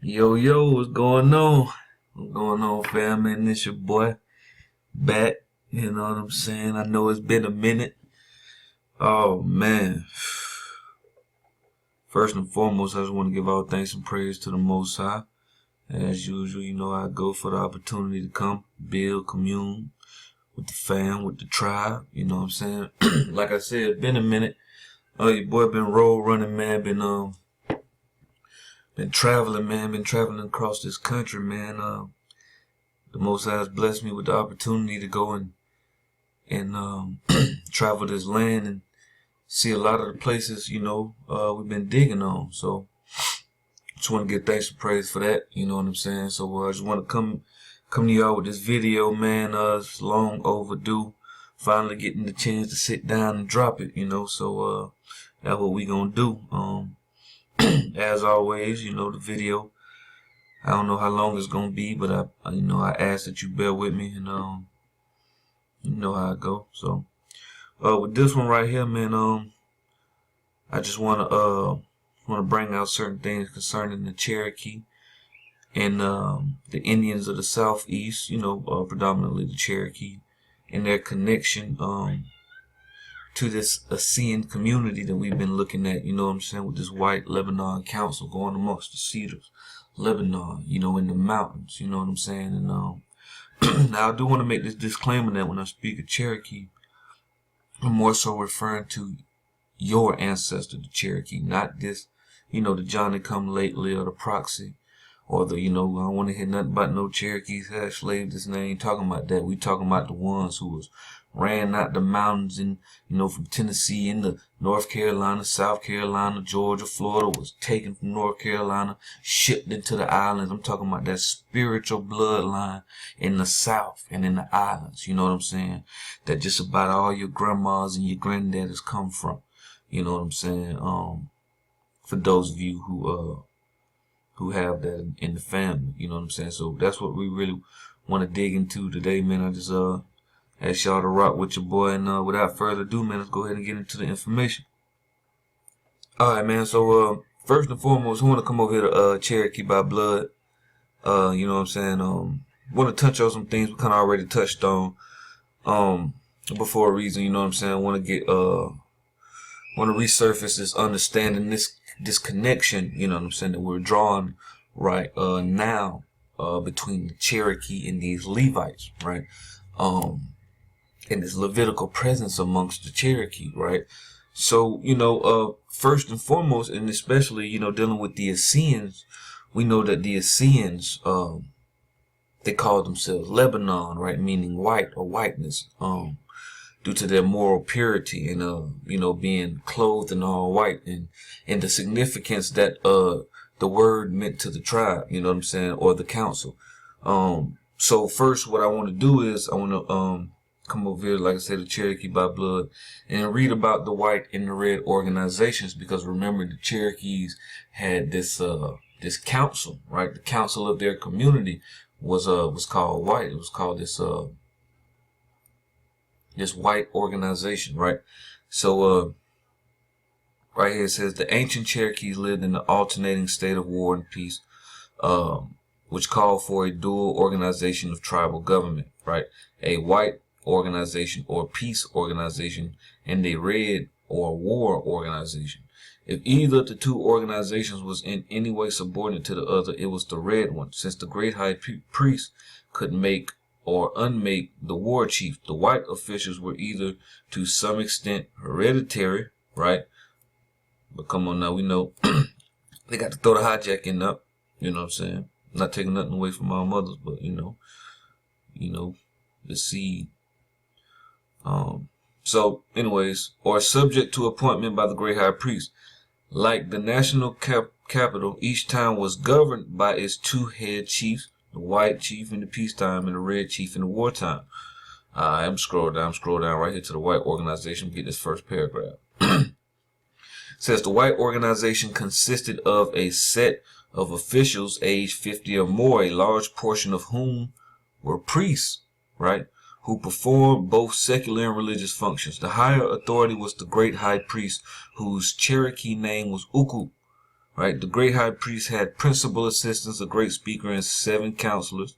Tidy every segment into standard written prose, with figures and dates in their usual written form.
Yo, yo, what's going on? What's going on, fam? Man, it's your boy back. You know what I'm saying? I know it's been a minute. Oh, man. First and foremost, I just want to give all thanks and praise to the Most High. As usual, you know, I go for the opportunity to come, build, commune with the fam, with the tribe. You know what I'm saying? Like I said, it's been a minute. Your boy been road running, man. Been traveling, man. Been traveling across this country, man. The Most High has blessed me with the opportunity to go and travel this land and see a lot of the places, we've been digging on. So just want to give thanks and praise for that. You know what I'm saying? So I just want to come to y'all with this video, man. It's long overdue. Finally getting the chance to sit down and drop it, So that's what we gonna do. As always, the video, I don't know how long it's gonna be, but I ask that you bear with me, and you know how I go. So with this one right here, man, I just wanna bring out certain things concerning the Cherokee and the Indians of the Southeast, predominantly the Cherokee, and their connection to this Essenes community that we've been looking at, you know what I'm saying, with this white Lebanon council going amongst the cedars, Lebanon, in the mountains, you know what I'm saying. And now I do want to make this disclaimer that when I speak of Cherokee, I'm more so referring to your ancestor, the Cherokee, not this, the Johnny come lately or the proxy, or the, I don't want to hear nothing about no Cherokees had slaves. This ain't talking about that. We talking about the ones who was ran out the mountains and, from Tennessee into North Carolina, South Carolina, Georgia, Florida, was taken from North Carolina, shipped into the islands. I'm talking about that spiritual bloodline in the South and in the islands, you know what I'm saying? That just about all your grandmas and your granddaddies come from, you know what I'm saying? For those of you who have that in the family, you know what I'm saying? So that's what we really want to dig into today, man. I just ask y'all to rock with your boy, and without further ado, man, let's go ahead and get into the information. Alright, man, so first and foremost, I want to come over here to Cherokee by blood. You know what I'm saying? Want to touch on some things we kind of already touched on before a reason, you know what I'm saying? I want to resurface this understanding, this connection, you know what I'm saying, that we're drawing right now between the Cherokee and these Levites, right? And this Levitical presence amongst the Cherokee, right? So, first and foremost, and especially, dealing with the Essenes, we know that the Essenes, they call themselves Lebanon, right? Meaning white or whiteness, due to their moral purity and, being clothed in all white, and the significance that, the word meant to the tribe, you know what I'm saying, or the council. So first, what I want to do is I want to, come over here, like I said, the Cherokee by blood, and read about the white and the red organizations, because remember, the Cherokees had this council, right? The council of their community was called white. It was called this white organization, right? So right here it says the ancient Cherokees lived in the alternating state of war and peace, which called for a dual organization of tribal government, right? A white organization or peace organization, and a red or war organization. If either of the two organizations was in any way subordinate to the other, it was the red one, since the great high priest could make or unmake the war chief. The white officials were either to some extent hereditary, right? But come on now, we know they got to throw the hijacking up, you know what I'm saying? Not taking nothing away from our mothers, but the seed. So anyways, or subject to appointment by the great high priest. Like the national capital, each town was governed by its two head chiefs, the white chief in the peacetime and the red chief in the wartime. I'm scroll down right here to the white organization. Get this first paragraph. It says the white organization consisted of a set of officials aged 50 or more, a large portion of whom were priests, right, who performed both secular and religious functions. The higher authority was the great high priest, whose Cherokee name was Uku, right? The great high priest had principal assistants, a great speaker, and 7 counselors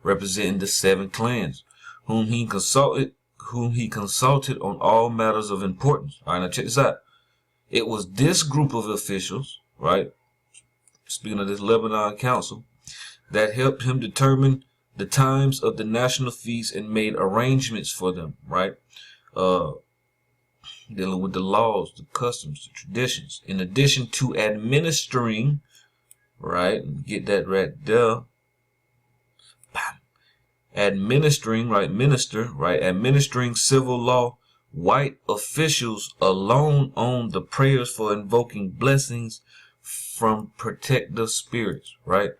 representing the 7 clans, whom he consulted on all matters of importance. All right, now check this out. It was this group of officials, right, speaking of this Lebanon council, that helped him determine the times of the national feasts and made arrangements for them, right? Dealing with the laws, the customs, the traditions, in addition to administering, right? Get that right there. Administering, right? Minister, right? Administering civil law. White officials alone owned the prayers for invoking blessings from protective spirits, right?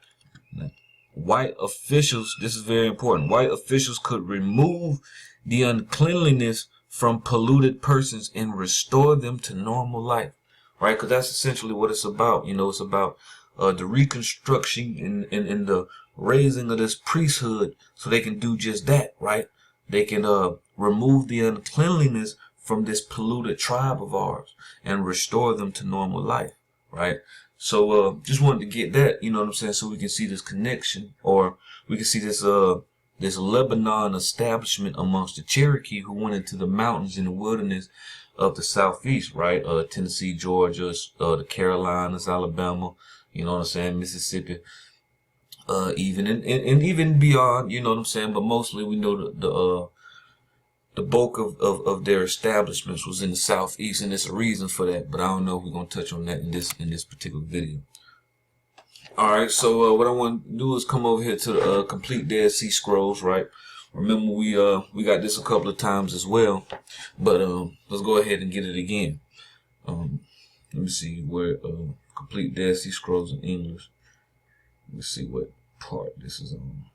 White officials, this is very important. White officials could remove the uncleanliness from polluted persons and restore them to normal life, right? Because that's essentially what it's about. You know, it's about the reconstruction and the raising of this priesthood so they can do just that, right? They can remove the uncleanliness from this polluted tribe of ours and restore them to normal life, right? So just wanted to get that, you know what I'm saying, so we can see this connection, or we can see this this Lebanon establishment amongst the Cherokee who went into the mountains in the wilderness of the southeast, right? Tennessee, Georgia, the Carolinas, Alabama, you know what I'm saying, Mississippi, even and even beyond, you know what I'm saying. But mostly we know the bulk of their establishments was in the southeast, and there's a reason for that. But I don't know if we're gonna touch on that in this particular video. All right, so what I want to do is come over here to the complete Dead Sea Scrolls, right? Remember we got this a couple of times as well, but let's go ahead and get it again. Let me see where complete Dead Sea Scrolls in English. Let me see what part this is on.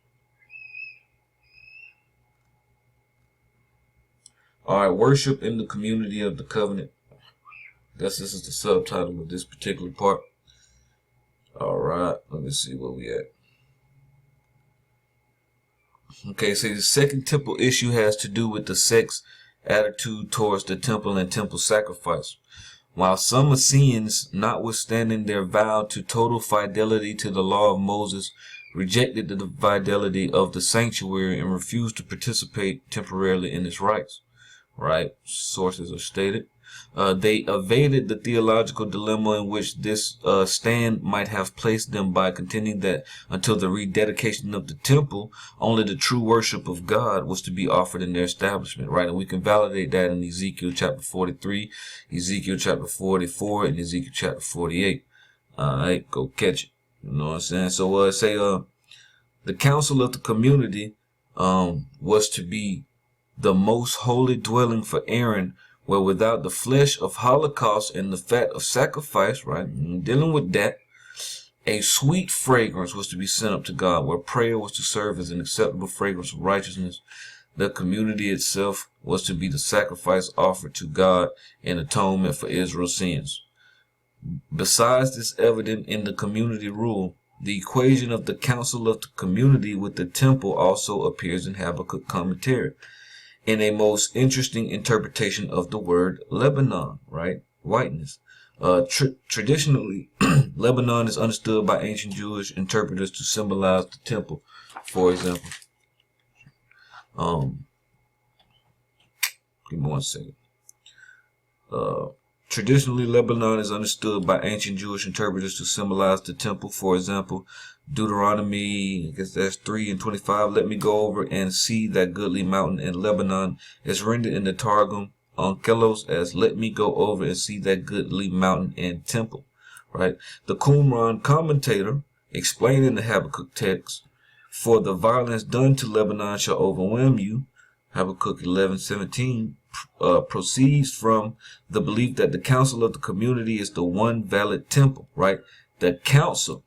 All right, worship in the community of the covenant. I guess this is the subtitle of this particular part. All right, let me see where we at. Okay, so the second temple issue has to do with the sect's attitude towards the temple and temple sacrifice. While some Essenes, notwithstanding their vow to total fidelity to the law of Moses, rejected the fidelity of the sanctuary and refused to participate temporarily in its rites. Right, sources are stated. They evaded the theological dilemma in which this stand might have placed them by contending that until the rededication of the temple, only the true worship of God was to be offered in their establishment, right? And we can validate that in Ezekiel chapter 43, Ezekiel chapter 44, and Ezekiel chapter 48. All right, go catch it. You know what I'm saying? So the council of the community was to be the most holy dwelling for Aaron, where without the flesh of holocaust and the fat of sacrifice, right, and dealing with that, a sweet fragrance was to be sent up to God, where prayer was to serve as an acceptable fragrance of righteousness. The community itself was to be the sacrifice offered to God in atonement for Israel's sins. Besides this evident in the community rule, the equation of the council of the community with the temple also appears in Habakkuk commentary, in a most interesting interpretation of the word Lebanon, right? Whiteness. Traditionally, Lebanon is understood by ancient Jewish interpreters to symbolize the temple, for example. Give me one second. Traditionally, Lebanon is understood by ancient Jewish interpreters to symbolize the temple, for example, Deuteronomy, I guess that's 3:25. Let me go over and see that goodly mountain in Lebanon is rendered in the Targum Onkelos as let me go over and see that goodly mountain and temple, right? The Qumran commentator explaining the Habakkuk text, for the violence done to Lebanon shall overwhelm you, Habakkuk 11:17, proceeds from the belief that the council of the community is the one valid temple, right? The council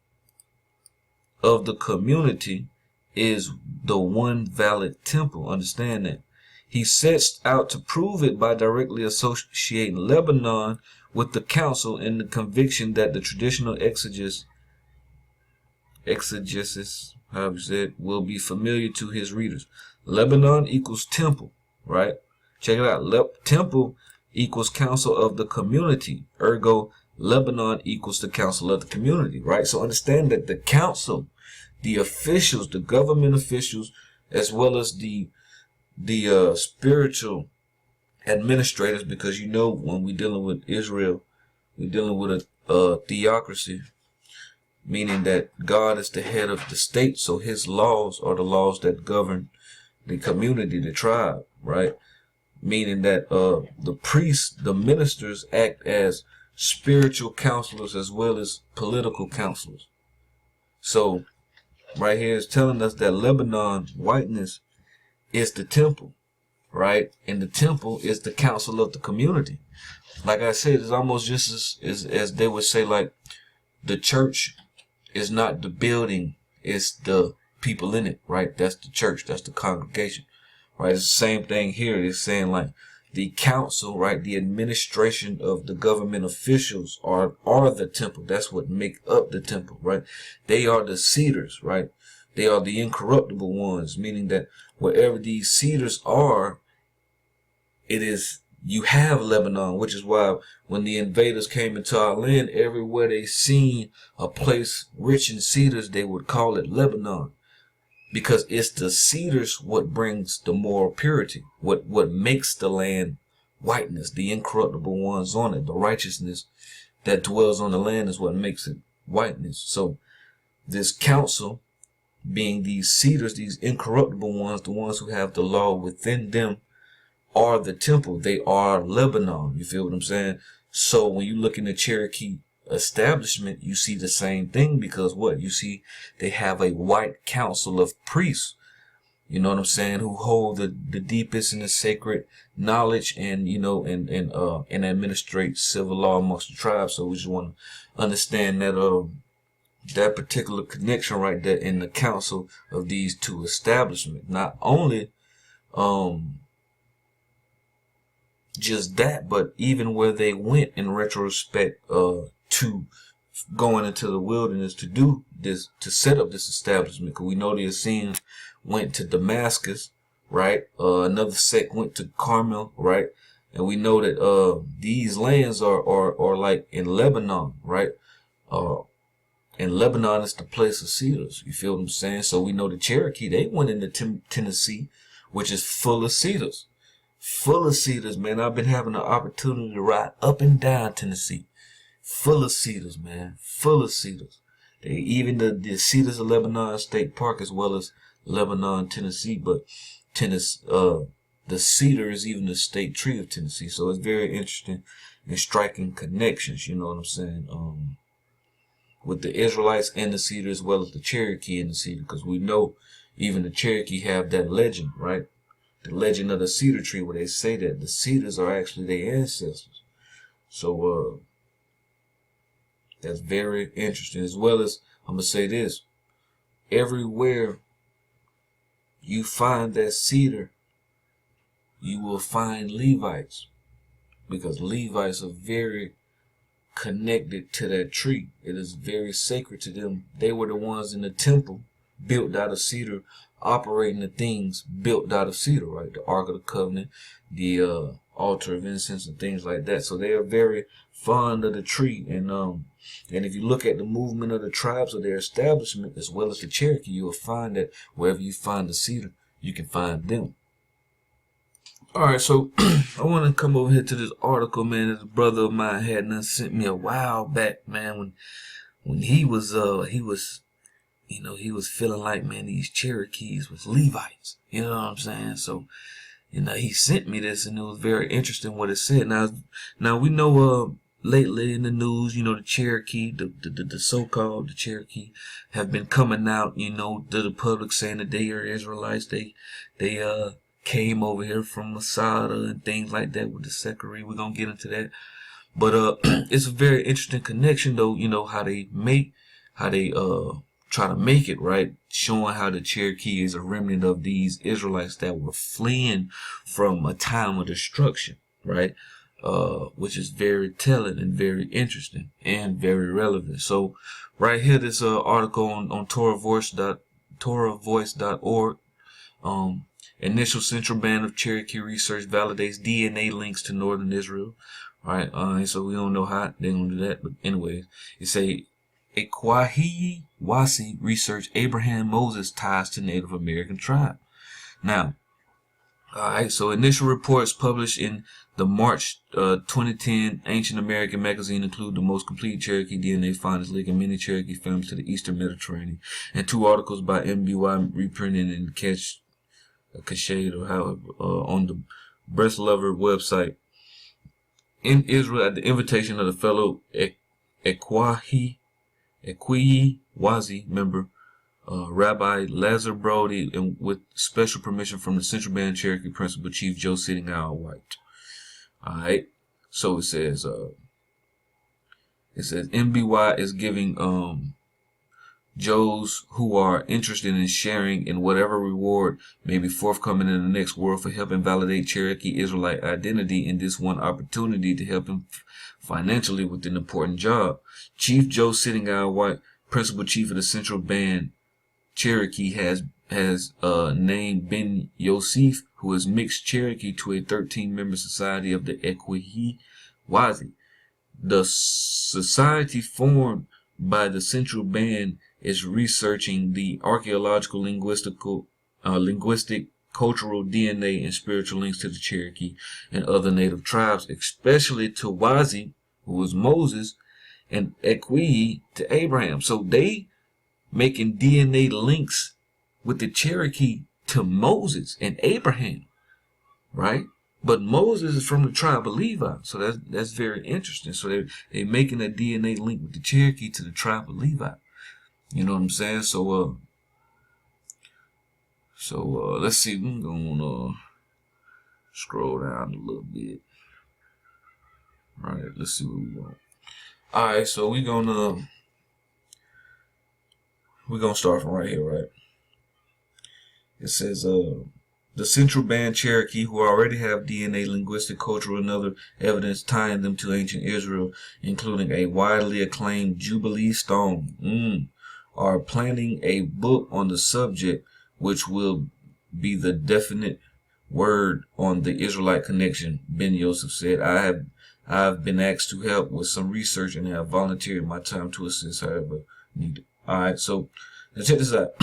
of the community is the one valid temple. Understand that. He sets out to prove it by directly associating Lebanon with the council in the conviction that the traditional exegesis, however you said, will be familiar to his readers. Lebanon equals temple, right? Check it out. Temple equals council of the community. Ergo, Lebanon equals the council of the community, right? So understand that the council, the officials, the government officials, as well as the spiritual administrators, because when we're dealing with Israel, we're dealing with a theocracy, meaning that God is the head of the state, so his laws are the laws that govern the community, the tribe, right? Meaning that the priests, the ministers, act as spiritual counselors as well as political counselors. So right here is telling us that Lebanon whiteness is the temple, right? And the temple is the council of the community. Like I said, it's almost just as they would say, like, the church is not the building, it's the people in it, right? That's the church, that's the congregation, right? It's the same thing here. It's saying, like, the council, right? The administration of the government officials are the temple. That's what make up the temple, right? They are the cedars, right? They are the incorruptible ones, meaning that wherever these cedars are, you have Lebanon, which is why when the invaders came into our land, everywhere they seen a place rich in cedars, they would call it Lebanon. Because it's the cedars what brings the moral purity, what makes the land whiteness, the incorruptible ones on it, the righteousness that dwells on the land is what makes it whiteness. So this council, being these cedars, these incorruptible ones, the ones who have the law within them, are the temple. They are Lebanon. You feel what I'm saying? So when you look in the Cherokee establishment, you see the same thing, because what you see, they have a white council of priests, you know what I'm saying, who hold the deepest and the sacred knowledge, and and administrate civil law amongst the tribes. So we just want to understand that that particular connection right there in the council of these two establishments. Not only just that, but even where they went in retrospect to going into the wilderness to do this, to set up this establishment. Because we know the Essenes went to Damascus, right? Another sect went to Carmel, right? And we know that these lands are like in Lebanon, right? And Lebanon is the place of cedars. You feel what I'm saying? So we know the Cherokee, they went into Tennessee, which is full of cedars. Full of cedars, man. I've been having the opportunity to ride up and down Tennessee. Full of cedars, man. Full of cedars. Even the Cedars of Lebanon State Park, as well as Lebanon, Tennessee. But the cedar is even the state tree of Tennessee. So it's very interesting and striking connections, you know what I'm saying? With the Israelites and the cedar, as well as the Cherokee and the cedar. Because we know even the Cherokee have that legend, right? The legend of the cedar tree, where they say that the cedars are actually their ancestors. So that's very interesting. As well as, I'm going to say this, everywhere you find that cedar, you will find Levites, because Levites are very connected to that tree. It is very sacred to them. They were the ones in the temple built out of cedar, operating the things built out of cedar, right? The Ark of the Covenant, the altar of incense, and things like that. So they are very fond of the tree. And if you look at the movement of the tribes of their establishment, as well as the Cherokee, you will find that wherever you find the cedar, you can find them. All right, so I want to come over here to this article, man, that a brother of mine had sent me a while back, man, when he was feeling like, man, these Cherokees was Levites. You know what I'm saying? So, he sent me this, and it was very interesting what it said. Now we know lately in the news, the Cherokee, the so-called the Cherokee, have been coming out, to the public, saying that they are Israelites. They came over here from Masada and things like that with the Cherokee. We're gonna get into that. But it's a very interesting connection, though, how they try to make it, right? Showing how the Cherokee is a remnant of these Israelites that were fleeing from a time of destruction, right? Which is very telling and very interesting and very relevant. So right here, this article on TorahVoice.org. Initial Central Band of Cherokee research validates DNA links to Northern Israel. Right? So we don't know how they're gonna do that, but anyways, it say Ekwahi Wasi research Abraham Moses ties to Native American tribe. Now, alright, so initial reports published in the March 2010 Ancient American magazine include the most complete Cherokee DNA findings linking many Cherokee families to the Eastern Mediterranean, and 2 articles by MBY reprinted in Cachet or however on the Breast Lover website in Israel at the invitation of the fellow Ekwahi Wazi member Rabbi Lazar Brody, and with special permission from the Central Band Cherokee Principal Chief Joe Sitting Owl White. Alright, so it says MBY is giving Joes who are interested in sharing in whatever reward may be forthcoming in the next world for helping validate Cherokee Israelite identity in this one opportunity to help him financially with an important job. Chief Joe Sitting Owl White, Principal Chief of the Central Band Cherokee, has named Ben Yosef, who is mixed Cherokee, to a 13-member society of the Ekwahi Wazi. The society formed by the Central Band is researching the archaeological, linguistic, cultural, DNA, and spiritual links to the Cherokee and other native tribes, especially to Wazi, who was Moses, and Ekwahi to Abraham. So they making DNA links with the Cherokee to Moses and Abraham, right? But Moses is from the tribe of Levi, so that's very interesting. So they're making a DNA link with the Cherokee to the tribe of Levi. You know what I'm saying? So let's see. We're gonna scroll down a little bit. All right, let's see what we want. All right, so we're gonna start from right here, right? It says the Central Band Cherokee, who already have DNA, linguistic, cultural, and other evidence tying them to ancient Israel, including a widely acclaimed Jubilee stone, are planning a book on the subject, which will be the definite word on the Israelite connection. Ben Yosef said, I've been asked to help with some research and have volunteered my time to assist however needed. Alright, so now check this out.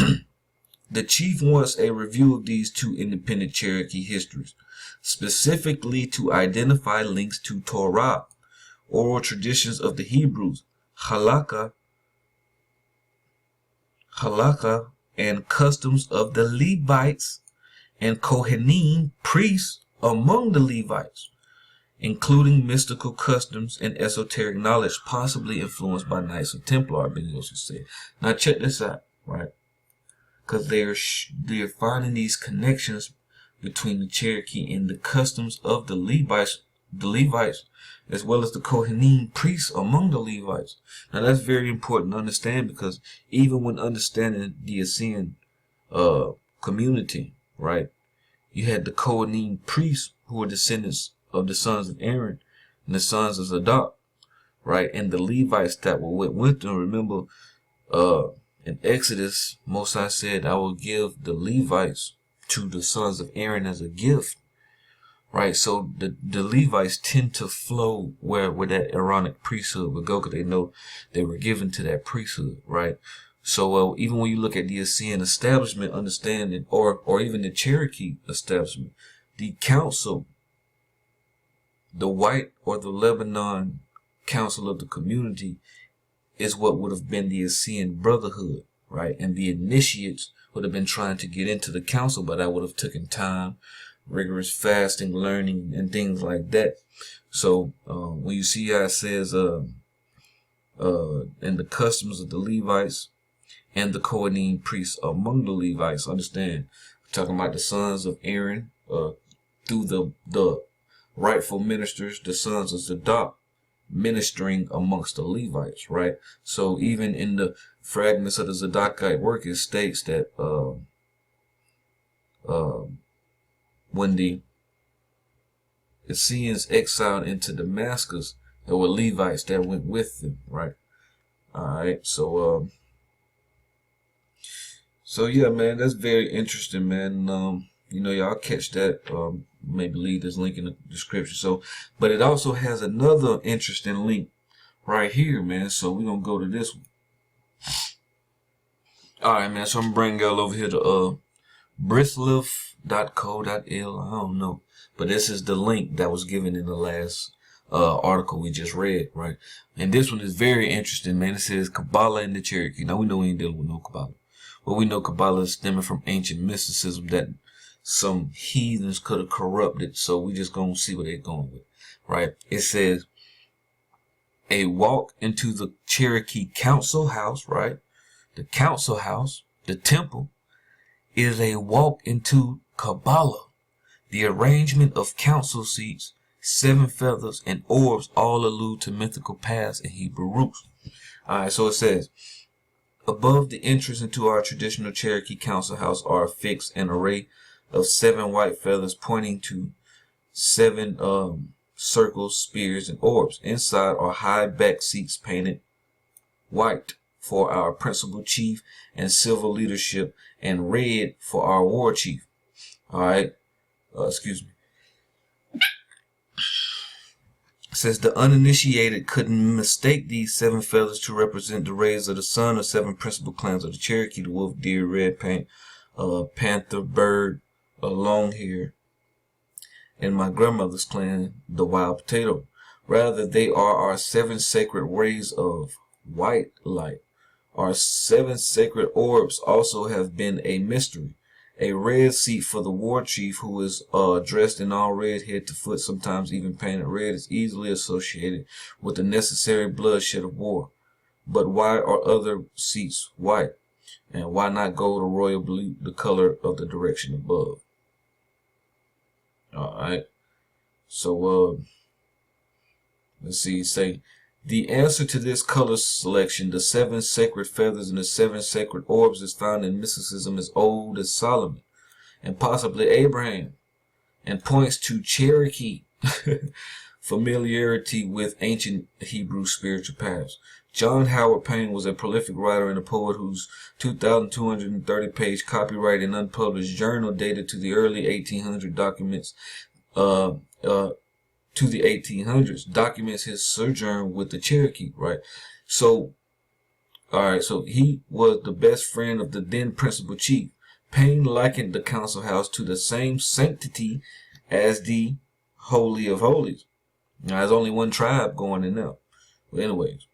The chief wants a review of these 2 independent Cherokee histories, specifically to identify links to Torah, oral traditions of the Hebrews, halakha, and customs of the Levites and Kohanim, priests among the Levites, including mystical customs and esoteric knowledge possibly influenced by Knights of Templar, Ben Yosef said. Now check this out, right? Because they're finding these connections between the Cherokee and the customs of the Levites, as well as the Kohanim priests among the Levites. Now that's very important to understand, because even when understanding the Essene community, right, you had the Kohanim priests who were descendants of the sons of Aaron and the sons of Zadok, right, and the Levites that were with them. Remember, in Exodus, Moses said, I will give the Levites to the sons of Aaron as a gift. Right, so the Levites tend to flow where that Aaronic priesthood would go, because they know they were given to that priesthood, right? So even when you look at the Essene establishment, understanding, or even the Cherokee establishment, the council, the white or the Lebanon council of the community, is what would have been the Essene brotherhood, right? And the initiates would have been trying to get into the council, but that would have taken time, rigorous fasting, learning, and things like that. So when you see how it says and the customs of the Levites and the Kohanim priests among the Levites, understand, we're talking about the sons of Aaron through the rightful ministers, the sons of Zadok, ministering amongst the Levites, right? So even in the fragments of the Zadokite work, it states that when the Essenes exiled into Damascus, there were Levites that went with them, right? All right, so yeah, man, that's very interesting, man. You know, y'all catch that maybe leave this link in the description. So, but it also has another interesting link right here, man. So we're gonna go to this one. All right, man. So I'm bringing y'all over here to brisliff.co.il. I don't know, but this is the link that was given in the last article we just read, right? And this one is very interesting, man. It says Kabbalah and the Cherokee. Now we know we ain't dealing with no Kabbalah, but we know Kabbalah is stemming from ancient mysticism that some heathens could have corrupted. So we just gonna see what they're going with, right? It says a walk into the Cherokee council house, right? The council house, the temple, is a walk into Kabbalah. The arrangement of council seats, 7 feathers, and orbs all allude to mythical paths and Hebrew roots. Alright, so it says, above the entrance into our traditional Cherokee council house are affixed an array of 7 white feathers pointing to 7 circles, spears, and orbs. Inside are high back seats painted white for our principal chief and civil leadership, and red for our war chief. Alright, excuse me. It says the uninitiated couldn't mistake these 7 feathers to represent the rays of the sun of 7 principal clans of the Cherokee: the wolf, deer, red paint, panther, bird, long hair, and my grandmother's clan, the wild potato. Rather, they are our 7 sacred rays of white light. Our 7 sacred orbs also have been a mystery. A red seat for the war chief, who is dressed in all red head to foot, sometimes even painted red, is easily associated with the necessary bloodshed of war. But why are other seats white? And why not gold or royal blue, the color of the direction above? Alright. So, let's see, say, the answer to this color selection, the 7 sacred feathers and the 7 sacred orbs, is found in mysticism as old as Solomon and possibly Abraham, and points to Cherokee familiarity with ancient Hebrew spiritual paths. John Howard Payne was a prolific writer and a poet whose 2,230-page copyrighted and unpublished journal dated to the early 1800 documents to the 1800s documents his sojourn with the Cherokee, right? So, alright, so he was the best friend of the then principal chief. Payne likened the council house to the same sanctity as the Holy of Holies. Now, there's only one tribe going in now. But anyways,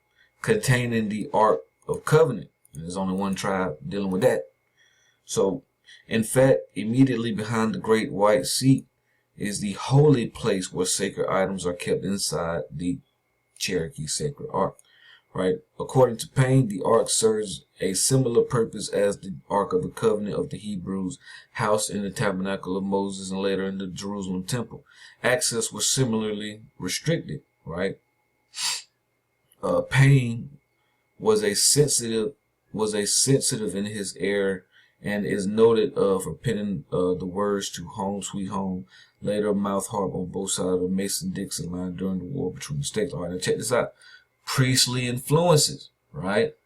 containing the Ark of Covenant. And there's only one tribe dealing with that. So, in fact, immediately behind the great white seat is the holy place where sacred items are kept inside the Cherokee sacred ark, right? According to Payne, the ark serves a similar purpose as the Ark of the Covenant of the Hebrews, housed in the tabernacle of Moses and later in the Jerusalem temple. Access was similarly restricted, right? Payne was a sensitive in his era and is noted for penning the words to Home Sweet Home, later mouth harp on both sides of the Mason-Dixon line during the war between the states. All right, now check this out. Priestly influences, right?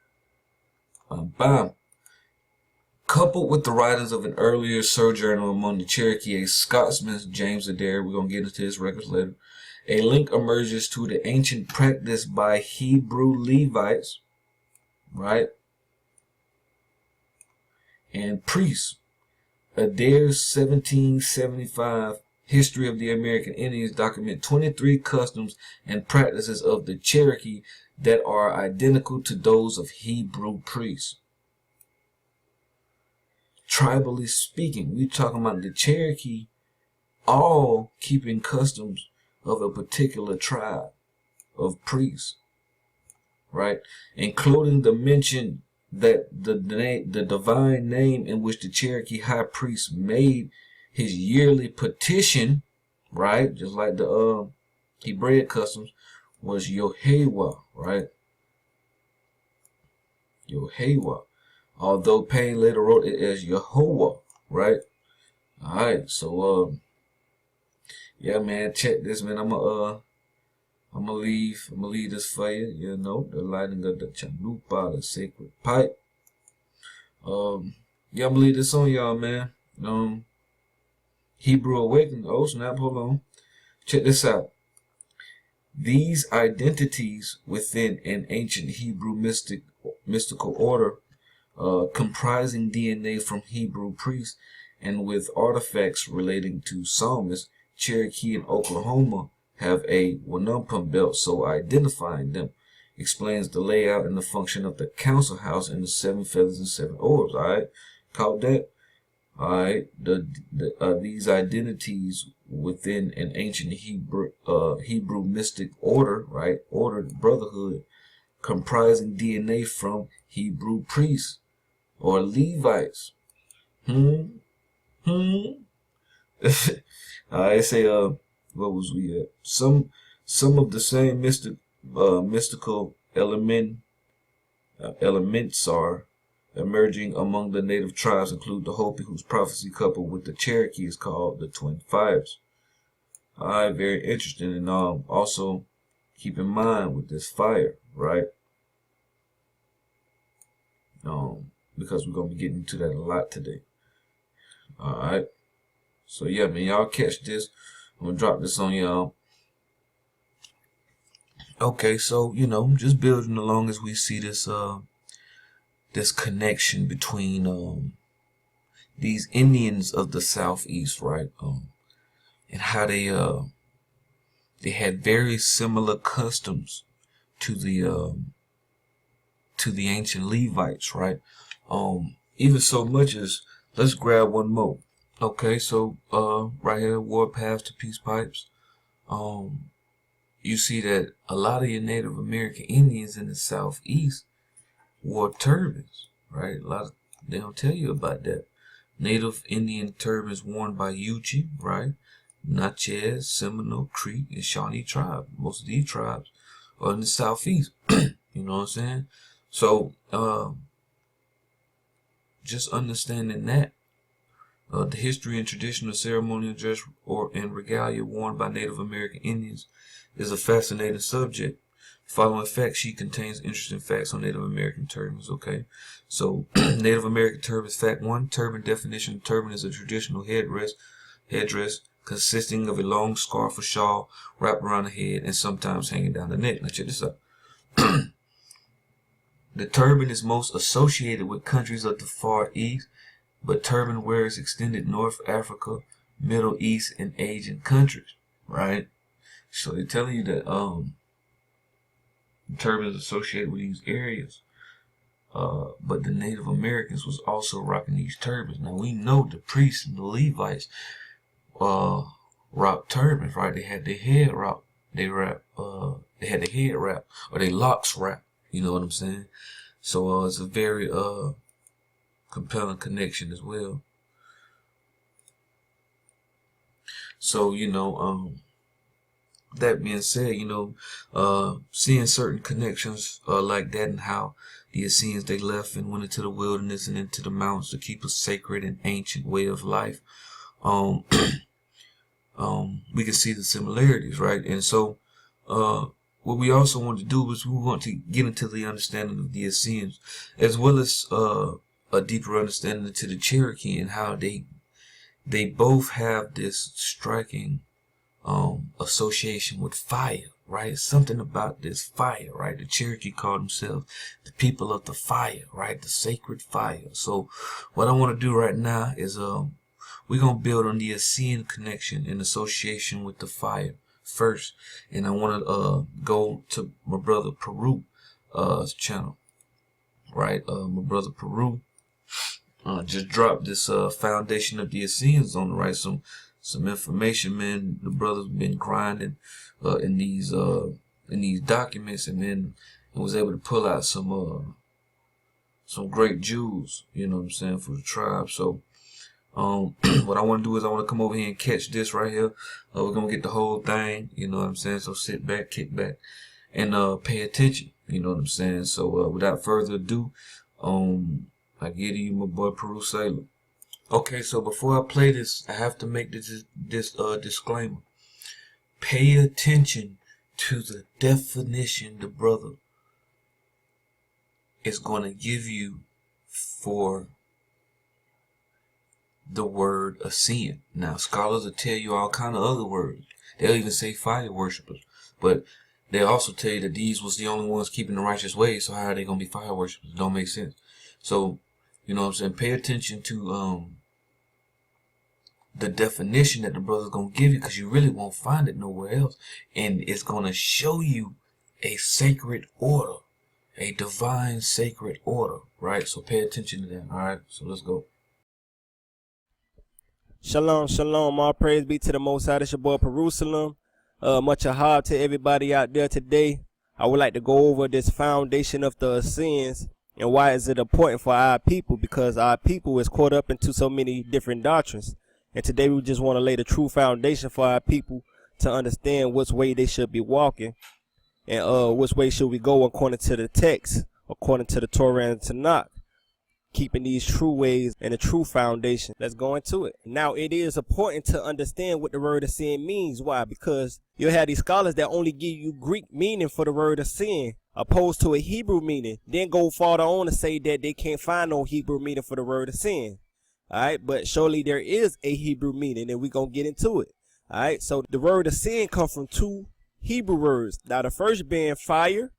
Bam. Coupled with the writings of an earlier sojourner among the Cherokee, a Scotsman, James Adair, we're going to get into his records later, a link emerges to the ancient practice by Hebrew Levites, right? And priests. Adair's 1775 History of the American Indians document 23 customs and practices of the Cherokee that are identical to those of Hebrew priests. Tribally speaking, we're talking about the Cherokee all keeping customs of a particular tribe of priests, right? Including the mention that the divine name in which the Cherokee high priest made his yearly petition, right, just like the Hebraic customs, was Yehovah, right? Yehovah. Although Payne later wrote it as Yehovah, right? Alright, so yeah, man, check this, man. I'm gonna leave this for you, you know, the lighting of the chanupa, the sacred pipe. Yeah, I'm gonna leave this on y'all, man. Hebrew awakening. Oh snap! Hold on. Check this out. These identities within an ancient Hebrew mystical order, comprising DNA from Hebrew priests and with artifacts relating to psalmists, Cherokee and Oklahoma have a wampum belt, so identifying them explains the layout and the function of the council house and the 7 feathers and 7 orbs. All right, caught that? All right, these identities within an ancient Hebrew mystic order, right, ordered brotherhood, comprising DNA from Hebrew priests or Levites. I say, what was we at? Some of the same mystical elements are emerging among the native tribes, include the Hopi, whose prophecy coupled with the Cherokee is called the Twin Fires. All right, very interesting, and also keep in mind with this fire, right? Because we're gonna be getting into that a lot today. All right. So yeah, man, y'all catch this. I'm gonna drop this on y'all. Okay, so just building along as we see this this connection between these Indians of the Southeast, right? And how they had very similar customs to the ancient Levites, right? Even so much as, let's grab one more. Okay, so right here, Warpath to Peace Pipes. You see that a lot of your Native American Indians in the Southeast wore turbans, right? They don't tell you about that. Native Indian turbans worn by Yuchi, right? Natchez, Seminole, Creek, and Shawnee tribe. Most of these tribes are in the Southeast. You know what I'm saying? So, just understanding that. The history and tradition of ceremonial dress and regalia worn by Native American Indians is a fascinating subject. The following fact sheet contains interesting facts on Native American turbans. Okay, so Native American turbans. Fact 1: turban definition. Turban is a traditional headdress consisting of a long scarf or shawl wrapped around the head and sometimes hanging down the neck. Now check this out. The turban is most associated with countries of the Far East, but turban wearers extended North Africa, Middle East, and Asian countries, right? So they're telling you that turban is associated with these areas. But the Native Americans was also rocking these turbans. Now we know the priests and the Levites rock turbans, right? They had their head wrapped, they had their head wrapped, or their locks wrapped. You know what I'm saying? So it's a very compelling connection as well. So that being said, seeing certain connections like that, and how the Essenes, they left and went into the wilderness and into the mountains to keep a sacred and ancient way of life. We can see the similarities, right? And so what we also want to do is we want to get into the understanding of the Essenes, as well as a deeper understanding into the Cherokee and how they both have this striking association with fire, right? Something about this fire, right? The Cherokee called themselves the people of the fire, right? The sacred fire. So what I want to do right now is we're going to build on the Essene connection and association with the fire first. And I want to go to my brother Peru channel, right? My brother Peru just dropped this foundation of the Essenes on the right. Some information, man. The brother's been grinding in these documents, and then was able to pull out some great jewels, you know what I'm saying, for the tribe. So what I want to do is I want to come over here and catch this right here. We're gonna get the whole thing, you know what I'm saying. So sit back, kick back, and pay attention, you know what I'm saying. So without further ado, I give to you my boy Peru Sailor. Okay, so before I play this, I have to make this disclaimer. Pay attention to the definition the brother is going to give you for the word Essenes. Now, scholars will tell you all kind of other words. They'll even say fire worshippers. But they also tell you that these was the only ones keeping the righteous ways, so how are they going to be fire worshippers? It don't make sense. So, you know what I'm saying? Pay attention to the definition that the brother's going to give you, because you really won't find it nowhere else. And it's going to show you a sacred order, a divine sacred order, right? So pay attention to that, all right? So let's go. Shalom, shalom. All praise be to the Most High. It's your boy Perpetual. Much ahab to everybody out there today. I would like to go over this foundation of the Essenes and why is it important for our people, because our people is caught up into so many different doctrines. And today we just want to lay the true foundation for our people to understand which way they should be walking and which way should we go according to the text, according to the Torah and Tanakh, keeping these true ways and a true foundation. Let's go into it. Now, it is important to understand what the word of sin means. Why? Because you'll have these scholars that only give you Greek meaning for the word of sin, opposed to a Hebrew meaning, then go farther on to say that they can't find no Hebrew meaning for the word of sin. All right, but surely there is a Hebrew meaning, and we're going to get into it. All right, so the word of sin comes from two Hebrew words. Now, the first being fire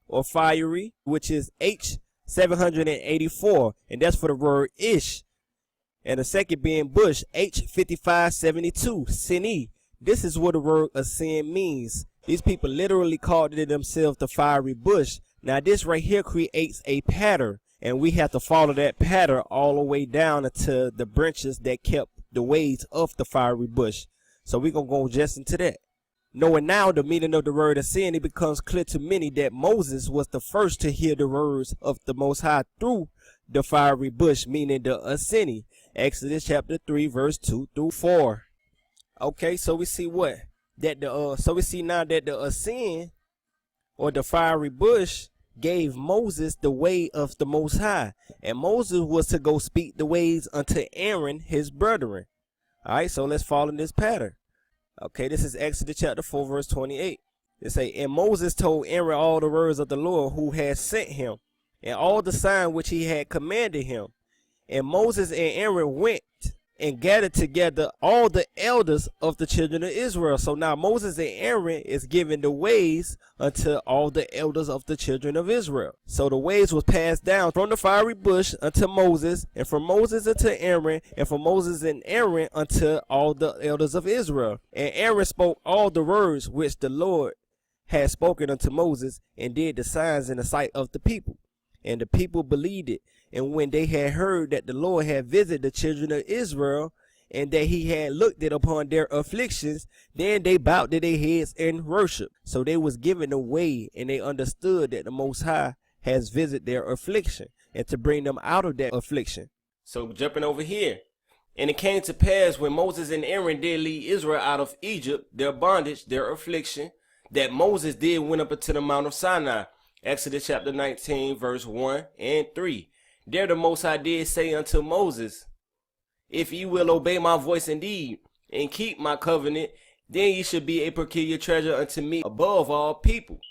or fiery, which is H784, and that's for the word ish. And the second being bush, H5572, sini. This is what the word of sin means. These people literally called it themselves the fiery bush. Now, this right here creates a pattern. And we have to follow that pattern all the way down into the branches that kept the ways of the fiery bush. So we're going to go just into that. Knowing now the meaning of the word of sin, it becomes clear to many that Moses was the first to hear the words of the Most High through the fiery bush, meaning the Essenes. Exodus chapter 3, verse 2 through 4. Okay, so we see what? So we see now that the Essenes, or the fiery bush, gave Moses the way of the Most High, and Moses was to go speak the ways unto Aaron his brethren. All right, so let's follow this pattern. Okay, this is Exodus chapter 4, verse 28. It say, and Moses told Aaron all the words of the Lord who had sent him, and all the sign which he had commanded him. And Moses and Aaron went and gathered together all the elders of the children of Israel. So now Moses and Aaron is giving the ways unto all the elders of the children of Israel. So the ways was passed down from the fiery bush unto Moses, and from Moses unto Aaron, and from Moses and Aaron unto all the elders of Israel. And Aaron spoke all the words which the Lord had spoken unto Moses, and did the signs in the sight of the people. And the people believed it. And when they had heard that the Lord had visited the children of Israel, and that he had looked it upon their afflictions, then they bowed their heads in worship. So they was given away, and they understood that the Most High has visited their affliction, and to bring them out of that affliction. So jumping over here. And it came to pass when Moses and Aaron did lead Israel out of Egypt, their bondage, their affliction, that Moses did went up into the Mount of Sinai. Exodus chapter 19, verse 1 and 3. There the Most High did say unto Moses, if ye will obey my voice indeed, and keep my covenant, then ye should be a peculiar treasure unto me above all people.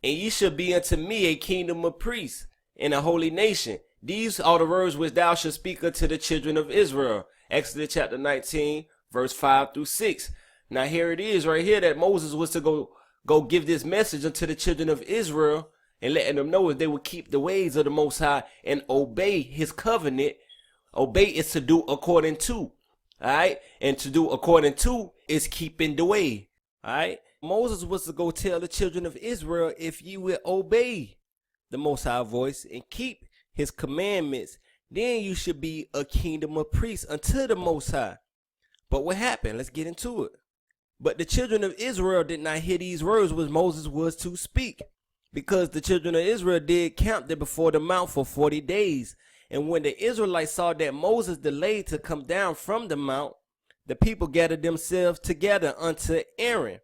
And ye should be unto me a kingdom of priests, and a holy nation. These are the words which thou shalt speak unto the children of Israel. Exodus chapter 19, verse 5 through 6. Now here it is right here that Moses was to go give this message unto the children of Israel, and letting them know if they would keep the ways of the Most High and obey his covenant. Obey is to do according to. All right. And to do according to is keeping the way. All right. Moses was to go tell the children of Israel, if you will obey the Most High voice and keep his commandments, then you should be a kingdom of priests unto the Most High. But what happened? Let's get into it. But the children of Israel did not hear these words which Moses was to speak, because the children of Israel did camp there before the mount for 40 days. And when the Israelites saw that Moses delayed to come down from the mount, the people gathered themselves together unto Aaron,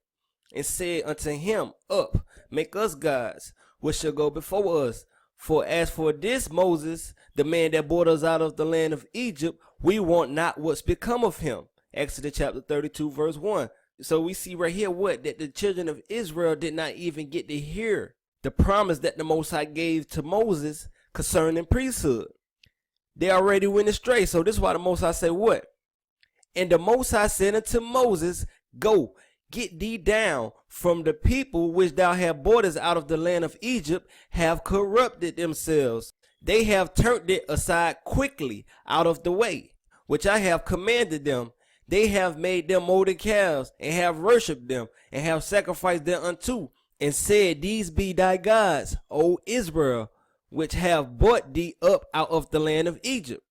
and said unto him, up, make us gods, which shall go before us. For as for this Moses, the man that brought us out of the land of Egypt, we want not what's become of him. Exodus chapter 32, verse 1. So we see right here that the children of Israel did not even get to hear the promise that the Most High gave to Moses concerning priesthood. They already went astray. So this is why the Most High said what? And the Most High said unto Moses, Go, get thee down from the people which thou hast brought us out of the land of Egypt, have corrupted themselves. They have turned it aside quickly out of the way, which I have commanded them. They have made them molded calves, and have worshipped them, and have sacrificed them unto, and said, These be thy gods, O Israel, which have brought thee up out of the land of Egypt.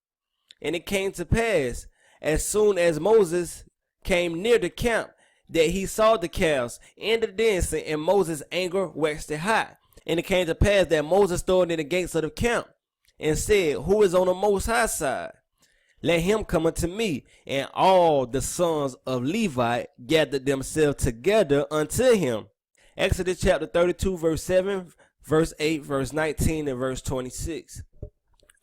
And it came to pass, as soon as Moses came near the camp, that he saw the calves and the dancing, and Moses' anger waxed hot. And it came to pass that Moses stood in the gates of the camp, and said, Who is on the Most High side? Let him come unto me. And all the sons of Levi gathered themselves together unto him. Exodus chapter 32, verse 7, verse 8, verse 19, and verse 26.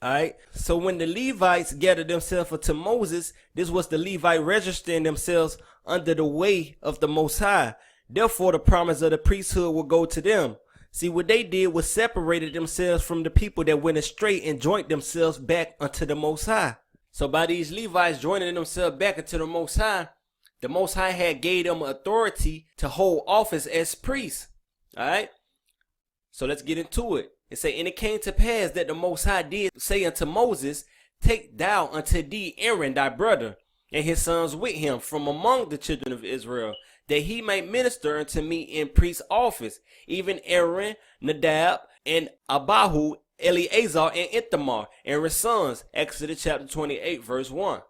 Alright, so when the Levites gathered themselves unto Moses, this was the Levite registering themselves under the way of the Most High. Therefore, the promise of the priesthood will go to them. See, what they did was separated themselves from the people that went astray and joined themselves back unto the Most High. So by these Levites joining themselves back into the Most High had gave them authority to hold office as priests. Alright, so let's get into it. It say, And it came to pass that the Most High did say unto Moses, Take thou unto thee Aaron thy brother, and his sons with him from among the children of Israel, that he might minister unto me in priest's office, even Aaron, Nadab, and Abihu, Eleazar, and Ithamar, Aaron's sons. Exodus chapter 28, verse 1.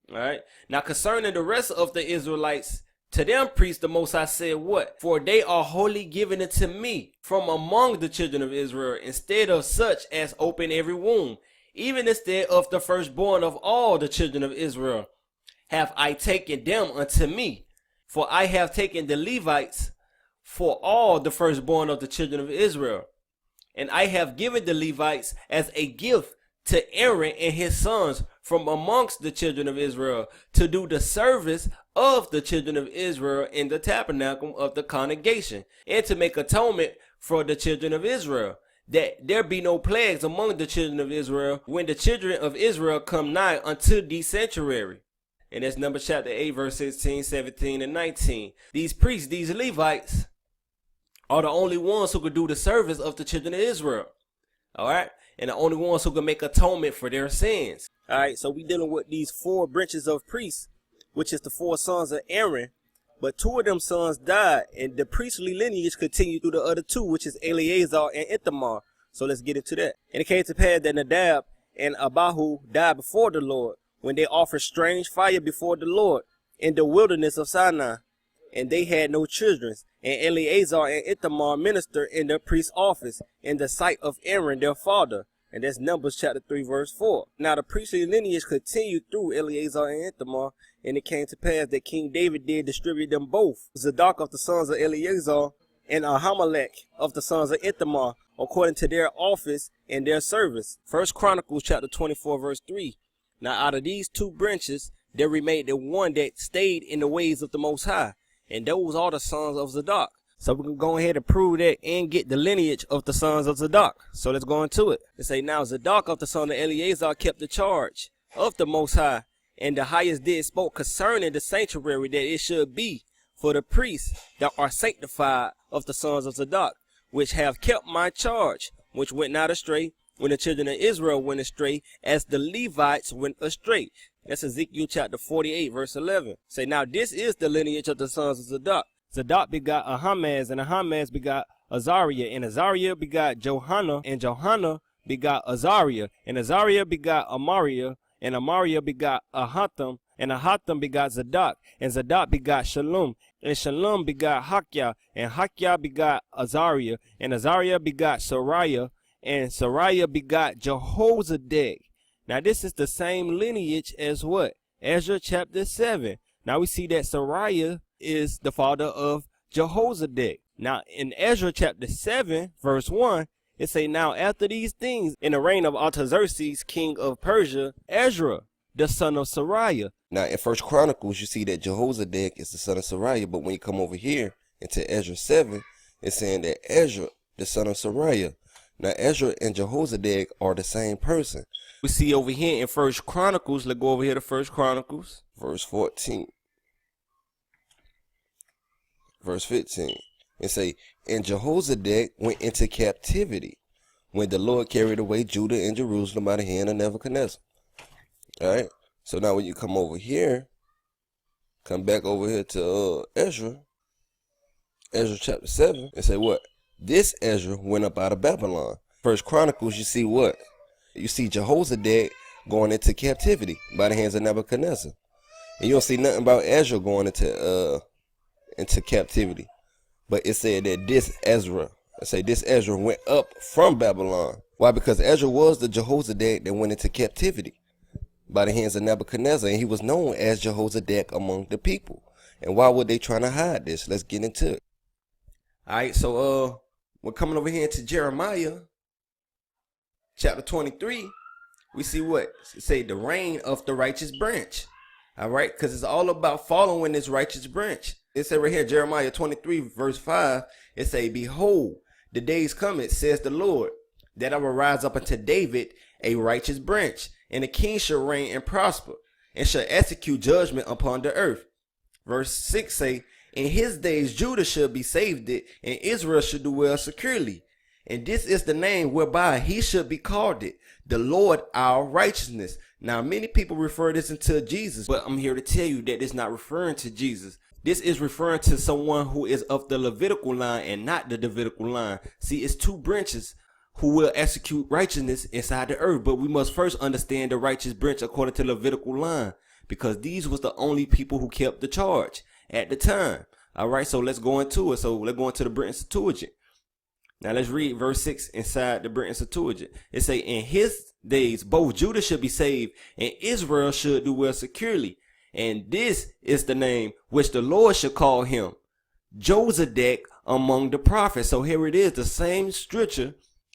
Alright. Now concerning the rest of the Israelites, to them priests the Most High said what? For they are wholly given unto me from among the children of Israel, instead of such as open every womb, even instead of the firstborn of all the children of Israel, have I taken them unto me. For I have taken the Levites for all the firstborn of the children of Israel. And I have given the Levites as a gift to Aaron and his sons from amongst the children of Israel, to do the service of the children of Israel in the tabernacle of the congregation, and to make atonement for the children of Israel, that there be no plagues among the children of Israel when the children of Israel come nigh unto the sanctuary. And that's Numbers chapter 8, verse 16, 17, and 19. These priests, these Levites, are the only ones who could do the service of the children of Israel. Alright? And the only ones who can make atonement for their sins. Alright, so we dealing with these 4 branches of priests, which is the 4 sons of Aaron. But 2 of them sons died, and the priestly lineage continued through the other 2, which is Eleazar and Ithamar. So let's get into that. And it came to pass that Nadab and Abihu died before the Lord, when they offered strange fire before the Lord in the wilderness of Sinai, and they had no children. And Eleazar and Ithamar ministered in the priest's office in the sight of Aaron their father. And that's Numbers chapter 3, verse 4. Now the priestly lineage continued through Eleazar and Ithamar, and it came to pass that King David did distribute them both, Zadok of the sons of Eleazar, and Ahimelech of the sons of Ithamar, according to their office and their service. 1 Chronicles chapter 24, verse 3. Now out of these 2 branches, there remained the one that stayed in the ways of the Most High, and those are the sons of Zadok. So we can go ahead and prove that and get the lineage of the sons of Zadok. So let's go into it. It say, Now Zadok of the son of Eleazar kept the charge of the Most High, and the highest did spoke concerning the sanctuary, that it should be for the priests that are sanctified of the sons of Zadok, which have kept my charge, which went not astray, when the children of Israel went astray, as the Levites went astray. That's Ezekiel chapter 48, verse 11. Say, now this is the lineage of the sons of Zadok. Zadok begot Ahimaaz, and Ahimaaz begot Azariah, and Azariah begot Johanna, and Johanna begot Azariah, and Azariah begot Amariah, and Amariah begot Ahatham, and Ahatham begot Zadok, and Zadok begot Shalom, and Shalom begot Hakyah, and Hakyah begot Azariah, and Azariah begot Sariah, and Sariah begot Jehozadak. Now this is the same lineage as what? Ezra chapter 7. Now we see that Sariah is the father of Jehozadak. Now in Ezra chapter 7, verse 1, it say, Now after these things, in the reign of Artaxerxes, king of Persia, Ezra, the son of Sariah. Now in 1 Chronicles, you see that Jehozadak is the son of Sariah, but when you come over here into Ezra 7, it's saying that Ezra, the son of Sariah. Now Ezra and Jehozadak are the same person. We see over here in First Chronicles. Let's go over here to First Chronicles. Verse 14. Verse 15. It say, and Jehozadak went into captivity when the Lord carried away Judah and Jerusalem by the hand of Nebuchadnezzar. All right. So now when you come over here, come back over here to Ezra chapter 7, and say what? This Ezra went up out of Babylon. First Chronicles, you see what? You see Jehozadak going into captivity by the hands of Nebuchadnezzar. And you don't see nothing about Ezra going into captivity. But it said that this Ezra went up from Babylon. Why? Because Ezra was the Jehozadak that went into captivity by the hands of Nebuchadnezzar, and he was known as Jehozadak among the people. And why were they trying to hide this? Let's get into it. All right, so we're coming over here into Jeremiah chapter 23. We see what? It say the reign of the righteous branch. All right, because it's all about following this righteous branch. It said right here, Jeremiah 23, verse 5, it say, behold, the days cometh, says the Lord, that I will rise up unto David a righteous branch, and the king shall reign and prosper, and shall execute judgment upon the earth. Verse 6 say, in his days Judah shall be saved, and Israel shall dwell securely. And this is the name whereby he should be called it, the Lord our righteousness. Now, many people refer this into Jesus, but I'm here to tell you that it's not referring to Jesus. This is referring to someone who is of the Levitical line and not the Levitical line. See, it's two branches who will execute righteousness inside the earth. But we must first understand the righteous branch according to the Levitical line, because these was the only people who kept the charge at the time. All right, so let's go into it. So let's go into the Britain Septuagint. Now let's read verse 6 inside the Britain Septuagint. It say, in his days both Judah should be saved, and Israel should do well securely. And this is the name which the Lord should call him, Jozadak among the prophets. So here it is, the same scripture,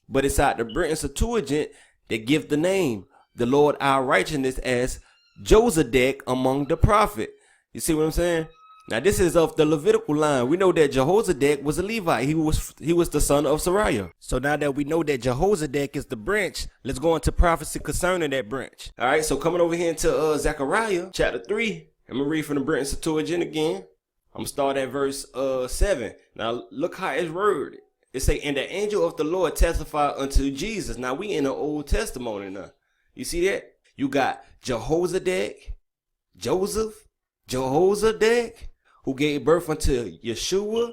but inside the Britain Septuagint, they give the name, the Lord our righteousness, as Jozadak among the prophet. You see what I'm saying? Now this is of the Levitical line. We know that Jehozadak was a Levite. He was the son of Sariah. So now that we know that Jehozadak is the branch, let's go into prophecy concerning that branch. All right, so coming over here into Zechariah chapter 3, I'm going to read from the Britain Septuagint again. I'm going to start at verse 7. Now look how it's worded. It say, and the angel of the Lord testified unto Jesus. Now we in the Old Testament now. You see that? You got Jehozadak, Joseph, Jehozadak, who gave birth unto Yeshua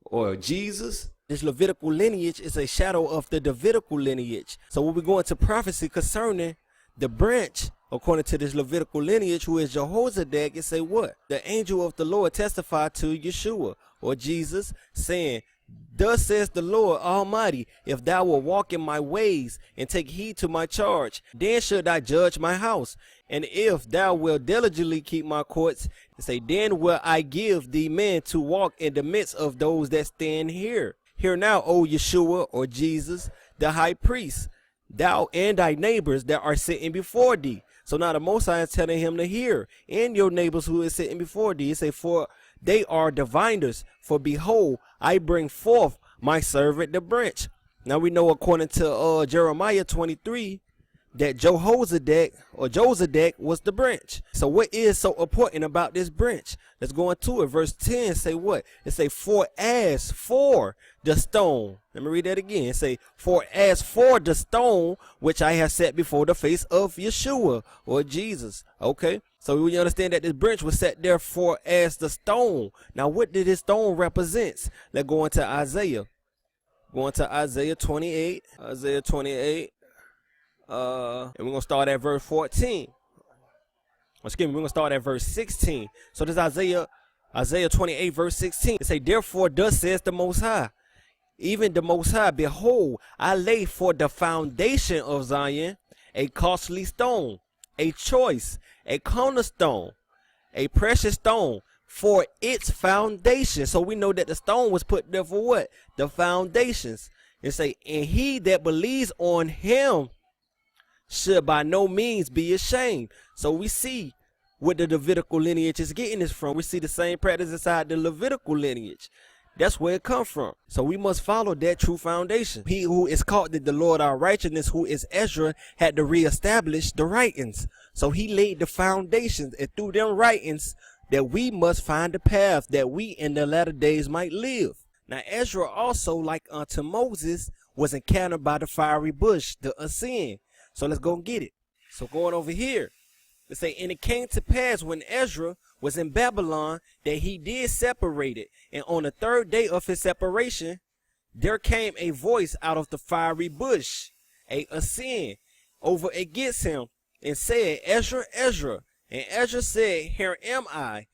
or Jesus. This Levitical lineage is a shadow of the Davidical lineage. So when we go into prophecy concerning the branch, according to this Levitical lineage, who is Jehozadak, it say what? The angel of the Lord testified to Yeshua or Jesus, saying, thus says the Lord Almighty, if thou wilt walk in my ways and take heed to my charge, then should I judge my house. And if thou wilt diligently keep my courts, say, then will I give thee men to walk in the midst of those that stand here. Hear now, O Yeshua or Jesus, the high priest, thou and thy neighbors that are sitting before thee. So now the Most High is telling him to hear, and your neighbors who is sitting before thee. It say, for they are diviners, for behold, I bring forth my servant the branch. Now we know according to Jeremiah 23 that Jehozadak or Jozadak was the branch. So what is so important about this branch? Let's go into it. Verse 10 say what? It say, for as for the stone. Let me read that again. It say, for as for the stone which I have set before the face of Yeshua or Jesus. Okay. So we understand that this branch was set there for as the stone. Now what did this stone represent? Let's go into Isaiah. Go into Isaiah 28. Isaiah 28. And we're going to start at verse 14. Excuse me, we're going to start at verse 16. So this Isaiah 28 verse 16. It say, therefore thus says the Most High, even the Most High, behold, I lay for the foundation of Zion a costly stone, a choice, a cornerstone, a precious stone for its foundation. So we know that the stone was put there for what? The foundations. It say, and he that believes on him should by no means be ashamed. So we see what the Levitical lineage is getting this from. We see the same practice inside the Levitical lineage. That's where it comes from. So we must follow that true foundation. He who is called the Lord our righteousness, who is Ezra, had to reestablish the writings. So he laid the foundations, and through them writings that we must find the path that we in the latter days might live. Now Ezra also, like unto Moses, was encountered by the fiery bush, the Essenes. So let's go and get it. So going over here, it say, and it came to pass when Ezra was in Babylon that he did separate it. And on the third day of his separation, there came a voice out of the fiery bush, a Essene, over against him, and said, Ezra, Ezra. And Ezra said, Here am I,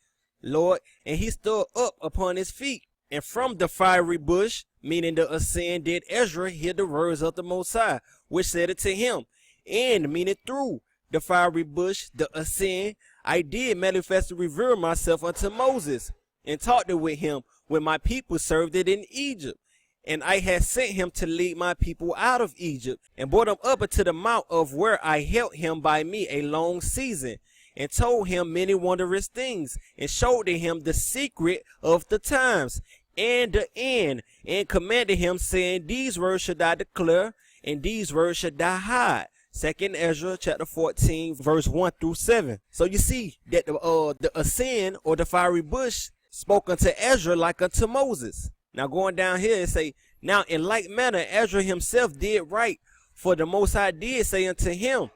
Lord. And he stood up upon his feet. And from the fiery bush, meaning the Essene, did Ezra hear the words of the Most High, which said it to him. And, meaning through the fiery bush, the Essene, I did manifestly reveal myself unto Moses, and talked it with him when my people served it in Egypt. And I had sent him to lead my people out of Egypt, and brought him up into the mount of where I held him by me a long season, and told him many wondrous things, and showed to him the secret of the times, and the end, and commanded him, saying, These words should I declare, and these words should I hide. 2nd Ezra chapter 14 verse 1 through 7. So you see that the Essene, or the fiery bush, spoke unto Ezra like unto Moses. Now going down here, it say, Now in like manner Ezra himself did write, for the Most High did say unto him,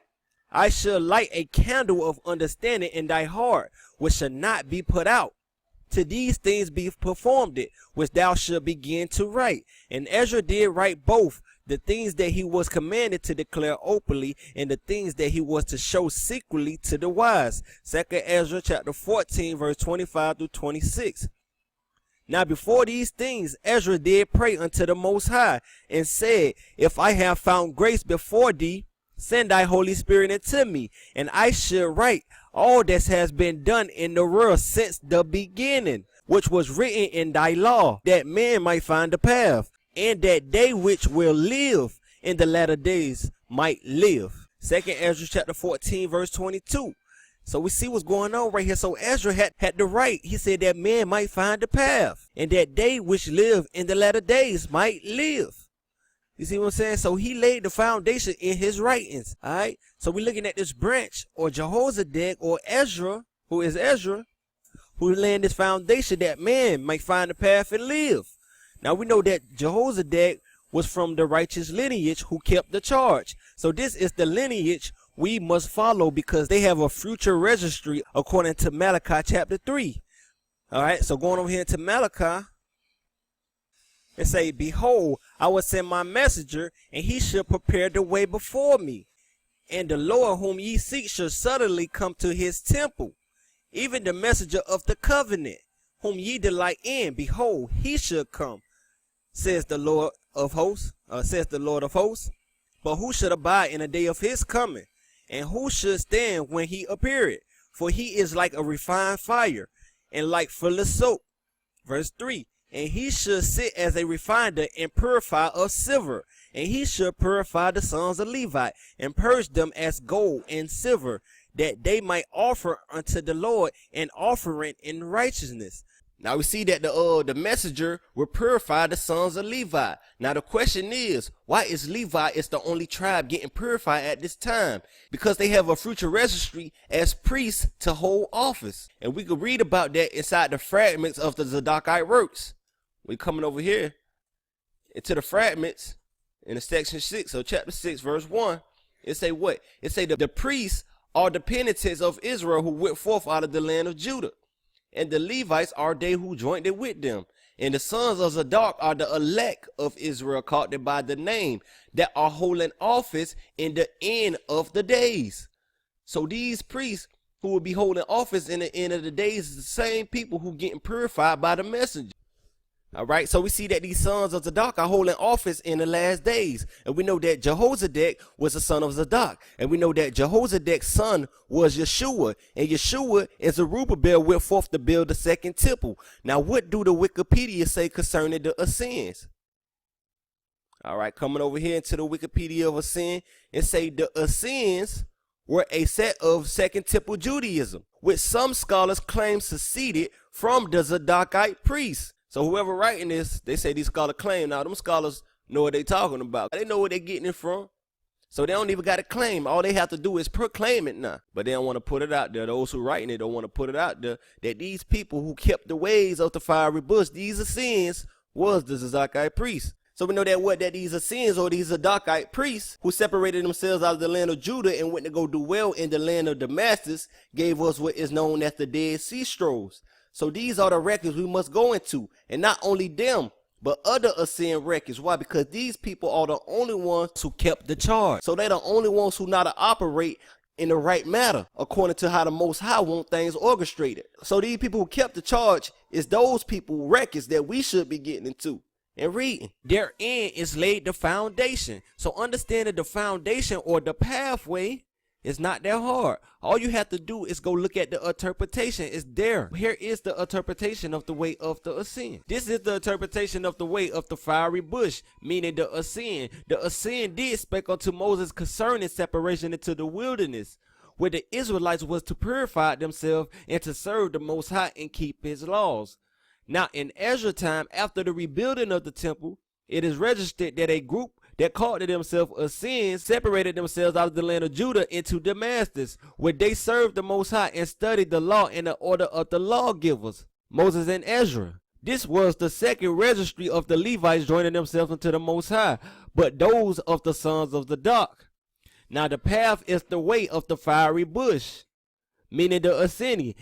I shall light a candle of understanding in thy heart, which shall not be put out. To these things be performed it, which thou shalt begin to write. And Ezra did write both the things that he was commanded to declare openly, and the things that he was to show secretly to the wise. 2nd Ezra chapter 14 verse 25 through 26. Now before these things Ezra did pray unto the Most High, and said, If I have found grace before thee, send thy Holy Spirit into me, and I shall write all that has been done in the world since the beginning, which was written in thy law, that men might find the path, and that they which will live in the latter days might live. 2nd Ezra chapter 14 verse 22. So we see what's going on right here. So Ezra had to write. He said that men might find the path, and that they which live in the latter days might live. You see what I'm saying? So he laid the foundation in his writings. All right. So we're looking at this branch, or Jehozadak, or Ezra, who is Ezra, who laying this foundation that man might find the path and live. Now we know that Jehozadak was from the righteous lineage who kept the charge. So this is the lineage we must follow, because they have a future registry according to Malachi chapter 3. All right. So going over here to Malachi, and say, Behold, I will send my messenger, and he shall prepare the way before me. And the Lord whom ye seek shall suddenly come to his temple, even the messenger of the covenant, whom ye delight in. Behold, he shall come, says the Lord of hosts, But who should abide in the day of his coming? And who should stand when he appeareth? For he is like a refined fire, and like full soap. Verse 3. And he should sit as a refiner and purifier of silver. And he should purify the sons of Levi, and purge them as gold and silver, that they might offer unto the Lord an offering in righteousness. Now we see that the messenger will purify the sons of Levi. Now the question is, why is Levi the only tribe getting purified at this time? Because they have a future registry as priests to hold office. And we could read about that inside the fragments of the Zadokite works. We're coming over here into the fragments in the section 6, so chapter 6 verse 1. It say what? It say the priests are the penitents of Israel who went forth out of the land of Judah. And the Levites are they who joined it with them. And the sons of Zadok are the elect of Israel, called them by the name, that are holding office in the end of the days. So these priests who will be holding office in the end of the days is the same people who getting purified by the messenger. All right, so we see that these sons of Zadok are holding office in the last days. And we know that Jehozadak was the son of Zadok. And we know that Jehozadak's son was Yeshua. And Yeshua and Zerubbabel went forth to build the second temple. Now, what do the Wikipedia say concerning the Essenes? All right, coming over here into the Wikipedia of Essenes, it say the Essenes were a set of second temple Judaism, which some scholars claim seceded from the Zadokite priests. So whoever writing this, they say these scholars claim. Now them scholars know what they talking about. They know where they getting it from. So they don't even got to claim. All they have to do is proclaim it now. But they don't want to put it out there. Those who writing it don't want to put it out there that these people who kept the ways of the fiery bush, these Essenes, was the Zadokite priests. So we know that these Essenes or these Zadokite priests who separated themselves out of the land of Judah and went to go do well in the land of Damascus gave us what is known as the Dead Sea Scrolls. So these are the records we must go into. And not only them, but other Essene records. Why? Because these people are the only ones who kept the charge. So they're the only ones who know how to operate in the right manner, according to how the Most High want things orchestrated. So these people who kept the charge is those people records that we should be getting into and reading. Therein is laid the foundation. So understanding the foundation or the pathway is not that hard. All you have to do is go look at the interpretation. It's there. Here is the interpretation of the way of the Essene. This is the interpretation of the way of the fiery bush, meaning the Essene. The Essene did speak unto Moses concerning separation into the wilderness, where the Israelites was to purify themselves and to serve the Most High and keep his laws. Now in Ezra time, after the rebuilding of the temple, it is registered that a group that called to themselves Essenes separated themselves out of the land of Judah into Damascus, where they served the Most High and studied the law in the order of the lawgivers, Moses and Ezra. This was the second registry of the Levites joining themselves unto the Most High, but those of the sons of Zadok. Now the path is the way of the fiery bush, meaning the Essene,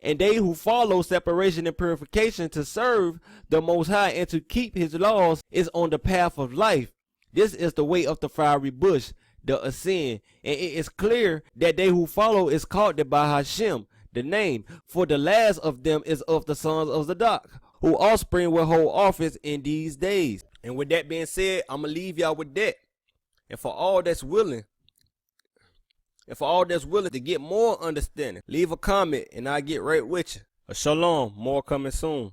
and they who follow separation and purification to serve the Most High and to keep his laws is on the path of life. This is the way of the fiery bush, the Essene, and it is clear that they who follow is called by Hashem, the name, for the last of them is of the sons of Zadok, who offspring will hold office in these days. And with that being said, I'm going to leave y'all with that. And for all that's willing, to get more understanding, leave a comment and I'll get right with you. Shalom, more coming soon.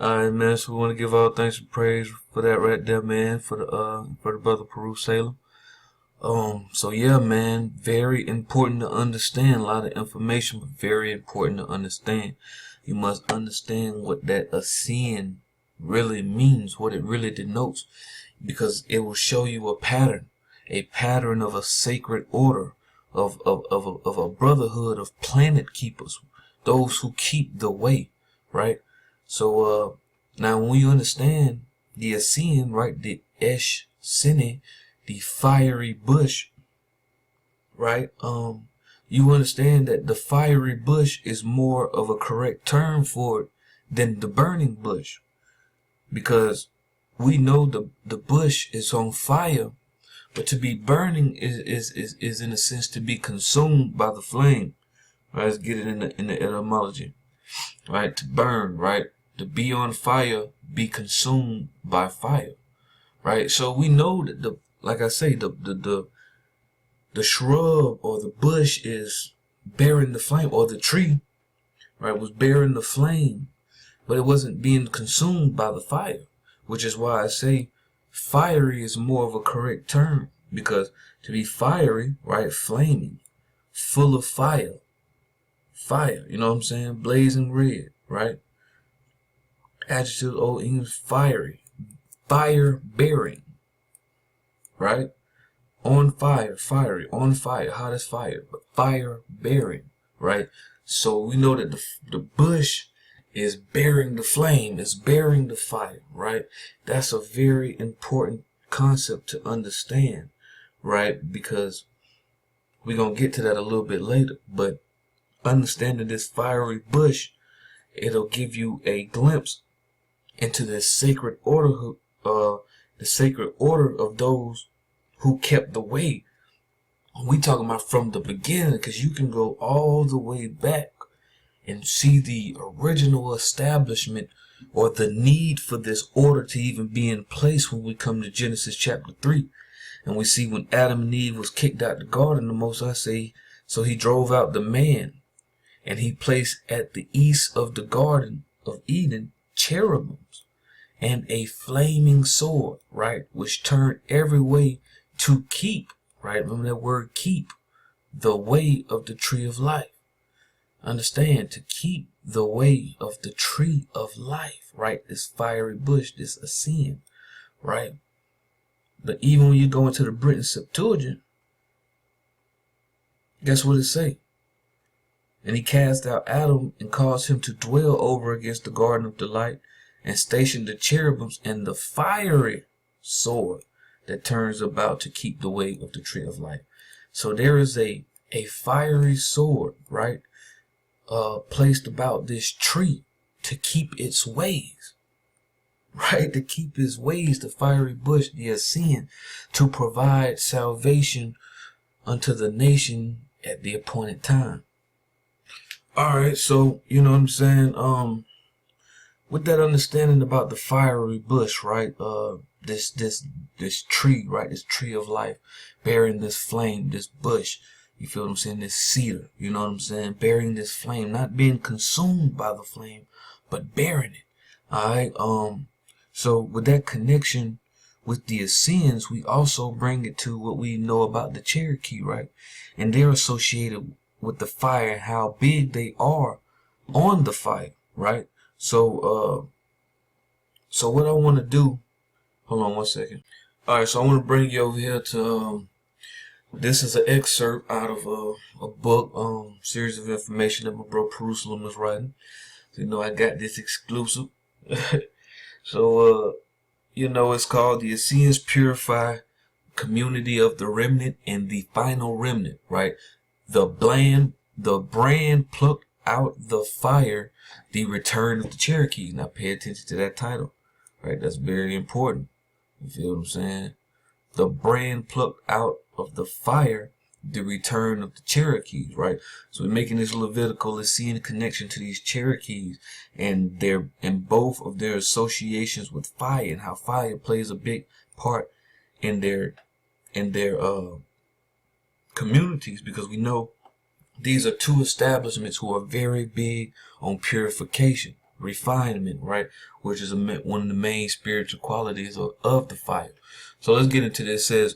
Alright, man, so we want to give all thanks and praise for that right there, man, for the brother Peru Salem. So yeah, man, very important to understand. A lot of information, but very important to understand. You must understand what that Essene really means, what it really denotes, because it will show you a pattern of a sacred order, of a brotherhood of planet keepers, those who keep the way, right? So now when you understand the Essene, right, the Essenes, the fiery bush, right, you understand that the fiery bush is more of a correct term for it than the burning bush, because we know the bush is on fire, but to be burning is in a sense to be consumed by the flame. Right, let's get it in the etymology. Right, to burn, right, to be on fire, be consumed by fire. Right, so we know that the shrub or the bush is bearing the flame, or the tree, right, was bearing the flame, but it wasn't being consumed by the fire, which is why I say fiery is more of a correct term, because to be fiery, right, flaming, full of fire, you know what I'm saying, blazing red, right, adjective Old English, fiery, fire bearing, right, on fire, fiery, on fire, hot as fire, but fire bearing, right. So we know that the bush is bearing the flame, is bearing the fire, right. That's a very important concept to understand, right, because we're going to get to that a little bit later. But understanding this fiery bush, it'll give you a glimpse into the sacred order, of those who kept the way. We talking about from the beginning, because you can go all the way back and see the original establishment or the need for this order to even be in place when we come to Genesis chapter 3. And we see when Adam and Eve was kicked out the garden, the Most High say, so he drove out the man, and he placed at the east of the garden of Eden cherubims and a flaming sword, right, which turned every way to keep, right, remember that word keep, the way of the tree of life. Understand, to keep the way of the tree of life, right? This fiery bush, this Essene, right? But even when you go into the Britain Septuagint, guess what it say? And he cast out Adam and caused him to dwell over against the garden of delight, and stationed the cherubims and the fiery sword that turns about to keep the way of the tree of life. So there is a fiery sword, right, placed about this tree to keep its ways, right, to keep its ways, the fiery bush, the Essene, to provide salvation unto the nation at the appointed time. All right, so you know what I'm saying. With that understanding about the fiery bush, right? This tree, right? This tree of life, bearing this flame, this bush. You feel what I'm saying? This cedar. You know what I'm saying? Bearing this flame, not being consumed by the flame, but bearing it. All right. So with that connection with the Essenes, we also bring it to what we know about the Cherokee, right? And they're associated with the fire and how big they are on the fire, right? So what I want to do, hold on one second. All right, so I want to bring you over here to, this is an excerpt out of a book, series of information that my bro Jerusalem was writing. So, you know, I got this exclusive. So, you know, it's called The Essenes Purify Community of the Remnant and the Final Remnant, right? The brand plucked out the fire, the return of the Cherokee. Now pay attention to that title, right? That's very important. You feel what I'm saying? The brand plucked out of the fire, the return of the Cherokees, right? So we're making this Levitical, let's see in connection to these Cherokees and both of their associations with fire and how fire plays a big part in their communities, because we know these are two establishments who are very big on purification, refinement, right? Which is one of the main spiritual qualities of the fire. So let's get into this. It says,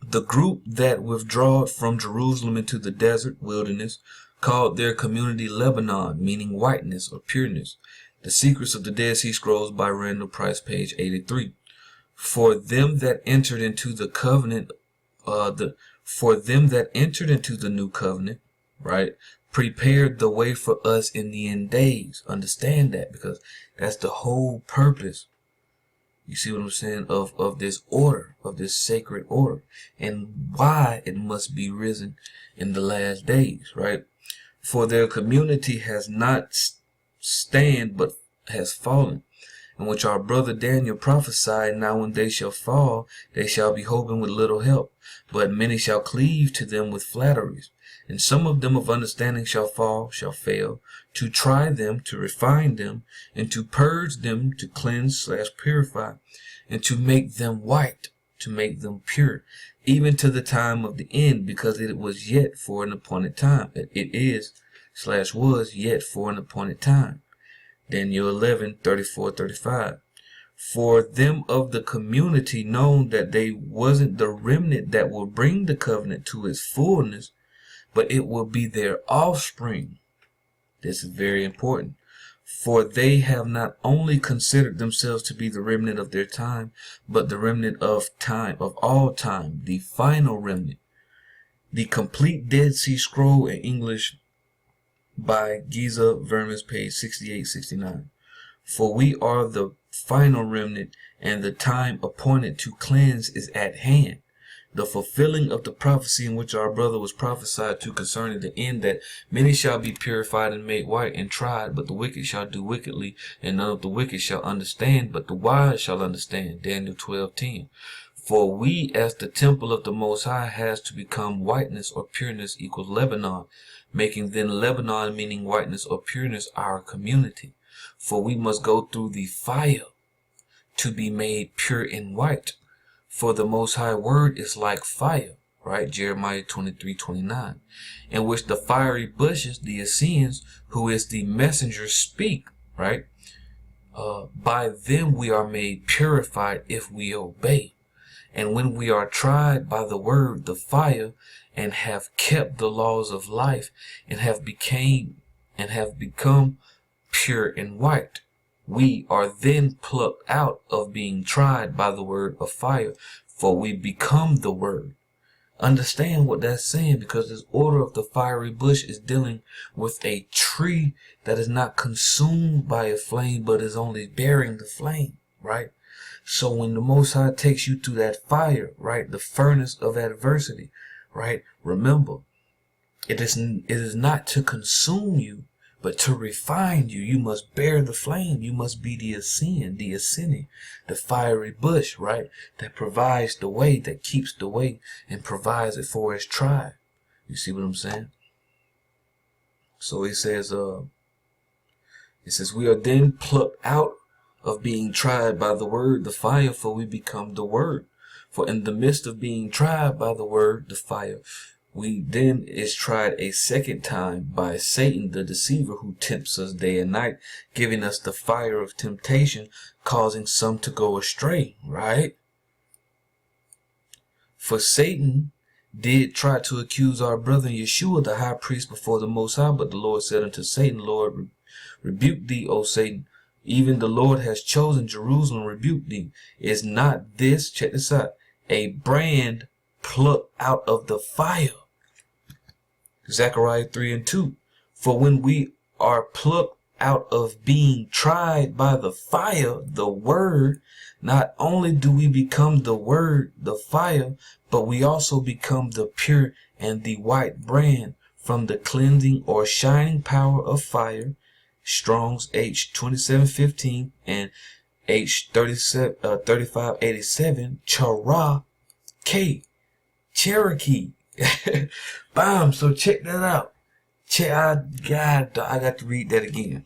the group that withdrawed from Jerusalem into the desert wilderness called their community Lebanon, meaning whiteness or pureness. The Secrets of the Dead Sea Scrolls by Randall Price, page 83. For them that entered into the covenant, for them that entered into the new covenant, right, prepared the way for us in the end days. Understand that, because that's the whole purpose. You see what I'm saying? Of this order, of this sacred order, and why it must be risen in the last days, right? For their community has not stand, but has fallen, in which our brother Daniel prophesied, now when they shall fall, they shall be hoping with little help, but many shall cleave to them with flatteries. And some of them of understanding shall fall, shall fail, to try them, to refine them, and to purge them, to cleanse / purify, and to make them white, to make them pure, even to the time of the end, because it was yet for an appointed time. It is / was yet for an appointed time. Daniel 11:34-35. For them of the community known that they wasn't the remnant that will bring the covenant to its fullness, but it will be their offspring. This is very important. For they have not only considered themselves to be the remnant of their time, but the remnant of time, of all time, the final remnant. The complete Dead Sea Scroll in English by Giza Vermes, page 68-69. For we are the final remnant, and the time appointed to cleanse is at hand. The fulfilling of the prophecy in which our brother was prophesied to concerning the end, that many shall be purified and made white and tried, but the wicked shall do wickedly, and none of the wicked shall understand, but the wise shall understand. Daniel 12:10. For we, as the temple of the Most High, has to become whiteness or pureness equals Lebanon, making then Lebanon, meaning whiteness or pureness, our community. For we must go through the fire to be made pure and white. For the Most High word is like fire, right? Jeremiah 23:29, in which the fiery bushes, the Essenes, who is the messenger, speak, right? By them we are made purified if we obey. And when we are tried by the word, the fire, and have kept the laws of life, and have become pure and white. We are then plucked out of being tried by the word of fire, for we become the word. Understand what that's saying, because this order of the fiery bush is dealing with a tree that is not consumed by a flame, but is only bearing the flame, right? So when the Most High takes you through that fire, right, the furnace of adversity, right, remember, it is not to consume you, but to refine you. You must bear the flame. You must be the Essenes, the fiery bush, right? That provides the way, that keeps the way, and provides it for his tribe. You see what I'm saying? So it says, we are then plucked out of being tried by the word, the fire, for we become the word. For in the midst of being tried by the word, the fire, we then is tried a second time by Satan, the deceiver, who tempts us day and night, giving us the fire of temptation, causing some to go astray, right? For Satan did try to accuse our brother Yeshua, the high priest, before the Most High, but the Lord said unto Satan, Lord, rebuke thee, O Satan. Even the Lord has chosen Jerusalem, rebuke thee. Is not this, check this out, a brand plucked out of the fire? Zechariah 3:2. For when we are plucked out of being tried by the fire, the word, not only do we become the word, the fire, but we also become the pure and the white brand from the cleansing or shining power of fire. Strong's H 2715 and H 3587. Cherokee. Bam. So check that out. I got to read that again,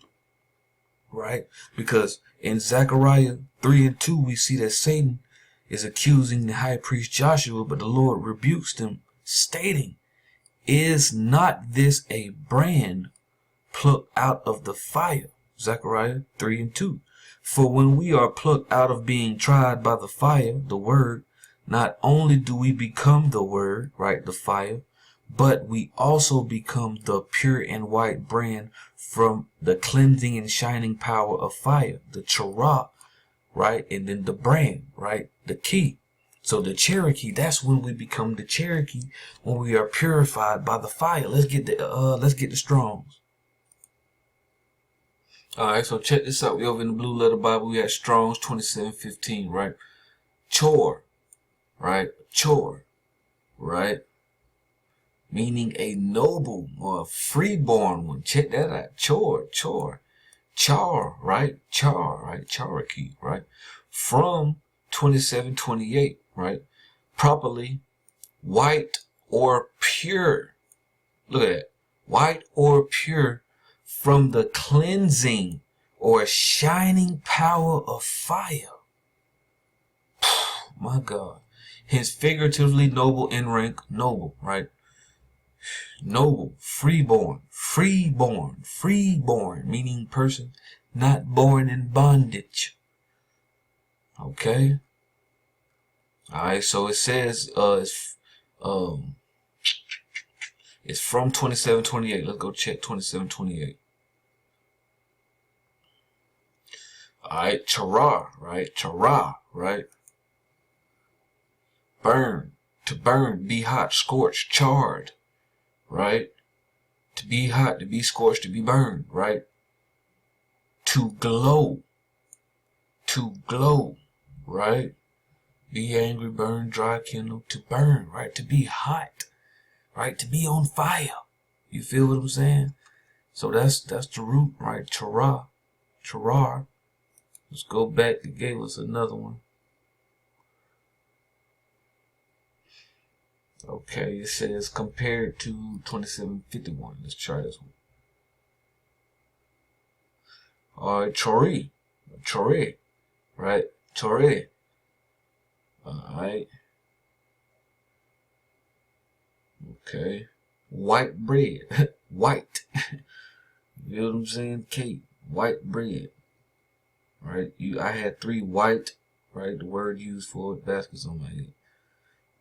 right? Because in Zechariah 3:2, we see that Satan is accusing the high priest Joshua, but the Lord rebukes them, stating, is not this a brand plucked out of the fire? Zechariah 3:2. For when we are plucked out of being tried by the fire, the word, not only do we become the word, right, the fire, but we also become the pure and white brand from the cleansing and shining power of fire, the Cherokee, right, and then the brand, right, the key. So the Cherokee, that's when we become the Cherokee, when we are purified by the fire. Let's get the Strongs. All right, so check this out. We over in the Blue Letter Bible. We got Strong's 2715, right? Chore, right? Chore, right? Meaning a noble or a freeborn one. Check that out. Char, right? Cherokee, right? From 2728, right? Properly white or pure. Look at that. White or pure from the cleansing or shining power of fire. My God. Hence figuratively noble in rank, noble, right? Noble, freeborn, meaning person not born in bondage. Okay? Alright, so it says it's from 2728. Let's go check 2728. Alright, chara, right? Burn, to burn, be hot, scorched, charred, right? To be hot, to be scorched, to be burned, right? To glow, right? Be angry, burn, dry, kindle, to burn, right? To be hot, right? To be on fire. You feel what I'm saying? So that's the root, right? Charar. Let's go back. It gave us another one. Okay, it says compared to 2751. Let's try this one. Alright, Chore, right? Chore. Alright. Okay. White bread. White. You know what I'm saying? Kate. White bread. Right? I had 3 white, right? The word used for it, baskets on my head.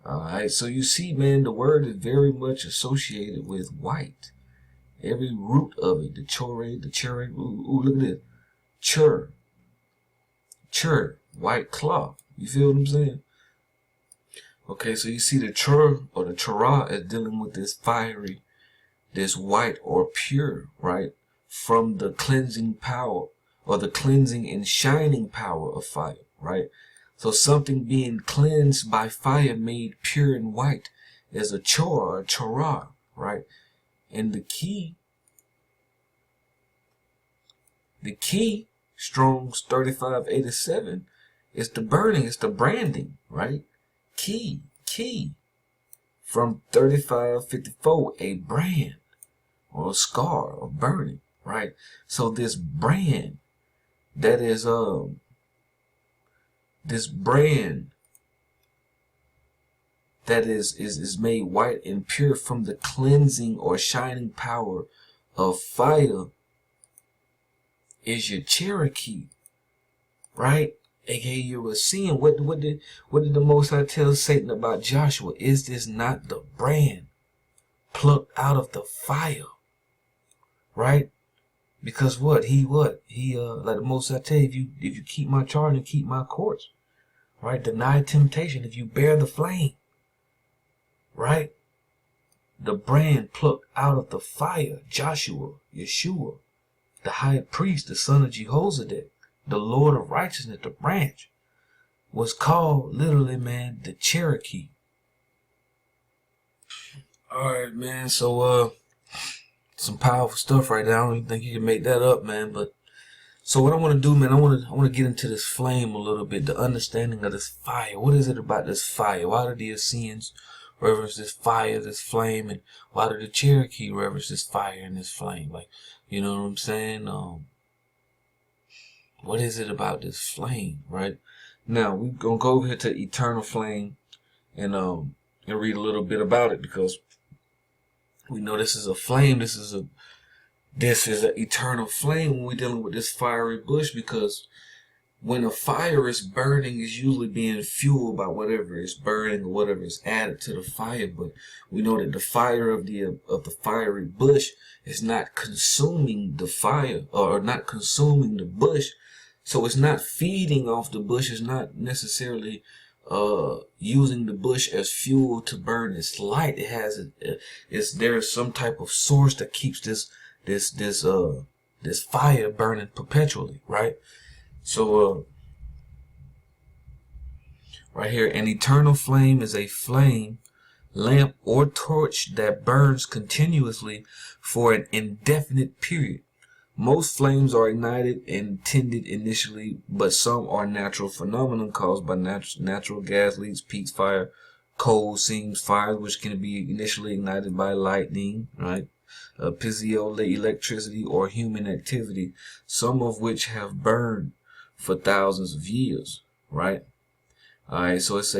Alright, so you see, man, the word is very much associated with white. Every root of it, the chore, the cherry, ooh, look at this. Chur, white cloth. You feel what I'm saying? Okay, so you see the chur or the chara is dealing with this fiery, this white or pure, right? From the cleansing power or the cleansing and shining power of fire, right? So something being cleansed by fire made pure and white is a chor or a chara, right? And the key, Strong's 3587, is the burning, it's the branding, right? Key, from 3554, a brand or a scar of burning, right? So this brand that is is made white and pure from the cleansing or shining power of fire is your Cherokee, right? AKA you were seeing. What did the Most High tell Satan about Joshua? Is this not the brand plucked out of the fire, right? Because he like the Most High tell you, if you keep my charge and keep my courts, right? Deny temptation, if you bear the flame, right? The brand plucked out of the fire, Joshua, Yeshua, the high priest, the son of Jehozadak, the Lord of righteousness, the branch, was called literally, man, the Cherokee. Alright, man, so some powerful stuff right now. I don't even think you can make that up, man. But so what I want to do, man, I want to get into this flame a little bit, the understanding of this fire. What is it about this fire? Why do the Essenes reverence this fire, this flame, and why do the Cherokee reverence this fire and this flame? Like, you know what I'm saying? What is it about this flame, right? Now we're gonna go over here to eternal flame and read a little bit about it, because we know this is a flame. This is an eternal flame when we're dealing with this fiery bush, because when a fire is burning, it's usually being fueled by whatever is burning or whatever is added to the fire. But we know that the fire of the fiery bush is not consuming the fire, or not consuming the bush. So it's not feeding off the bush. It's not necessarily using the bush as fuel to burn its light. It has there is some type of source that keeps this fire burning perpetually, right? So right here, an eternal flame is a flame, lamp, or torch that burns continuously for an indefinite period. Most flames are ignited and tended initially, but some are natural phenomenon caused by natural gas leaks, peaks, fire, coal seams, fires which can be initially ignited by lightning, right? Piezoelectricity or human activity, some of which have burned for thousands of years, right? All right, so it's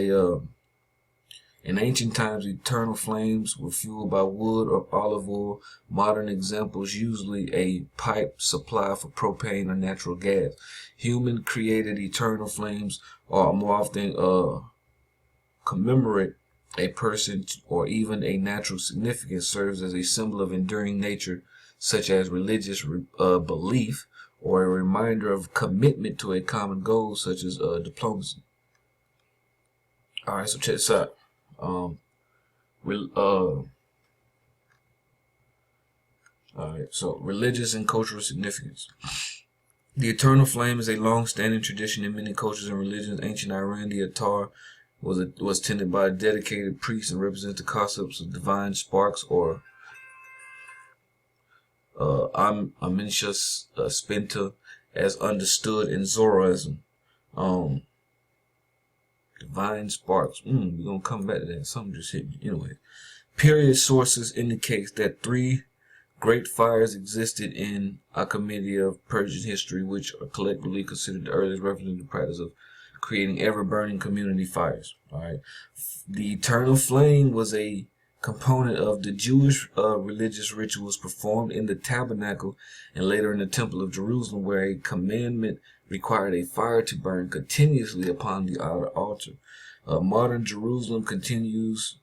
in ancient times, eternal flames were fueled by wood or olive oil. Modern examples, usually a pipe supply for propane or natural gas. Human-created eternal flames are more often commemorate a person or even a natural significance, serves as a symbol of enduring nature, such as religious belief, or a reminder of commitment to a common goal, such as diplomacy. All right, so check this out. Alright, so religious and cultural significance. The eternal flame is a long-standing tradition in many cultures and religions. Ancient Iran, the Attar was tended by a dedicated priest and represents the concepts of divine sparks, or Amenshus Spenta, as understood in Zoroastrianism. Divine sparks. We're gonna come back to that. Something just hit me. Anyway, period sources indicates that 3 great fires existed in Achaemenid of Persian history, which are collectively considered the earliest reference to the practice of creating ever-burning community fires. All right, the eternal flame was a component of the Jewish religious rituals performed in the tabernacle and later in the temple of Jerusalem, where a commandment required a fire to burn continuously upon the outer altar. Modern Judaism continues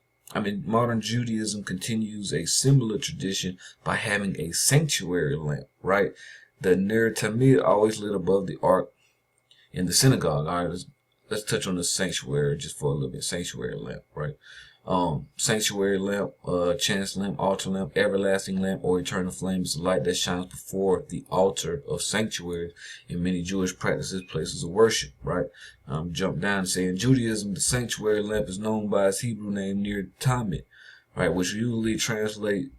a similar tradition by having a sanctuary lamp, right? The Ner Tamid always lit above the ark in the synagogue. All right, let's touch on the sanctuary just for a little bit. Sanctuary lamp, right? Sanctuary lamp, chance lamp, altar lamp, everlasting lamp, or eternal flame is the light that shines before the altar of sanctuary in many Jewish practices, places of worship, right? Jump down and say in Judaism, the sanctuary lamp is known by its Hebrew name Ner Tamid, right, which usually translated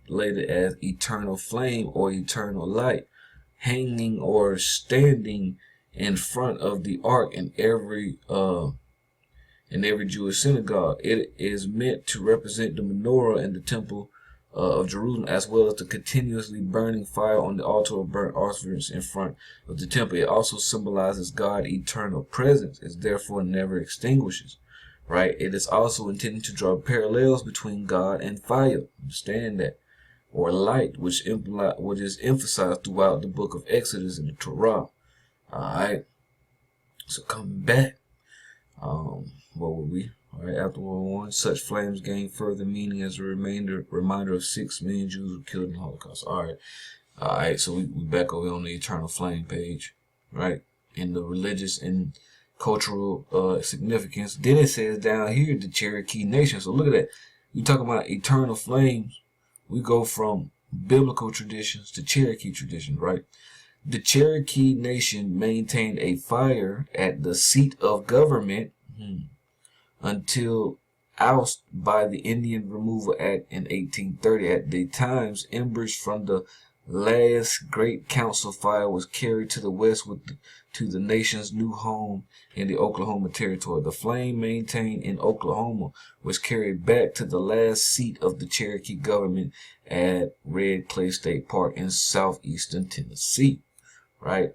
as eternal flame or eternal light, hanging or standing in front of the ark in every Jewish synagogue. It is meant to represent the menorah in the temple of Jerusalem, as well as the continuously burning fire on the altar of burnt offerings in front of the temple. It also symbolizes God's eternal presence. It therefore never extinguishes, right? It is also intended to draw parallels between God and fire. Understand that. Or light, which is emphasized throughout the book of Exodus and the Torah. Alright. So coming back. What were we? Alright, after World War I, such flames gained further meaning as a reminder of 6 million Jews were killed in the Holocaust. Alright, so we back over on the eternal flame page, right? In the religious and cultural significance. Then it says down here the Cherokee Nation. So look at that. You talk about eternal flames. We go from biblical traditions to Cherokee tradition, right? The Cherokee Nation maintained a fire at the seat of government until ousted by the Indian Removal Act in 1830. At the times, embers from the last great council fire was carried to the west to the nation's new home in the Oklahoma Territory. The flame maintained in Oklahoma was carried back to the last seat of the Cherokee government at Red Clay State Park in southeastern Tennessee, right?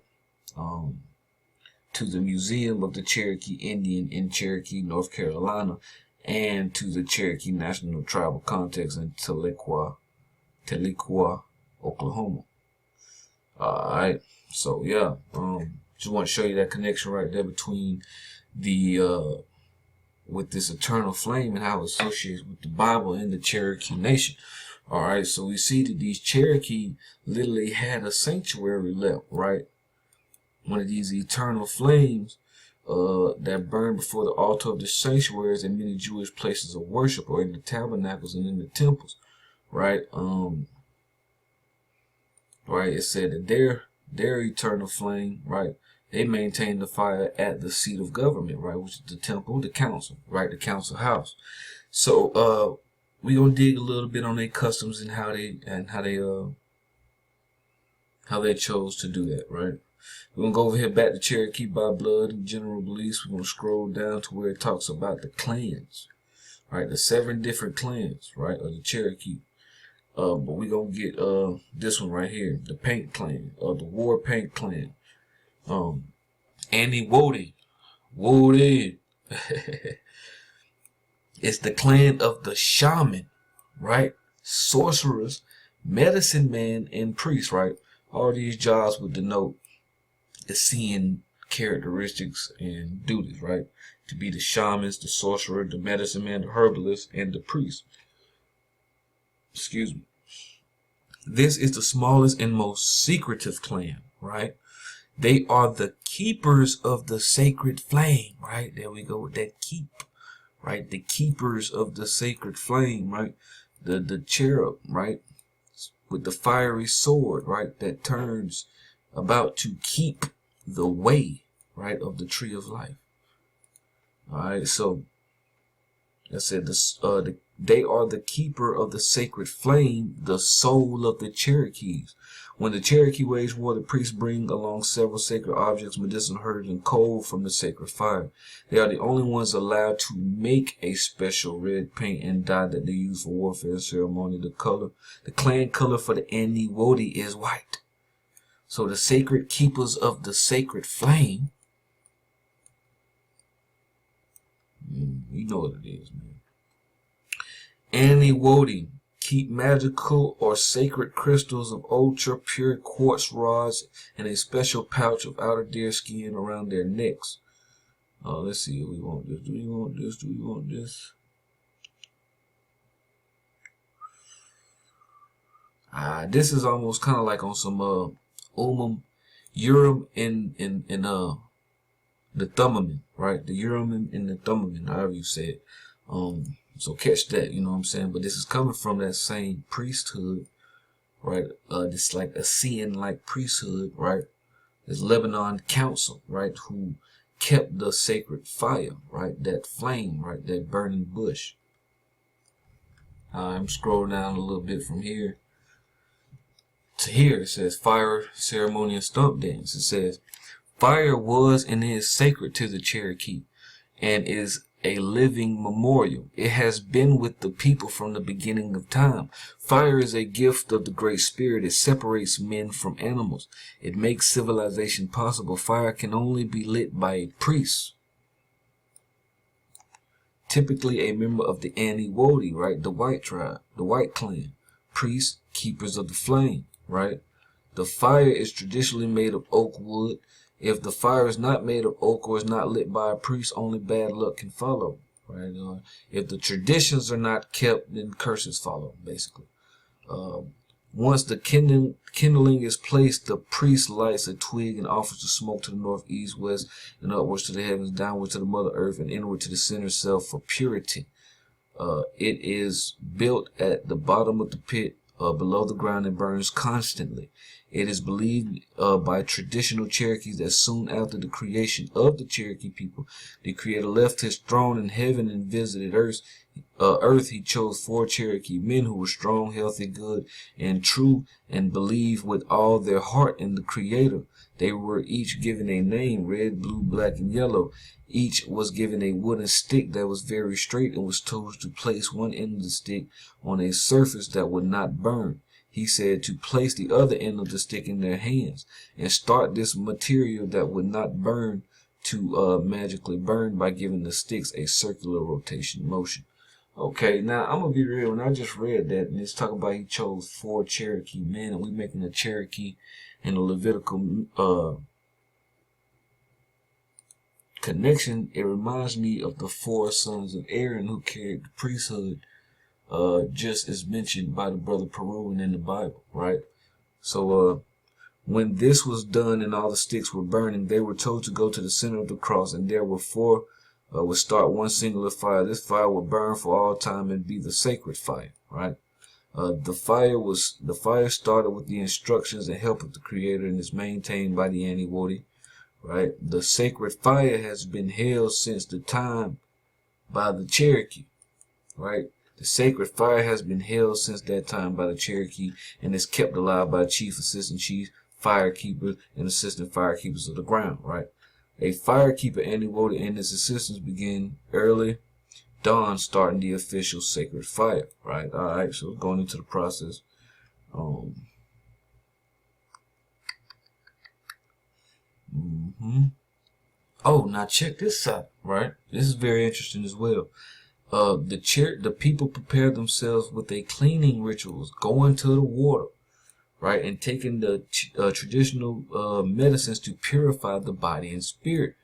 To the Museum of the Cherokee Indian in Cherokee, North Carolina, and to the Cherokee National Tribal Complex in Tahlequah, Oklahoma. Alright, so yeah, just want to show you that connection right there between the with this eternal flame and how it associates with the Bible and the Cherokee Nation. Alright, so we see that these Cherokee literally had a sanctuary left, right? One of these eternal flames that burned before the altar of the sanctuaries in many Jewish places of worship, or in the tabernacles and in the temples, right? Right, it said that their eternal flame, right, they maintained the fire at the seat of government, right, which is the temple, the council, right, the council house. So we gonna dig a little bit on their customs and how they chose to do that, right? We're going to go over here back to Cherokee by blood and general beliefs. We're going to scroll down to where it talks about the clans, right? The 7 different clans, right, of the Cherokee. But we're going to get this one right here, the Paint Clan, the War Paint Clan. Annie Woden. It's the clan of the shaman, right? Sorcerers, medicine man, and priest, right? All these jobs would denote the seeing characteristics and duties, right? To be the shamans, the sorcerer, the medicine man, the herbalist, and the priest. Excuse me. This is the smallest and most secretive clan, right? They are the keepers of the sacred flame, right? There we go with that keep, right? The keepers of the sacred flame, right? The cherub, right? With the fiery sword, right? That turns about to keep the way, right, of the tree of life. All right, so I said they are the keeper of the sacred flame, the soul of the Cherokees. When the Cherokee wage war, the priests bring along several sacred objects, medicinal herbs, and coal from the sacred fire. They are the only ones allowed to make a special red paint and dye that they use for warfare and ceremony. The clan color for the Aniwodi is white. So the sacred keepers of the sacred flame, you know what it is, man. Aniwodi keep magical or sacred crystals of ultra pure quartz rods in a special pouch of outer deer skin around their necks. Let's see if we want this. Do we want this? Do we want this? This is almost kind of like on some Urim in the Thummim, right? The Urim and the Thummim, however you say it. So catch that, you know what I'm saying? But this is coming from that same priesthood, right? This like Essenes like priesthood, right? This Lebanon council, right? Who kept the sacred fire, right? That flame, right? That burning bush. I'm scrolling down a little bit from here to here. It says fire ceremony and stump dance. It says fire was and is sacred to the Cherokee and is a living memorial. It has been with the people from the beginning of time. Fire is a gift of the Great Spirit. It separates men from animals. It makes civilization possible. Fire can only be lit by a priest, typically a member of the Aniwodi, right? The white tribe, the white clan. Priests, keepers of the flame, right? The fire is traditionally made of oak wood. If the fire is not made of oak or is not lit by a priest, only bad luck can follow, right? If the traditions are not kept, then curses follow, basically. Once the kindling is placed, the priest lights a twig and offers the smoke to the north, east, west, and upwards to the heavens, downward to the mother earth, and inward to the center self for purity. It is built at the bottom of the pit, below the ground, and burns constantly. It is believed by traditional Cherokees that soon after the creation of the Cherokee people, the Creator left his throne in heaven and visited earth. He chose 4 Cherokee men who were strong, healthy, good, and true, and believed with all their heart in the Creator. They were each given a name: red, blue, black, and yellow. Each was given a wooden stick that was very straight and was told to place one end of the stick on a surface that would not burn. He said to place the other end of the stick in their hands and start this material that would not burn to magically burn by giving the sticks a circular rotation motion. Okay, now I'm gonna be real. When I just read that, and it's talking about he chose 4 Cherokee men, and we making a Cherokee and a Levitical connection, it reminds me of the 4 sons of Aaron who carried the priesthood, just as mentioned by the brother Perpetual in the Bible, right? So when this was done and all the sticks were burning, they were told to go to the center of the cross, and there were 4 would start one singular fire. This fire would burn for all time and be the sacred fire, right? The fire started with the instructions and help of the Creator and is maintained by the Aniwodi, right? The sacred fire has been held since the time by the Cherokee, right? The sacred fire has been held since that time by the Cherokee and is kept alive by chief, assistant chief, firekeepers, and assistant firekeepers of the ground, right? A firekeeper Aniwodi and his assistants begin early dawn, starting the official sacred fire, right? All right, so going into the process. Oh, now check this out, right? This is very interesting as well. The people prepare themselves with a cleaning rituals, going to the water, right, and taking the traditional medicines to purify the body and spirit.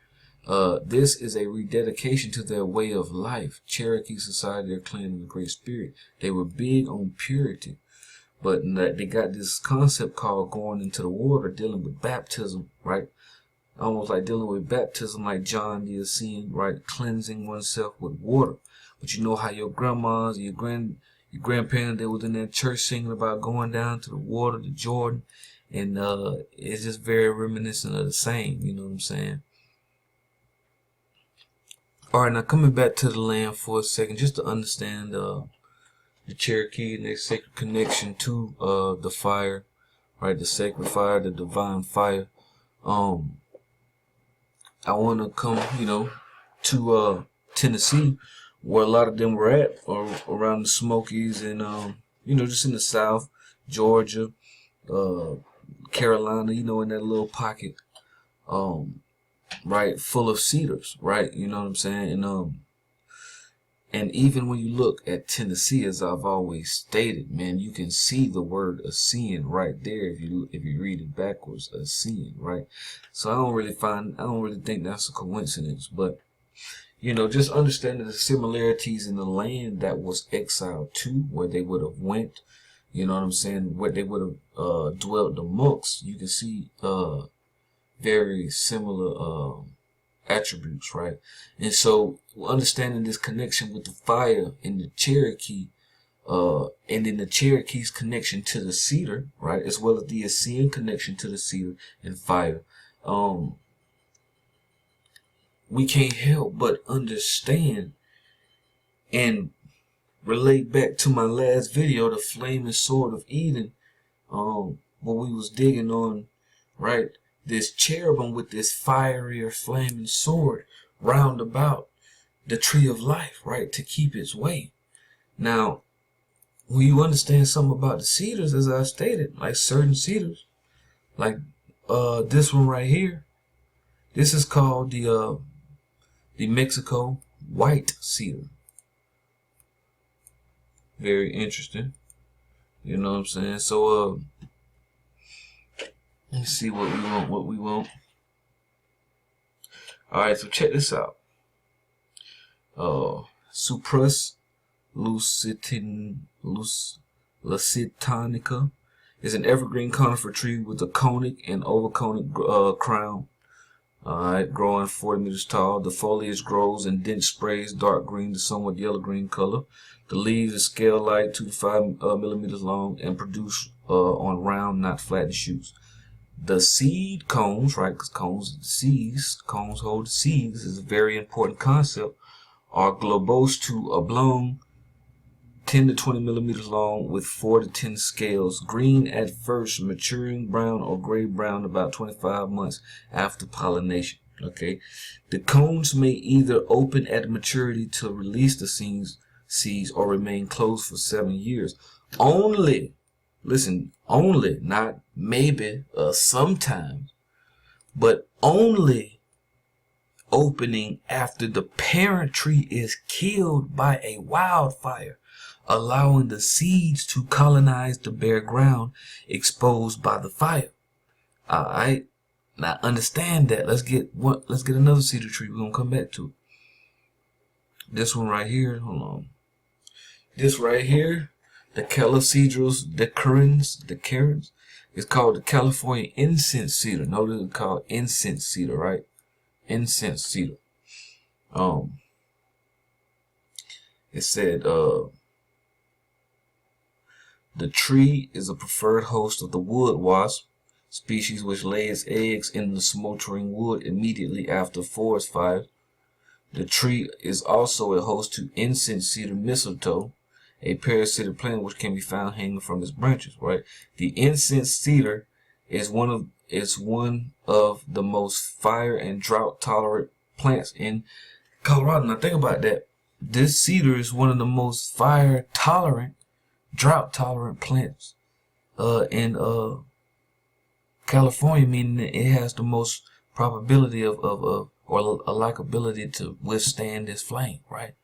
This is a rededication to their way of life. Cherokee society are claiming the Great Spirit. They were big on purity, but they got this concept called going into the water, dealing with baptism, right? Almost like dealing with baptism, like John the Essene, right? Cleansing oneself with water. But you know how your grandmas, your grandparents, they was in that church singing about going down to the water, the Jordan, and it's just very reminiscent of the same. You know what I'm saying? All right, now coming back to the land for a second, just to understand the Cherokee and their sacred connection to the fire, right? The sacred fire, the divine fire. I want to come, to Tennessee, where a lot of them were at, or around the Smokies, and just in the South, Georgia, Carolina, in that little pocket, right, full of cedars, right? You know what I'm saying? And even when you look at Tennessee, as I've always stated, man, you can see the word Essenes right there if you read it backwards, Essenes, right? So I don't really think that's a coincidence, but just understanding the similarities in the land that was exiled to, where they would have went, you know what I'm saying, where they would have dwelt amongst. You can see very similar attributes, right? And so understanding this connection with the fire in the Cherokee, and then the Cherokee's connection to the cedar, right, as well as the Essene connection to the cedar and fire, we can't help but understand and relate back to my last video, the flaming sword of Eden, when we was digging on, right, this cherubim with this fiery or flaming sword round about the tree of life, right, to keep its way. Now, when you understand something about the cedars, as I stated, like certain cedars, like this one right here, this is called the Mexico white cedar. Very interesting. You know what I'm saying? So let's see what we want. Alright, so check this out. Cyprus lusitanica is an evergreen conifer tree with a conic and ovoconic crown. Alright, growing 40 meters tall. The foliage grows in dense sprays, dark green to somewhat yellow-green color. The leaves are scale-like, 2 to 5 millimeters long, and produce on round, not flattened shoots. The seed cones, right, because cones hold the seeds, is a very important concept, are globose to oblong, 10 to 20 millimeters long, with 4 to 10 scales, green at first, maturing brown or gray-brown about 25 months after pollination. Okay, the cones may either open at maturity to release the seeds or remain closed for 7 years. Only, listen, only, not maybe, sometimes, but only opening after the parent tree is killed by a wildfire, allowing the seeds to colonize the bare ground exposed by the fire. Alright, now understand that. Let's get another cedar tree. We're gonna come back to it. This one right here, hold on. This right here, the Calocedrus decarens, is called the California incense cedar. Notice it's called incense cedar, right? Incense cedar. It said the tree is a preferred host of the wood wasp, species which lays eggs in the smoldering wood immediately after forest fires. The tree is also a host to incense cedar mistletoe, a parasitic plant which can be found hanging from its branches. Right, the incense cedar is one of the most fire and drought tolerant plants in Colorado. Now think about that. This cedar is one of the most fire tolerant, drought tolerant plants in California, meaning that it has the most probability of or a likability to withstand this flame, right?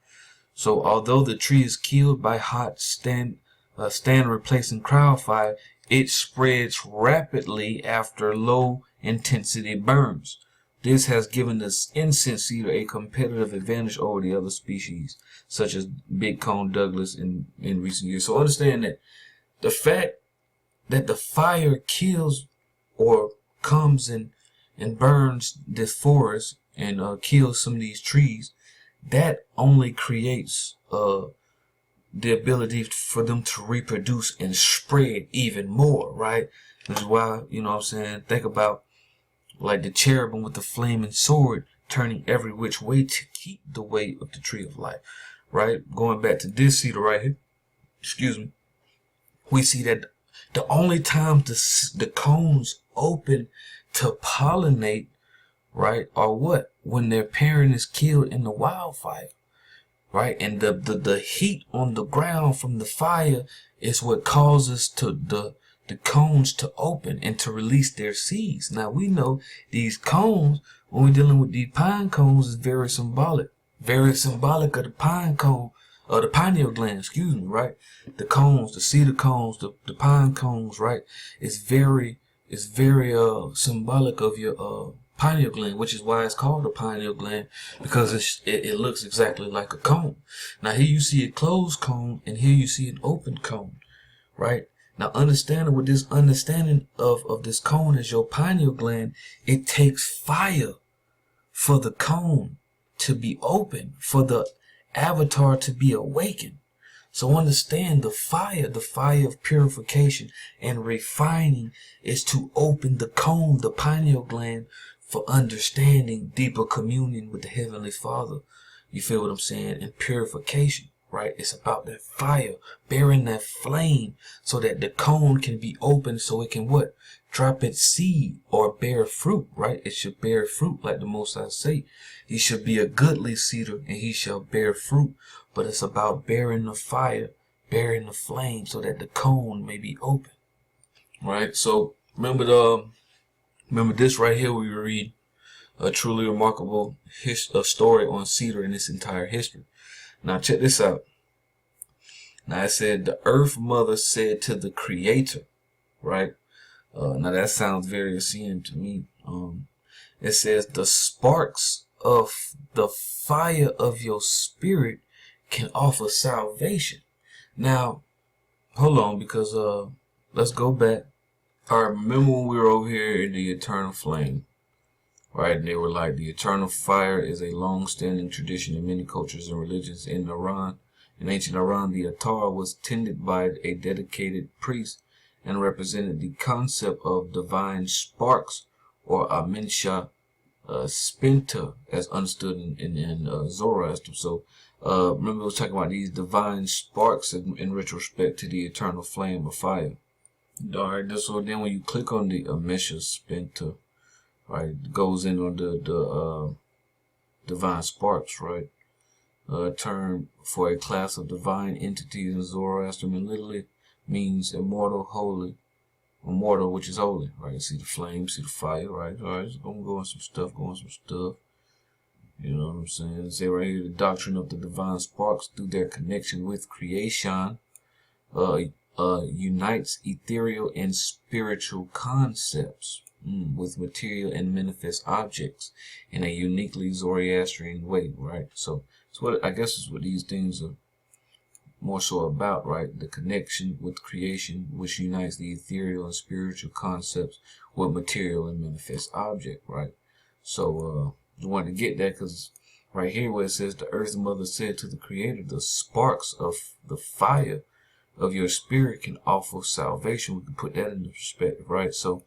So although the tree is killed by hot stand replacing crowd fire, it spreads rapidly after low intensity burns. This has given the incense cedar a competitive advantage over the other species, such as big cone Douglas in recent years. So understand that the fact that the fire kills or comes and burns this forest and kills some of these trees, that only creates the ability for them to reproduce and spread even more, right? Which is why, you know what I'm saying, think about like the cherubim with the flaming sword turning every which way to keep the weight of the tree of life, right? Going back to this cedar right here, excuse me, we see that the only time the cones open to pollinate, right, are what? When their parent is killed in the wildfire, right? And the heat on the ground from the fire is what causes the cones to open and to release their seeds. Now we know these cones, when we're dealing with these pine cones, is very symbolic of the pine cone, or the pineal gland, excuse me, right? The cones, the cedar cones, the pine cones, right? It's very symbolic of your pineal gland, which is why it's called a pineal gland, because it looks exactly like a cone. Now here you see a closed cone, and here you see an open cone, right? Now understanding with this understanding of this cone as your pineal gland, it takes fire for the cone to be open, for the avatar to be awakened. So understand the fire of purification and refining is to open the cone, the pineal gland, for understanding, deeper communion with the Heavenly Father. You feel what I'm saying? And purification, right? It's about that fire, bearing that flame so that the cone can be open so it can what? Drop its seed or bear fruit, right? It should bear fruit like the Most High say. He should be a goodly cedar and he shall bear fruit. But it's about bearing the fire, bearing the flame so that the cone may be open, right? So remember this right here. We read a truly remarkable story on cedar in its entire history. Now check this out. Now it said the earth mother said to the creator, right? Now that sounds very Essenes to me. It says the sparks of the fire of your spirit can offer salvation. Now, hold on, because let's go back. All right, remember when we were over here in the eternal flame, right? And they were like, the eternal fire is a long-standing tradition in many cultures and religions. In Iran, in ancient Iran, the attar was tended by a dedicated priest and represented the concept of divine sparks or amensha spinta, as understood in Zoroaster. So remember we was talking about these divine sparks in retrospect to the eternal flame of fire. Alright, so then when you click on the amensha spinta, right, it goes in on the divine sparks, right? Term for a class of divine entities in Zoroastrian literally means immortal, holy, immortal, which is holy, right? See the flame, see the fire, right? All right, so go on some stuff. You know what I'm saying? Say right here, the doctrine of the divine sparks through their connection with creation unites ethereal and spiritual concepts with material and manifest objects in a uniquely Zoroastrian way, right? So it's what I guess is what these things are more so about, right? The connection with creation, which unites the ethereal and spiritual concepts with material and manifest object, right? So I wanted to get that because right here where it says the earth mother said to the creator, the sparks of the fire of your spirit can offer salvation. We can put that into perspective, right? So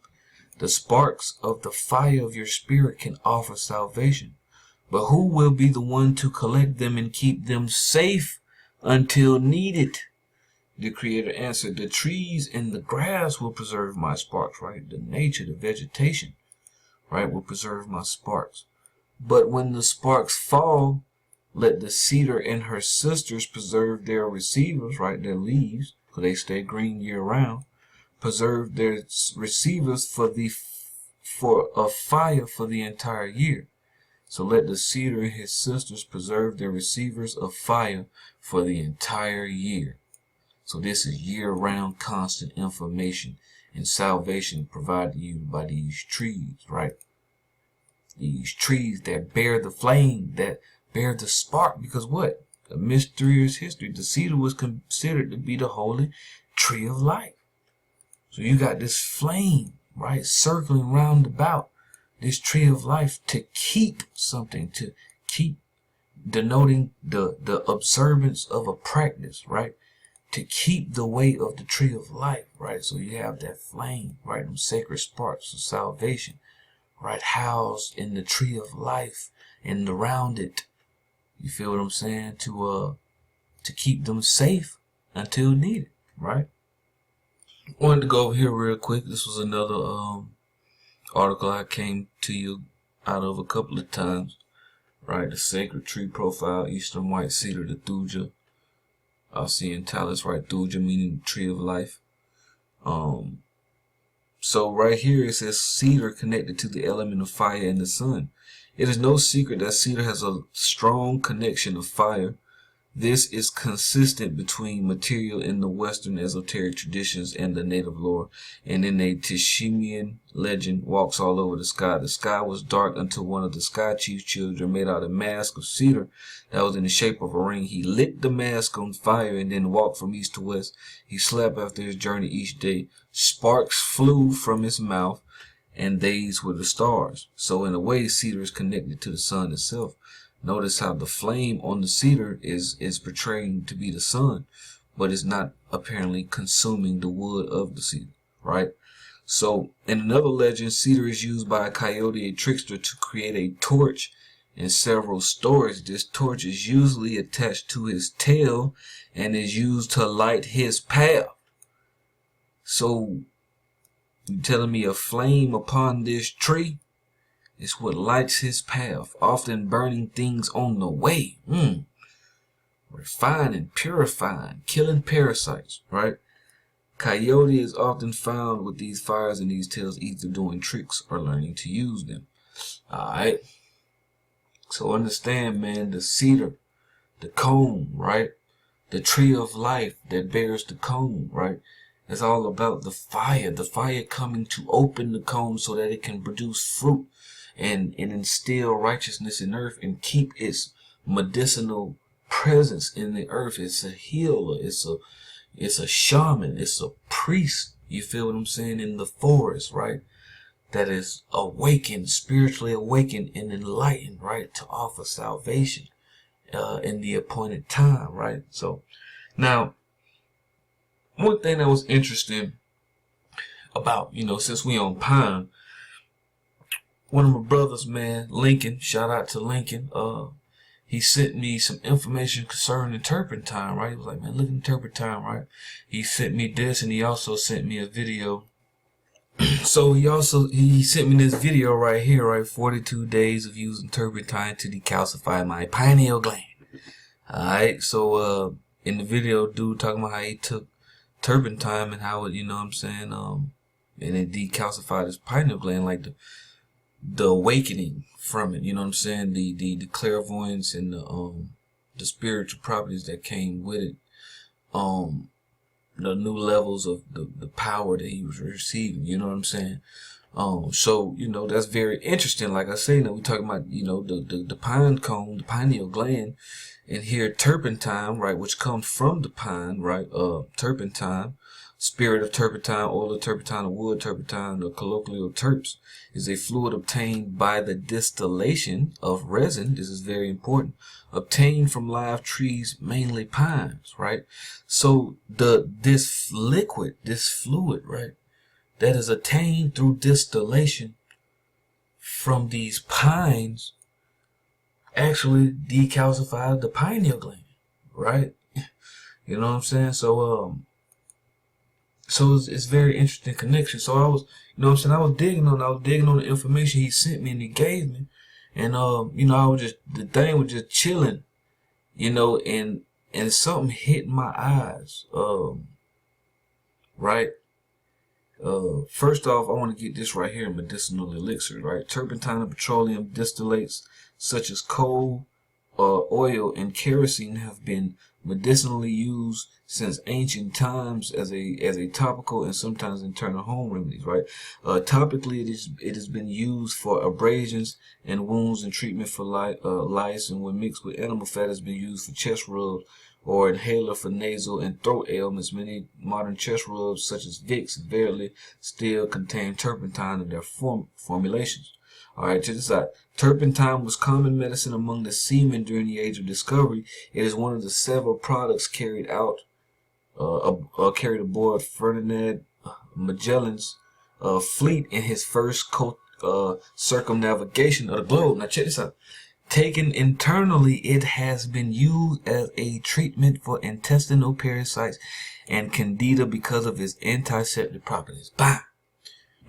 the sparks of the fire of your spirit can offer salvation. But who will be the one to collect them and keep them safe until needed? The creator answered, the trees and the grass will preserve my sparks, right? The nature, the vegetation, right, will preserve my sparks. But when the sparks fall, let the cedar and her sisters preserve their receivers, right, their leaves, because they stay green year round. Preserve their receivers for a fire for the entire year. So let the cedar and his sisters preserve their receivers of fire for the entire year. So this is year-round constant information and salvation provided you by these trees, right? These trees that bear the flame, that bear the spark, because what? A mysterious history. The cedar was considered to be the holy tree of life. So you got this flame, right, circling round about this tree of life to keep something, to keep denoting the observance of a practice, right? To keep the way of the tree of life, right? So you have that flame, right? Them sacred sparks of salvation, right? Housed in the tree of life and around it. You feel what I'm saying? To keep them safe until needed, right? Wanted to go over here real quick. This was another article I came to you out of a couple of times, right? The sacred tree profile, eastern white cedar, the thuja. I'll see in Talis, right? Thuja meaning tree of life. So right here it says cedar connected to the element of fire and the sun. It is no secret that cedar has a strong connection of fire, This is consistent between material in the Western esoteric traditions and the native lore, and in a Tishimian legend walks all over the sky. The sky was dark until one of the sky chief's children made out a mask of cedar that was in the shape of a ring. He lit the mask on fire and then walked from east to west. He slept after his journey each day. Sparks flew from his mouth, and these were the stars. So in a way, cedar is connected to the sun itself. Notice how the flame on the cedar is portraying to be the sun, but it's not apparently consuming the wood of the cedar, right? So in another legend, cedar is used by a coyote, a trickster, to create a torch. In several stories, this torch is usually attached to his tail and is used to light his path. So you telling me a flame upon this tree is what lights his path, often burning things on the way. Refining, purifying, killing parasites, right? Coyote is often found with these fires and these tails, either doing tricks or learning to use them. Alright. So understand, man, the cedar, the cone, right? The tree of life that bears the cone, right? It's all about the fire coming to open the cone so that it can produce fruit and instill righteousness in earth and keep its medicinal presence in the earth. It's a healer, it's a shaman, it's a priest, you feel what I'm saying, in the forest, right? That is awakened, spiritually awakened and enlightened, right? To offer salvation in the appointed time, right? So now, one thing that was interesting about, since we on Pine, one of my brothers, man, Lincoln, shout out to Lincoln, he sent me some information concerning turpentine, right? He was like, man, look at turpentine, right? He sent me this, and he also sent me a video. So he sent me this video right here, right? 42 days of using turpentine to decalcify my pineal gland. Alright, so in the video, dude talking about how he took turpentine and how it, and it decalcified his pineal gland, like the awakening from it, the clairvoyance and the spiritual properties that came with it, the new levels of the power that he was receiving, so that's very interesting. Like I say, we talking about the pine cone, the pineal gland, and here turpentine, right, which comes from the pine, right, turpentine, spirit of turpentine, oil of turpentine, or wood turpentine, or colloquial terps, is a fluid obtained by the distillation of resin. This is very important. Obtained from live trees, mainly pines, right? So this liquid, this fluid, right, that is attained through distillation from these pines actually decalcified the pineal gland, right? You know what I'm saying? So it's very interesting connection. So I was, I was digging on the information he sent me and he gave me, and I was the thing was just chilling, and something hit my eyes, right? First off, I want to get this right here: medicinal elixirs, right? Turpentine and petroleum distillates such as coal, oil, and kerosene have been medicinally used since ancient times as a topical and sometimes internal home remedies, right? Topically, it has been used for abrasions and wounds and treatment for lice, and when mixed with animal fat, has been used for chest rubs or inhaler for nasal and throat ailments. Many modern chest rubs, such as Vicks and Verily, still contain turpentine in their formulations. All right, check this out. Turpentine was common medicine among the seamen during the Age of Discovery. It is one of the several products carried aboard Ferdinand Magellan's fleet in his first circumnavigation of the globe. Now check this out. Taken internally, it has been used as a treatment for intestinal parasites and candida because of its antiseptic properties. Bah!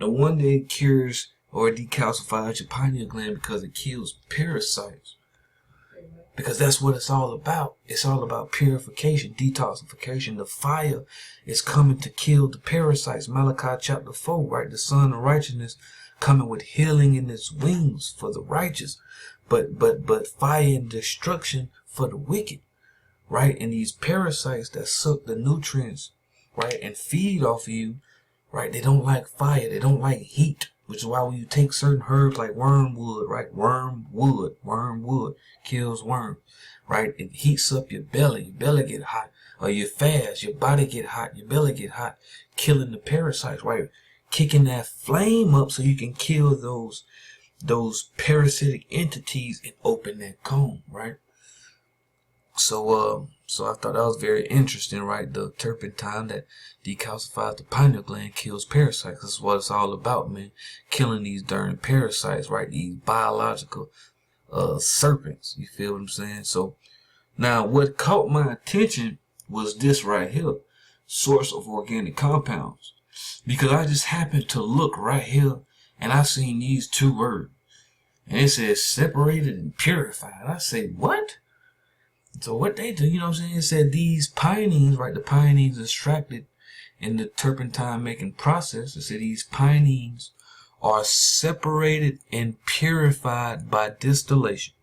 No wonder it cures or decalcifies your pineal gland, because it kills parasites. Because that's what it's all about. It's all about purification, detoxification. The fire is coming to kill the parasites. Malachi chapter 4, right? The Son of Righteousness coming with healing in its wings for the righteous. But fire and destruction for the wicked, right? And these parasites that suck the nutrients, right, and feed off of you, right? They don't like fire. They don't like heat, which is why when you take certain herbs like wormwood, right? Wormwood kills worms, right? It heats up your belly get hot. Or you fast, your body get hot, your belly get hot, killing the parasites, right? Kicking that flame up so you can kill those parasitic entities and open that comb, right? So I thought that was very interesting, right? The turpentine that decalcifies the pineal gland kills parasites. That's what it's all about, man. Killing these darn parasites, right? These biological serpents. You feel what I'm saying? So now what caught my attention was this right here, source of organic compounds. Because I just happened to look right here and I seen these two words. And it says separated and purified. I say, what? So what they do, you know what I'm saying? It said these pinene, right? The pinene extracted in the turpentine making process. It said these pinenes are separated and purified by distillation.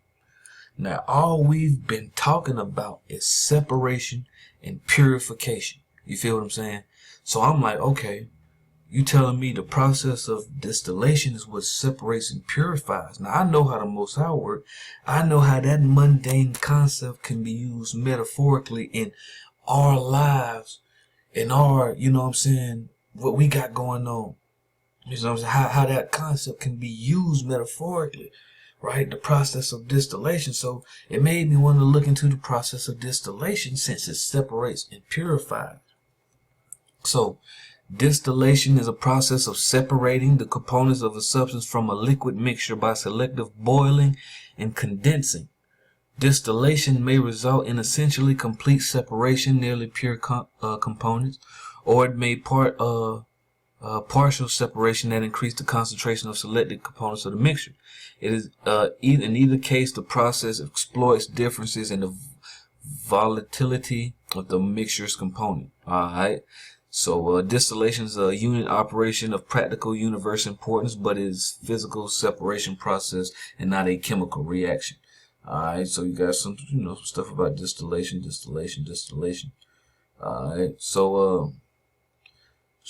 Now, all we've been talking about is separation and purification. You feel what I'm saying? So I'm like, okay, you telling me the process of distillation is what separates and purifies. Now, I know how the Most High work. I know how that mundane concept can be used metaphorically in our lives, in our, you know what I'm saying, what we got going on. You know what I'm saying? How that concept can be used metaphorically, right? The process of distillation. So it made me want to look into the process of distillation since it separates and purifies. So distillation is a process of separating the components of a substance from a liquid mixture by selective boiling and condensing. Distillation may result in essentially complete separation, nearly pure components, or it may partial separation that increase the concentration of selected components of the mixture. It is in either case, the process exploits differences in the volatility of the mixture's component. All right. So distillation is a unit operation of practical universal importance, but it is physical separation process and not a chemical reaction. All right. So you got some, some stuff about distillation. All right. So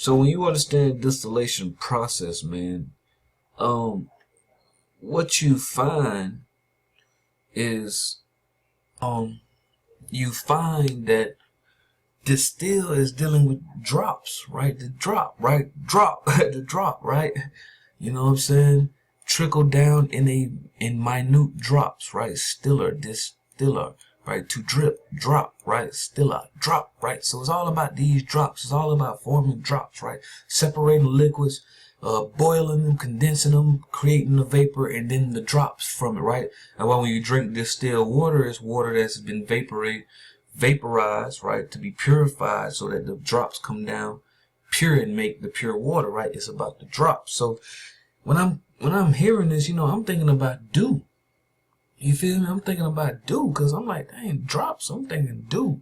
when you understand distillation process, man, what you find is, you find that distill is dealing with drops, right? The drop, right? Drop, the drop, right? You know what I'm saying? Trickle down in minute drops, right? Distiller, right? To drip, drop, right? Stiller, drop, right? So it's all about these drops. It's all about forming drops, right? Separating liquids, boiling them, condensing them, creating the vapor, and then the drops from it, right? And when you drink distilled water, it's water that's been vaporized, right, to be purified so that the drops come down pure and make the pure water, right? It's about the drops. So when I'm hearing this, I'm thinking about dew. You feel me? I'm thinking about dew because I'm like, dang, drops. I'm thinking dew.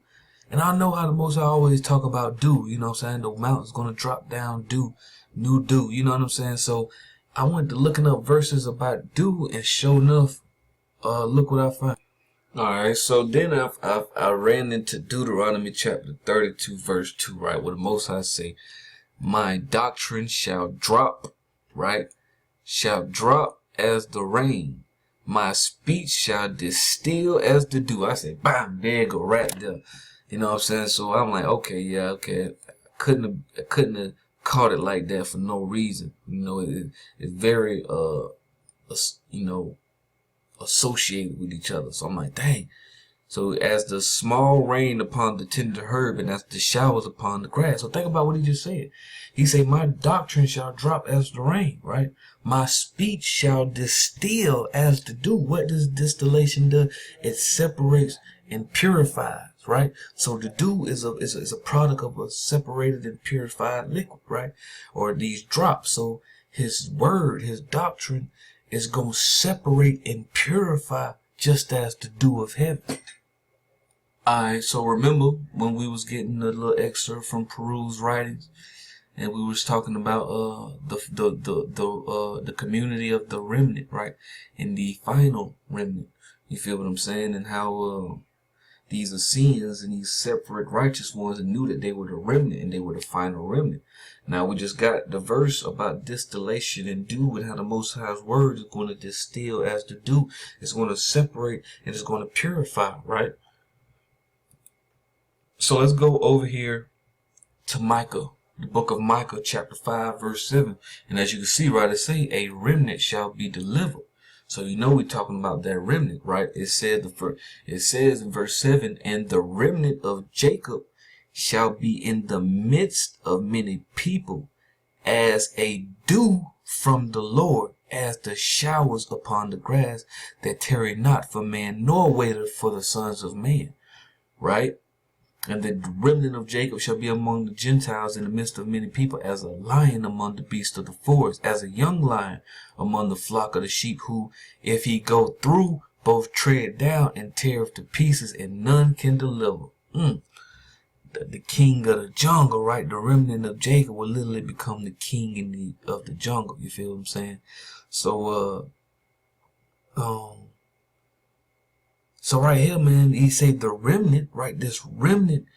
And I know how the Most I always talk about dew. You know what I'm saying? The mountain's going to drop down dew, new dew. You know what I'm saying? So I went to looking up verses about dew, and sure enough, look what I found. All right, so then I ran into Deuteronomy chapter 32, verse 2, right, where the Most High say, my doctrine shall drop, right, shall drop as the rain. My speech shall distill as the dew. I said, bam, there you go, right there. You know what I'm saying? So I'm like, okay, yeah, okay. I couldn't have caught it like that for no reason. It's very, associated with each other. So I'm like, dang. So as the small rain upon the tender herb, and as the showers upon the grass. So think about what he just said. He said, my doctrine shall drop as the rain, right? My speech shall distill as the dew. What does distillation do? It separates and purifies, right? So the dew is a product of a separated and purified liquid, right? Or these drops. So his word, his doctrine, is going to separate and purify just as the dew of heaven. Alright, so remember when we was getting a little excerpt from Peru's writings, and we was talking about the community of the remnant, right? And the final remnant. You feel what I'm saying? And how these Essenes and these separate righteous ones knew that they were the remnant and they were the final remnant. Now we just got the verse about distillation and dew, and how the Most High's word is going to distill as the dew. It's going to separate and it's going to purify, right? So let's go over here to Micah, the book of Micah, chapter 5, verse 7. And as you can see, right, it say, a remnant shall be delivered. So you know we're talking about that remnant, right? It says in verse 7, and the remnant of Jacob shall be in the midst of many people, as a dew from the Lord, as the showers upon the grass, that tarry not for man, nor waiteth for the sons of man, right? And the remnant of Jacob shall be among the Gentiles in the midst of many people, as a lion among the beasts of the forest, as a young lion among the flock of the sheep, who, if he go through, both tread down and tear to pieces, and none can deliver. The king of the jungle, right? The remnant of Jacob will literally become the king of the jungle. You feel what I'm saying? So, So right here, man, he say the remnant, right? This remnant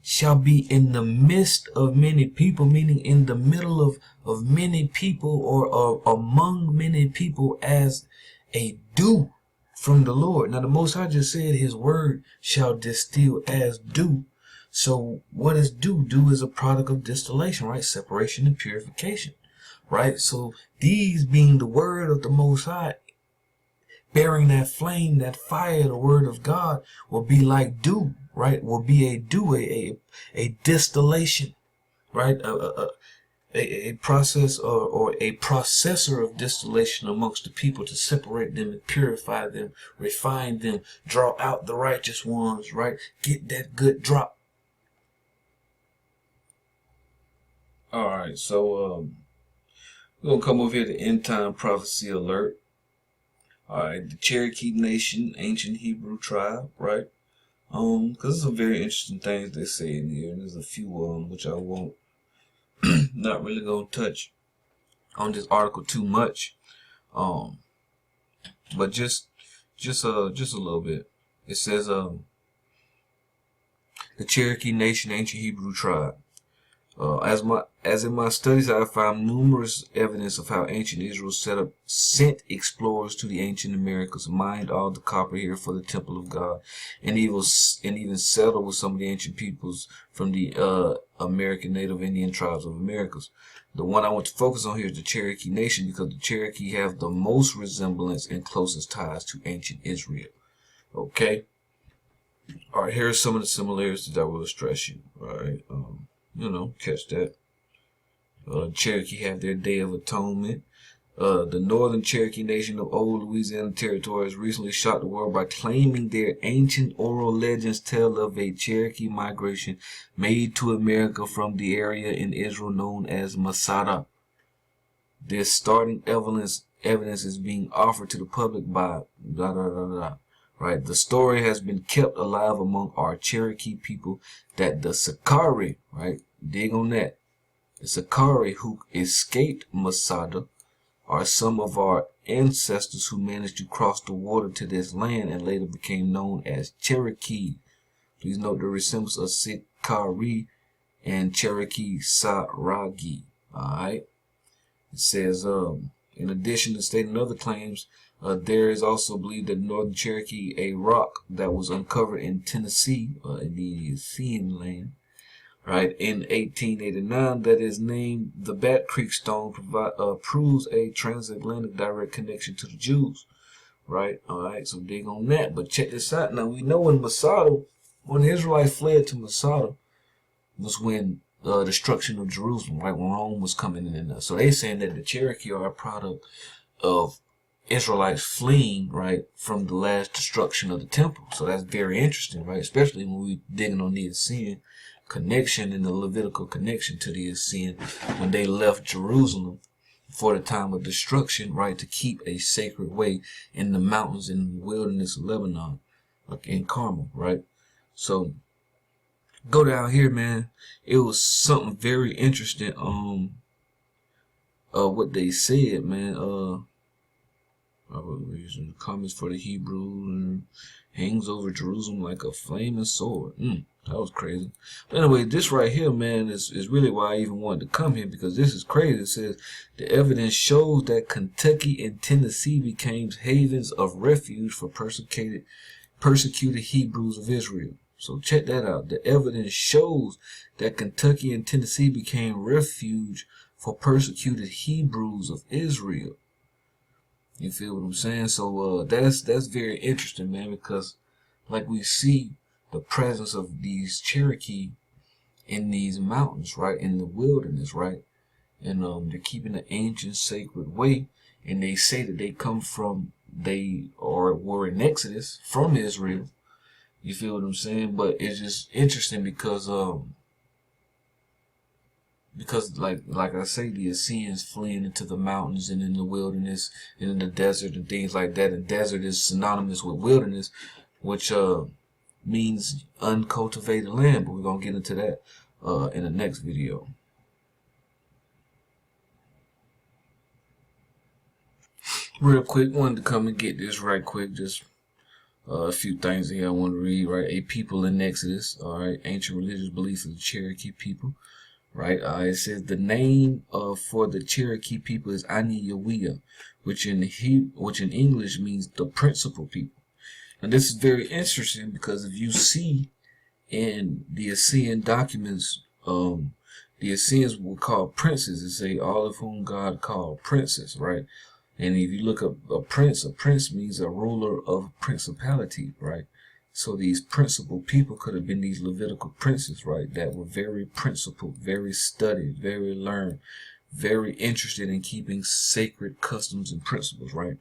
shall be in the midst of many people, meaning in the middle of many people, or among many people, as a dew from the Lord. Now the Most High just said his word shall distill as dew. So what is dew? Dew is a product of distillation, right? Separation and purification, right? So these being the word of the Most High, bearing that flame, that fire, the word of God, will be like dew, right? Will be a dew, a distillation, right? A process or a processor of distillation amongst the people to separate them and purify them, refine them, draw out the righteous ones, right? Get that good drop. All right, so we're going to come over here to end time prophecy alert. All right, the Cherokee Nation, ancient Hebrew tribe, right? Because there's some very interesting things they say in here, and there's a few which I won't, not really gonna touch on this article too much, but just a little bit. It says the Cherokee Nation, ancient Hebrew tribe. As in my studies, I have found numerous evidence of how ancient Israel sent explorers to the ancient Americas, mined all the copper here for the temple of God, and even settled with some of the ancient peoples from the American Native Indian tribes of Americas. The one I want to focus on here is the Cherokee Nation, because the Cherokee have the most resemblance and closest ties to ancient Israel. Okay? All right, here are some of the similarities that I will stress you. All right? Catch that. Cherokee have their Day of Atonement. The Northern Cherokee Nation of old Louisiana Territory has recently shocked the world by claiming their ancient oral legends tell of a Cherokee migration made to America from the area in Israel known as Masada. This starting evidence is being offered to the public by blah, blah, blah, blah. Right, the story has been kept alive among our Cherokee people that the Sakari, right, dig on that, the Sakari who escaped Masada are some of our ancestors who managed to cross the water to this land and later became known as Cherokee. Please note the resemblance of Sakari and Cherokee Saragi. Alright, it says, in addition to stating other claims, there is also believed that Northern Cherokee, a rock that was uncovered in Tennessee, in the Essenes land, right, in 1889, that is named the Bat Creek Stone, proves a transatlantic direct connection to the Jews, right? All right, so dig on that. But check this out. Now we know when the Israelites fled to Masada, was when destruction of Jerusalem, right, when Rome was coming in. So they saying that the Cherokee are a product of Israelites fleeing, right, from the last destruction of the temple. So that's very interesting, right? Especially when we digging on the Essenes connection and the Levitical connection to the Essenes when they left Jerusalem for the time of destruction, right, to keep a sacred way in the mountains in the wilderness of Lebanon, like in Carmel, right? So go down here, man. It was something very interesting. What they said, man. The comments for the Hebrew and hangs over Jerusalem like a flaming sword. That was crazy. But anyway, this right here, man, is really why I even wanted to come here, because this is crazy. It says the evidence shows that Kentucky and Tennessee became havens of refuge for persecuted Hebrews of Israel. So check that out. The evidence shows that Kentucky and Tennessee became refuge for persecuted Hebrews of Israel. You feel what I'm saying? So that's very interesting, man, because like we see the presence of these Cherokee in these mountains, right, in the wilderness, right, and they're keeping the ancient sacred way, and they say that were in Exodus from Israel. You feel what I'm saying? But it's just interesting because like I say, the Essenes fleeing into the mountains and in the wilderness and in the desert and things like that. And desert is synonymous with wilderness, which means uncultivated land. But we're gonna get into that in the next video. Real quick, wanted to come and get this right quick. Just a few things here I want to read. Right, a people in Exodus. All right, ancient religious beliefs of the Cherokee people. Right, it says the name for the Cherokee people is Aniyawiya, which in English means the principal people. And this is very interesting because if you see in the Essene documents, the Essenes were called princes. It say all of whom God called princes, right? And if you look up a prince means a ruler of principality, right? So these principal people could have been these Levitical princes, right? That were very principled, very studied, very learned, very interested in keeping sacred customs and principles, right?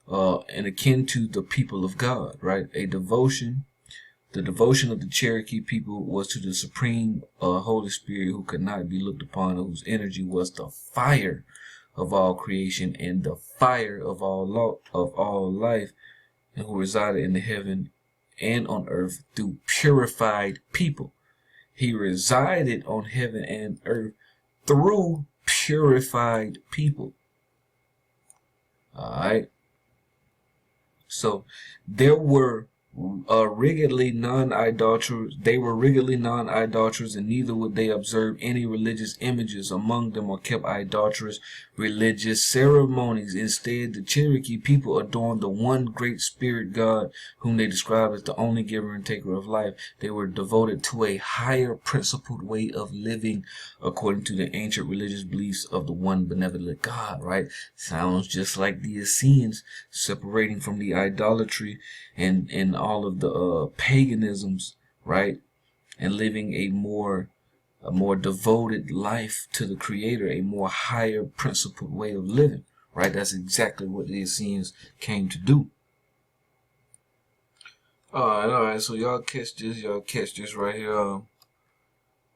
And akin to the people of God, right? The devotion of the Cherokee people was to the supreme Holy Spirit, who could not be looked upon, whose energy was the fire of all creation and the fire of all life, and who resided in the heaven and on earth through purified people. He resided on heaven and earth through purified people. Alright. So there were rigidly non-idolaters. They were rigidly non-idolaters, and neither would they observe any religious images among them or kept idolatrous religious ceremonies. Instead, the Cherokee people adorned the one great spirit God, whom they described as the only giver and taker of life. They were devoted to a higher principled way of living according to the ancient religious beliefs of the one benevolent God, right? Sounds just like the Essenes, separating from the idolatry and all of the paganisms, right? And living a more devoted life to the Creator, a more higher principled way of living, right? That's exactly what the Essenes came to do. All right. So y'all catch this right here.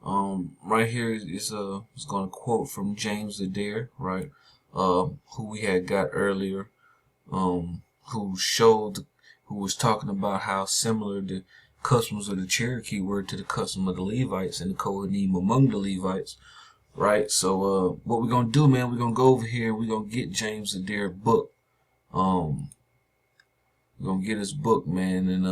Right here is going to quote from James Adair, right? Who we had got earlier, who was talking about how similar the customs of the Cherokee were to the custom of the Levites and the Kohanim among the Levites, right? So what we're gonna do, man, we're gonna go over here and we're gonna get James Adair book. We're gonna get his book, man, and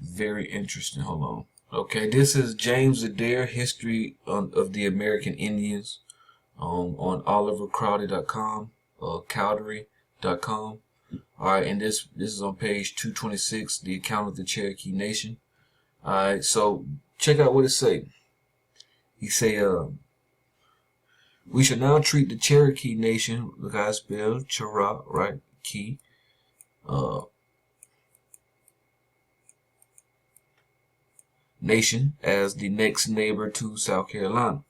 very interesting. Hold on. Okay, this is James Adair, History of the American Indians, on olivercrowdy.com, Cowdery.com. Alright, and this is on page 226, the account of the Cherokee Nation. Alright, so check out what it say. He say, we should now treat the Cherokee Nation, look how I spell Cherokee, right? Key. Nation as the next neighbor to South Carolina.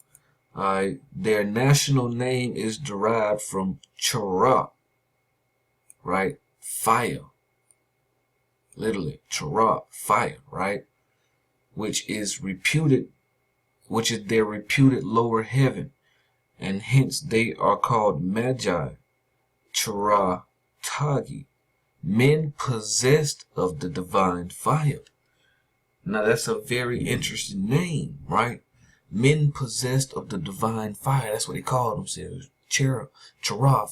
Alright, their national name is derived from Cherokee, right? Fire. Literally, Cherokee, fire, right? Which is their reputed lower heaven, and hence they are called Magi, Cherokee, men possessed of the divine fire. Now that's a very interesting name, right? Men possessed of the divine fire. That's what they call themselves. Cherokee,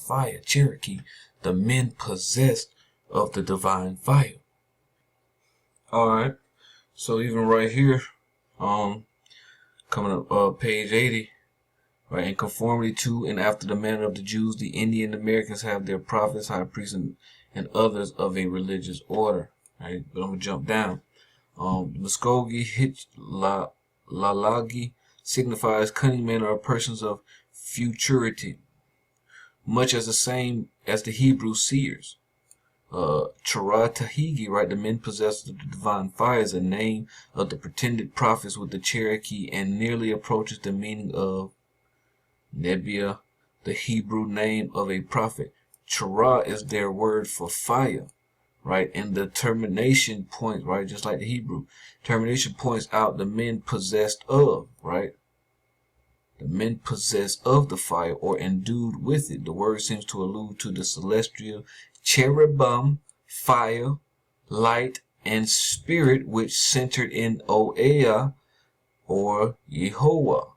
fire, Cherokee, the men possessed of the divine fire. Alright, so even right here, coming up page 80, right, in conformity to and after the manner of the Jews, the Indian Americans have their prophets, high priests, and others of a religious order. Right, but I'm gonna jump down. Muskogee Lalagi signifies cunning men or persons of futurity, much as the same as the Hebrew seers. Cherokee, right, the men possessed of the divine fire, is a name of the pretended prophets with the Cherokee and nearly approaches the meaning of Nebiah, the Hebrew name of a prophet. Cherah is their word for fire, right? And the termination point, right, just like the Hebrew, termination points out the men possessed of, right? The men possessed of the fire or endued with it. The word seems to allude to the celestial cherubim, fire, light, and spirit, which centered in Oea or Yehovah.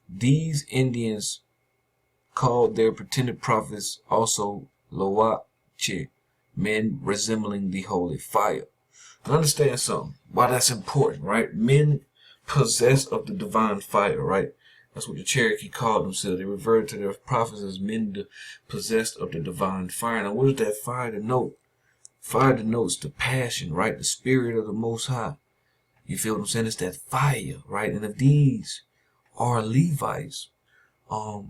These Indians called their pretended prophets also Loache, men resembling the holy fire. Now understand something, why that's important, right? Men possessed of the divine fire, right? That's what the Cherokee called themselves. They referred to their prophets as men possessed of the divine fire. Now, what does that fire denote? Fire denotes the passion, right? The spirit of the Most High. You feel what I'm saying? It's that fire, right? And if these are Levites,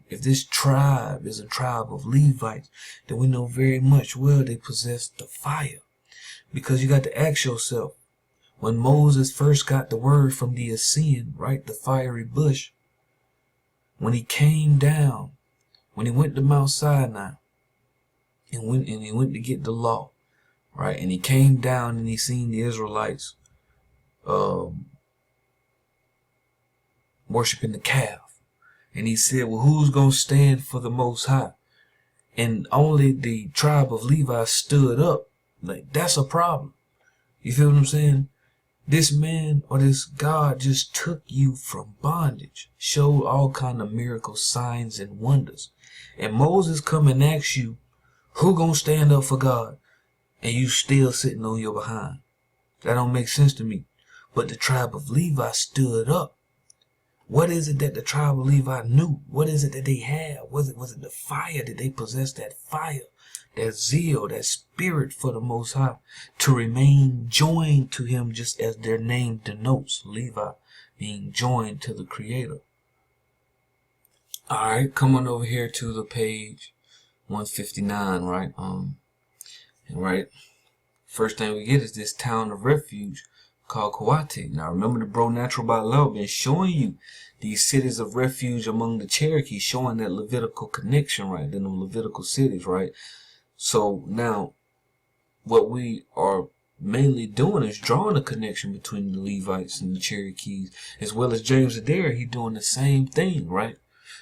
if this tribe is a tribe of Levites, then we know very much well they possess the fire. Because you got to ask yourself, when Moses first got the word from the Essenes, right, the fiery bush, when he came down, when he went to Mount Sinai, and he went to get the law, right, and he came down and he seen the Israelites worshiping the calf, and he said, well, who's gonna stand for the Most High? And only the tribe of Levi stood up. Like, that's a problem. You feel what I'm saying? This man or this God just took you from bondage, showed all kind of miracles, signs, and wonders. And Moses come and asks you, who gonna stand up for God? And you still sitting on your behind. That don't make sense to me. But the tribe of Levi stood up. What is it that the tribe of Levi knew? What is it that they had? Was it the fire? Did they possess that fire? That zeal, that spirit for the Most High, to remain joined to him, just as their name denotes, Levi, being joined to the Creator. Alright, come on over here to the page 159, right? Right, first thing we get is this town of refuge called Kawate. Now remember, the bro Natural by Law been showing you these cities of refuge among the Cherokee, showing that Levitical connection, right? Then the Levitical cities, right? So now, what we are mainly doing is drawing a connection between the Levites and the Cherokees, as well as James Adair. He doing the same thing, right?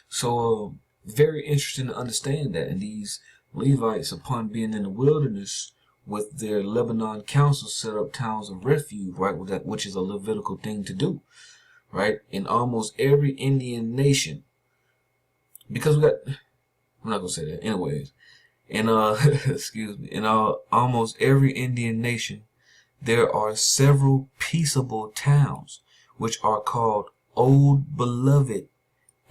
So, very interesting to understand that. And these Levites, upon being in the wilderness with their Lebanon council, set up towns of refuge, right? With that, which is a Levitical thing to do, right? In almost every Indian nation, because I'm not gonna say that, anyways. In excuse me, in almost every Indian nation, there are several peaceable towns which are called Old Beloved,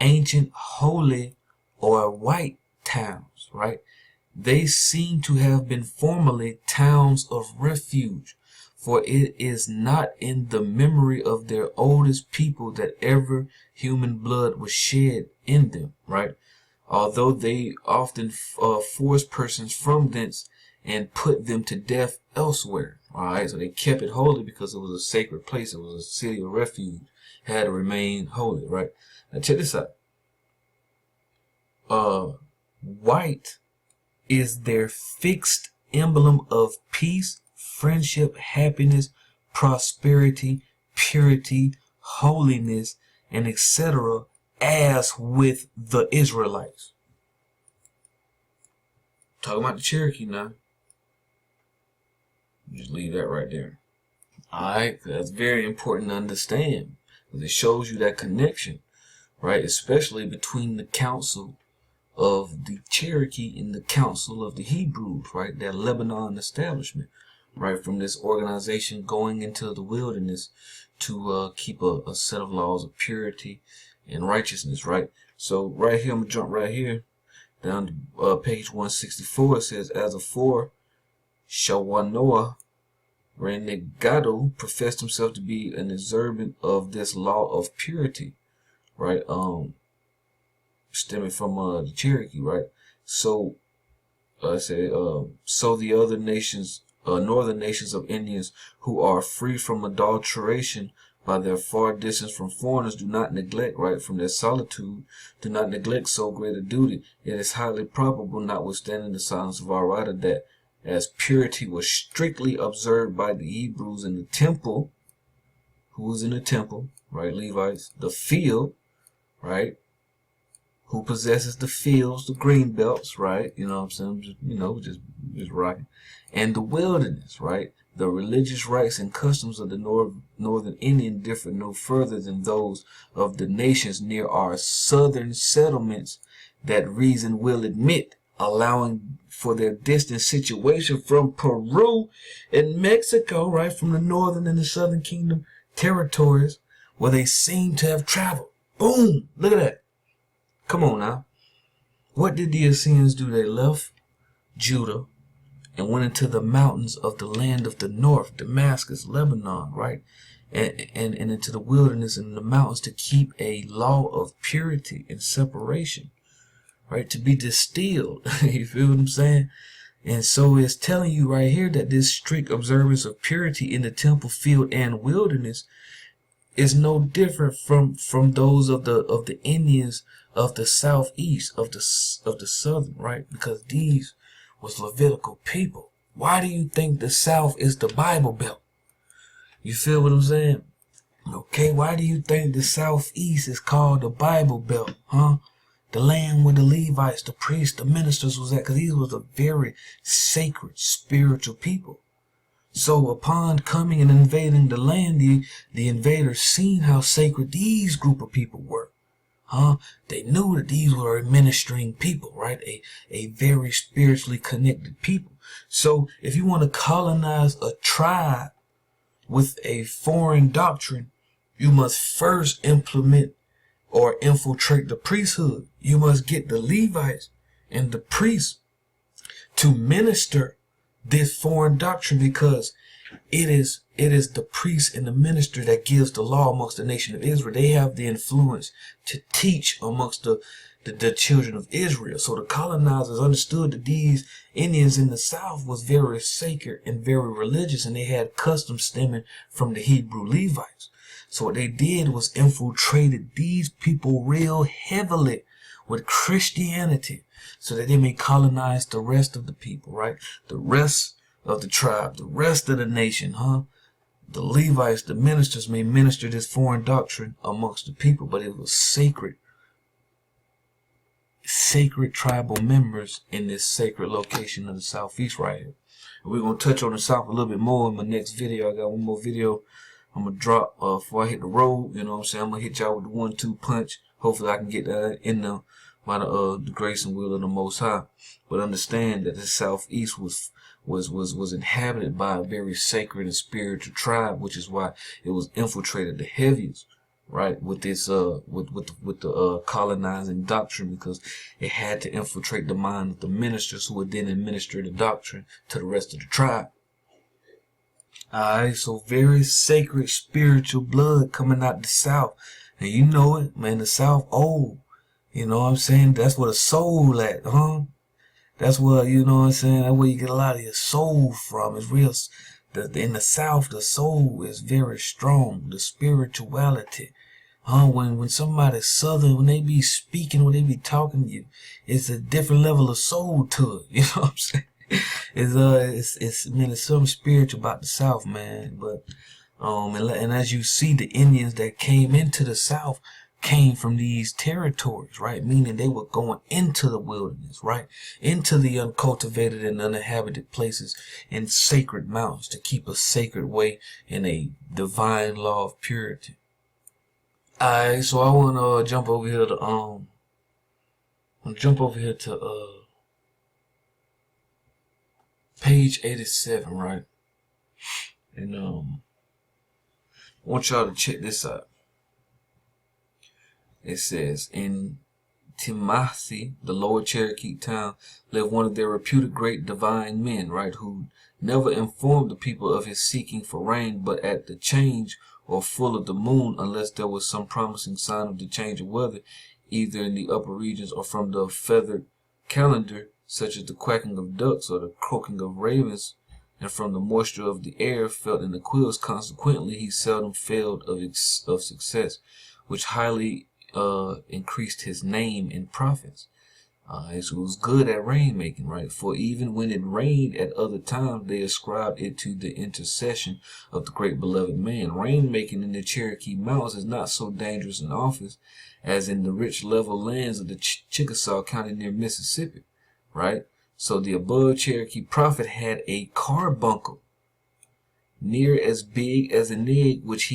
Ancient Holy, or White towns, right? They seem to have been formerly towns of refuge, for it is not in the memory of their oldest people that ever human blood was shed in them, right? Although they often force persons from thence and put them to death elsewhere. Alright, so they kept it holy because it was a sacred place. It was a city of refuge. It had to remain holy, right? Now check this out. White is their fixed emblem of peace, friendship, happiness, prosperity, purity, holiness, and etc., as with the Israelites. Talking about the Cherokee now. Just leave that right there. Alright, that's very important to understand, because it shows you that connection, right? Especially between the council of the Cherokee in the Council of the Hebrews, right? That Lebanon establishment, right? From this organization going into the wilderness to keep a set of laws of purity and righteousness, right? So right here, I'm gonna jump right here down to page 164. It says, as afore, Shawanoah Renegado professed himself to be an observant of this law of purity, right? Stemming from the Cherokee, right? So so the other nations, northern nations of Indians who are free from adulteration by their far distance from foreigners do not neglect, right, from their solitude, do not neglect so great a duty. It is highly probable, notwithstanding the silence of our writer, that as purity was strictly observed by the Hebrews in the temple, who was in the temple, right, Levites, the field, right, who possesses the fields, the green belts, right? You know what I'm saying? Just rocking. And the wilderness, right? The religious rites and customs of the northern Indian differ no further than those of the nations near our southern settlements, that reason will admit, allowing for their distant situation from Peru and Mexico, right? From the northern and the southern kingdom territories where they seem to have traveled. Boom! Look at that. Come on now. What did the Essenes do? They left Judah and went into the mountains of the land of the north, Damascus, Lebanon, right? And into the wilderness and the mountains to keep a law of purity and separation, right? To be distilled. You feel what I'm saying? And so it's telling you right here that this strict observance of purity in the temple, field, and wilderness is no different from those of the Indians of the southeast, of the southern, right? Because these was Levitical people. Why do you think the South is the Bible Belt? You feel what I'm saying? Okay, why do you think the Southeast is called the Bible Belt, huh? The land where the Levites, the priests, the ministers was at, because these was a very sacred, spiritual people. So upon coming and invading the land, the invaders seen how sacred these group of people were. They knew that these were ministering people, right? A very spiritually connected people. So if you want to colonize a tribe with a foreign doctrine, you must first implement or infiltrate the priesthood. You must get the Levites and the priests to minister this foreign doctrine, because it is the priest and the minister that gives the law amongst the nation of Israel. They have the influence to teach amongst the children of Israel. So the colonizers understood that these Indians in the South was very sacred and very religious, and they had customs stemming from the Hebrew Levites. So what they did was infiltrated these people real heavily with Christianity, so that they may colonize the rest of the people, right? The rest of the tribe, the rest of the nation, The Levites, the ministers, may minister this foreign doctrine amongst the people, but it was sacred tribal members in this sacred location of the Southeast right here. And we're going to touch on the South a little bit more in my next video. I got one more video I'm going to drop before I hit the road. You know what I'm saying? I'm going to hit y'all with the 1-2 punch. Hopefully I can get that in there by the grace and will of the Most High. But understand that the Southeast was inhabited by a very sacred and spiritual tribe, which is why it was infiltrated the heaviest, right, with this with the colonizing doctrine, because it had to infiltrate the mind of the ministers, who would then administer the doctrine to the rest of the tribe. Alright, so very sacred spiritual blood coming out the South. And you know it, man, the South old. You know what I'm saying? That's where the soul at, That's where, you know what I'm saying, that's where you get a lot of your soul from. It's real. In the South, the soul is very strong. The spirituality. When somebody's Southern, when they be speaking, when they be talking to you, it's a different level of soul to it. You know what I'm saying? It's something spiritual about the South, man. But, and as you see, the Indians that came into the South came from these territories, right? Meaning they were going into the wilderness, right? Into the uncultivated and uninhabited places and sacred mountains to keep a sacred way in a divine law of purity. Alright, so I want to jump over here to I'm gonna jump over here to page 87, right? And I want y'all to check this out. It says, in Timothy, the lower Cherokee town, lived one of their reputed great divine men, right, who never informed the people of his seeking for rain, but at the change or full of the moon, unless there was some promising sign of the change of weather, either in the upper regions or from the feathered calendar, such as the quacking of ducks or the croaking of ravens, and from the moisture of the air felt in the quills. Consequently, he seldom failed of success, which highly increased his name in profits. It was good at rainmaking, right? For even when it rained at other times, they ascribed it to the intercession of the great beloved man. Rainmaking in the Cherokee Mountains is not so dangerous an office as in the rich level lands of the Chickasaw County near Mississippi, right? So the above Cherokee prophet had a carbuncle near as big as an egg, which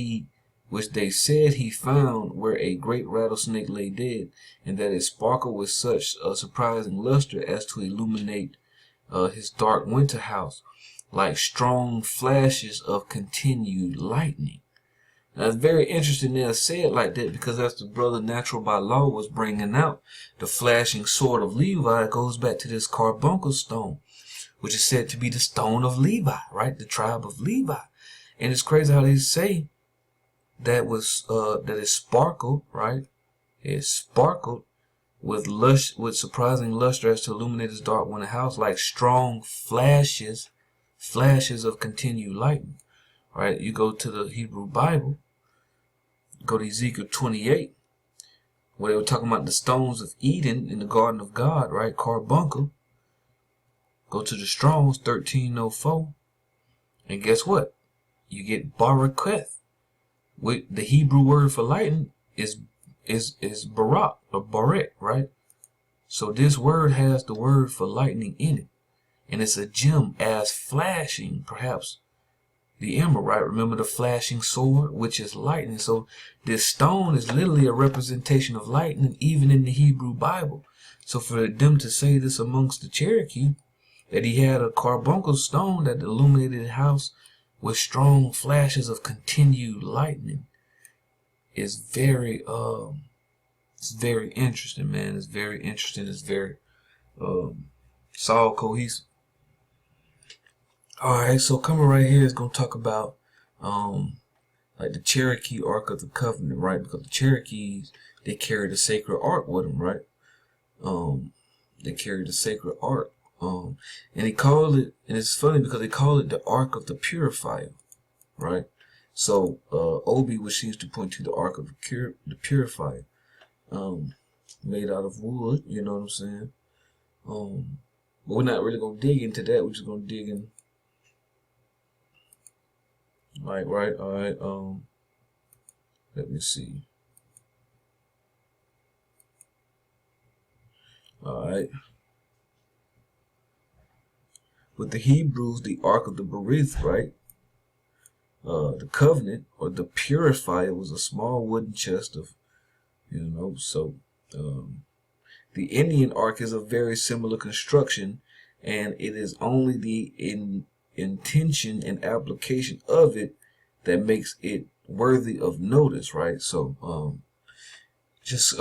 they said he found where a great rattlesnake lay dead, and that it sparkled with such a surprising luster as to illuminate his dark winter house like strong flashes of continued lightning. Now it's very interesting they'll say it like that, because that's the brother Natural by Law was bringing out. The flashing sword of Levi goes back to this carbuncle stone, which is said to be the stone of Levi, right? The tribe of Levi. And it's crazy how they say that it sparkled, right? It sparkled with surprising luster as to illuminate his dark winter house like strong flashes of continued lightning, right? You go to the Hebrew Bible, go to Ezekiel 28, where they were talking about the stones of Eden in the Garden of God, right? Carbuncle. Go to the Strong's 1304, and guess what? You get baraketh. With the Hebrew word for lightning is barak or barek, right? So this word has the word for lightning in it, and it's a gem as flashing, perhaps the emerald, right? Remember the flashing sword, which is lightning. So this stone is literally a representation of lightning, even in the Hebrew Bible. So for them to say this amongst the Cherokee, that he had a carbuncle stone that illuminated his house with strong flashes of continued lightning, is very it's very interesting, man. It's very interesting. It's very it's all cohesive. Alright, so coming right here is gonna talk about like the Cherokee Ark of the Covenant, right? Because the Cherokees, they carry the sacred ark with them, right? They carry the sacred ark. And they call it, and it's funny because they call it the Ark of the Purifier, right? So Obi, which seems to point to the Ark of the Purifier, made out of wood, you know what I'm saying? But we're not really gonna dig into that. We're just gonna dig in, like, right? All right. Let me see. All right. With the Hebrews, the Ark of the Berith, right? The Covenant, or the Purifier, was a small wooden chest of, so the Indian Ark is a very similar construction, and it is only the intention and application of it that makes it worthy of notice, right? So just